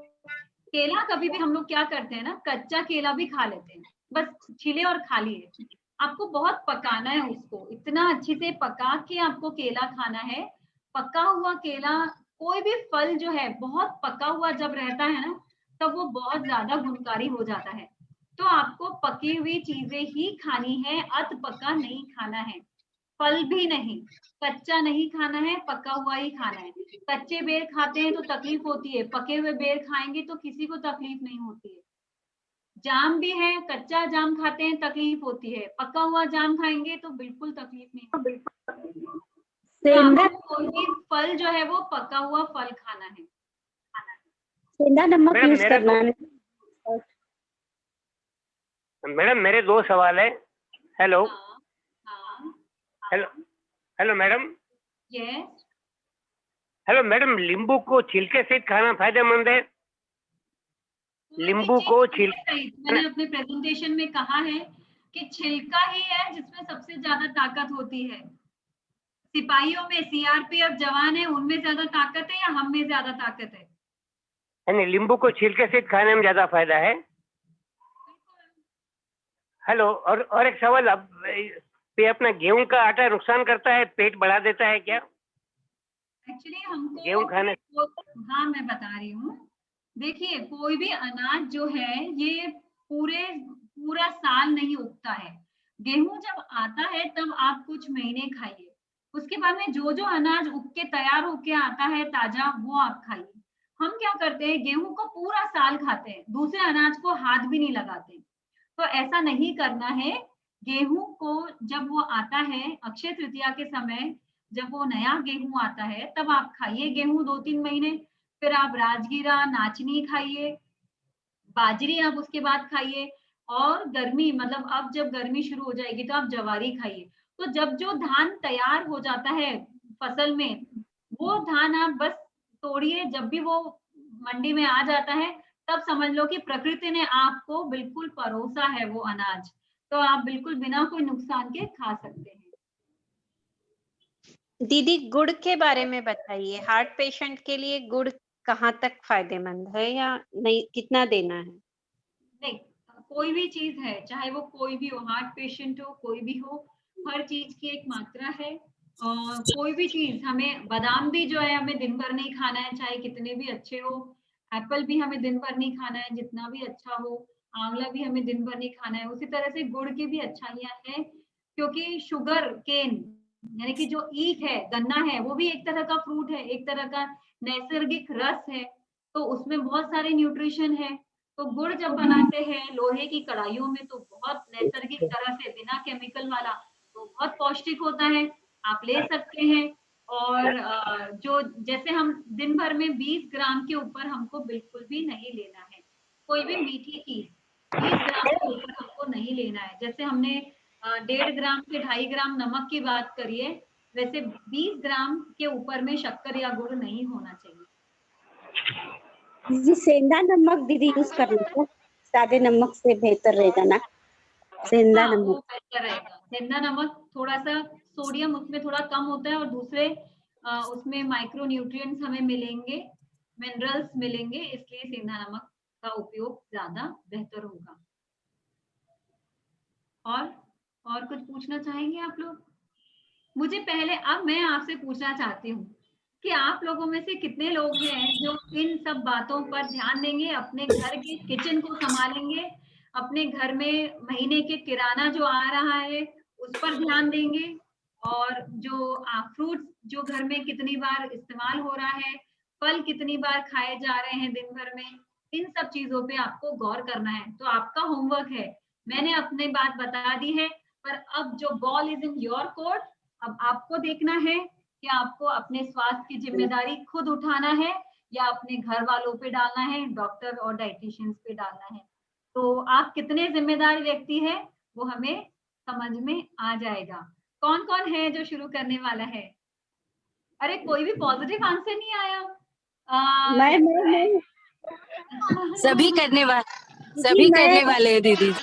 केला, कभी भी हम लोग क्या करते हैं ना, कच्चा केला भी खा लेते हैं, बस छिले और खा लिए। आपको बहुत पकाना है उसको, इतना अच्छे से पका के आपको केला खाना है। पका हुआ केला, कोई भी फल जो है बहुत पका हुआ जब रहता है ना, तब वो बहुत ज्यादा गुणकारी हो जाता है। तो आपको पकी हुई चीजें ही खानी है, अध पका नहीं खाना है, फल भी नहीं, कच्चा नहीं खाना है, पका हुआ ही खाना है। कच्चे बेर खाते हैं तो तकलीफ होती है, पके हुए बेर खाएंगे तो किसी को तकलीफ नहीं होती है। जाम भी है, कच्चा जाम खाते हैं तकलीफ होती है, पका हुआ जाम खाएंगे तो बिल्कुल तकलीफ नहीं होती। तो आपको कोई भी फल जो है वो पका हुआ फल खाना है। सेंधा नमक यूज करना है। मैडम मेरे दो सवाल है। Hello hello hello madam. Yes. Hello madam, नींबू को छिलके सहित खाना फायदेमंद है? नींबू को मैंने अपने प्रेजेंटेशन में कहा है कि छिलका ही है जिसमें सबसे ज्यादा ताकत होती है। सिपाहियों में सीआरपीएफ जवान है, उनमें ज्यादा ताकत है या हम में ज्यादा ताकत है? यानी नींबू को छिलके सहित खाने में ज्यादा फायदा है। हेलो, और एक सवाल, अब ये अपना गेहूं का आटा नुकसान करता है, पेट बढ़ा देता है क्या एक्चुअली हमको गेहूं खाने? हाँ, मैं बता रही हूँ। देखिए, कोई भी अनाज जो है ये पूरा साल नहीं उगता है। गेहूं जब आता है तब आप कुछ महीने खाइए, उसके बाद में जो जो अनाज उग के तैयार होके आता है ताजा, वो आप खाइए। हम क्या करते हैं, गेहूं को पूरा साल खाते हैं, दूसरे अनाज को हाथ भी नहीं लगाते। तो ऐसा नहीं करना है। गेहूं को जब वो आता है अक्षय तृतीया के समय, जब वो नया गेहूं आता है तब आप खाइए गेहूं 2-3 महीने। फिर आप राजगीरा, नाचनी खाइए, बाजरी आप उसके बाद खाइए। और गर्मी, मतलब अब जब गर्मी शुरू हो जाएगी तो आप जवारी खाइए। तो जब जो धान तैयार हो जाता है फसल में, वो धान आप बस तोड़िए। जब भी वो मंडी में आ जाता है तब समझ लो कि प्रकृति ने आपको बिल्कुल परोसा है वो अनाज, तो आप बिल्कुल बिना कोई नुकसान के खा सकते हैं। दीदी, गुड़ के बारे में बताइए, हार्ट पेशेंट के लिए गुड़ कहाँ तक फायदेमंद है या नहीं, कितना देना है? नहीं, कोई भी चीज है, चाहे वो कोई भी हो, हार्ट पेशेंट हो, कोई भी हो, हर चीज की एक मात्रा है। कोई भी चीज, हमें बादाम भी जो है हमें दिन भर नहीं खाना है, चाहे कितने भी अच्छे हो। एप्पल भी हमें दिन भर नहीं खाना है, जितना भी अच्छा हो। आंवला भी हमें दिन भर नहीं खाना है। उसी तरह से गुड़ की भी अच्छाइयां हैं, क्योंकि शुगर केन, यानी कि जो ईख है, गन्ना है, वो भी एक तरह का फ्रूट है, एक तरह का नैसर्गिक रस है, तो उसमें बहुत सारे न्यूट्रिशन है। तो गुड़ जब बनाते हैं लोहे की कढ़ाइयों में तो बहुत नैसर्गिक तरह से, बिना केमिकल वाला, तो बहुत पौष्टिक होता है, आप ले सकते हैं। और जो जैसे हम दिन भर में 20 ग्राम के ऊपर हमको बिल्कुल भी नहीं लेना है, कोई भी मीठी चीज 20 ग्राम के ऊपर हमको नहीं लेना है। जैसे हमने 1.5 ग्राम से 2.5 ग्राम नमक की बात करी है, वैसे 20 ग्राम के ऊपर में शक्कर या गुड़ नहीं होना चाहिए। जी, सेंधा नमक दीदी यूज कर लेते हैं, सादे नमक से बेहतर रहेगा ना? सेंधा हाँ, वो नमक बेहतर रहेगा। सेंधा नमक थोड़ा सा सोडियम उसमें थोड़ा कम होता है, और दूसरे उसमें माइक्रो न्यूट्रिएंट्स हमें मिलेंगे, मिनरल्स मिलेंगे, इसलिए सेंधा नमक का उपयोग ज्यादा बेहतर होगा। और कुछ पूछना चाहेंगे आप लोग? मुझे पहले अब मैं आपसे पूछना चाहती हूँ कि आप लोगों में से कितने लोग हैं जो इन सब बातों पर ध्यान देंगे, अपने घर के किचन को संभालेंगे, अपने घर में महीने के किराना जो आ रहा है उस पर ध्यान देंगे, और जो फ्रूट्स जो घर में कितनी बार इस्तेमाल हो रहा है, फल कितनी बार खाए जा रहे हैं दिन भर में, इन सब चीजों पे आपको गौर करना है। तो आपका होमवर्क है, मैंने अपनी बात बता दी है, पर अब जो ball is in your court, अब आपको देखना है कि आपको अपने स्वास्थ्य की जिम्मेदारी खुद उठाना है या अपने घर वालों पे डालना है, डॉक्टर और डाइटिशियंस पे डालना है। तो आप कितने जिम्मेदार व्यक्ति हैं वो हमें समझ में आ जाएगा। कौन कौन है जो शुरू करने वाला है? अरे कोई भी पॉजिटिव आंसर नहीं आया। मैं सभी करने वाले हैं दीदी।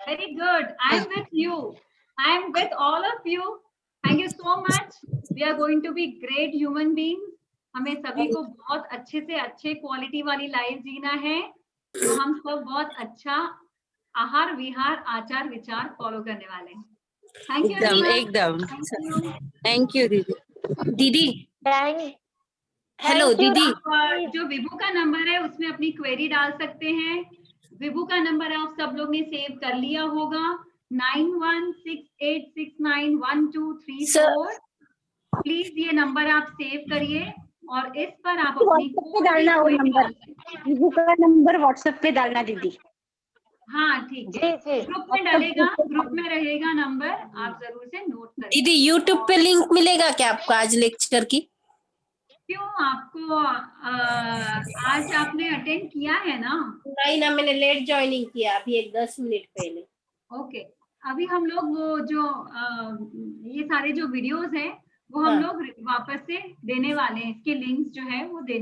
Very good. I am with you. I am with all of you. Thank you so much. We are going to be great human beings. हमें सभी को बहुत अच्छे से अच्छे क्वालिटी वाली लाइफ जीना है, तो हम सब बहुत अच्छा आहार विहार आचार विचार फॉलो करने वाले हैं। थैंक यू एकदम। थैंक यू दीदी। दीदी हेलो दीदी। आप जो विभू का नंबर है उसमें अपनी क्वेरी डाल सकते हैं। विभू का नंबर आप सब लोग ने सेव कर लिया होगा, 9168691234। प्लीज ये नंबर आप सेव करिए और इस पर आप अपनी व्हाट्सएप पे डालना वो नंबर, विभू का नंबर व्हाट्सएप पे डालना दीदी। हाँ ठीक है, ग्रुप में डलेगा, ग्रुप में रहेगा नंबर, आप जरूर से नोट करें। दीदी यूट्यूब पे लिंक मिलेगा क्या आपको आज लेक्चर की? क्यों, आपको आज आपने अटेंड किया है ना? नहीं ना, मैंने लेट ज्वाइनिंग किया अभी 10 मिनट पहले। ओके, अभी हम लोग वो जो ये सारे जो वीडियोस हैं वो हम लोग वापस से देने वाले हैं, इसके लिंक्स जो है वो देने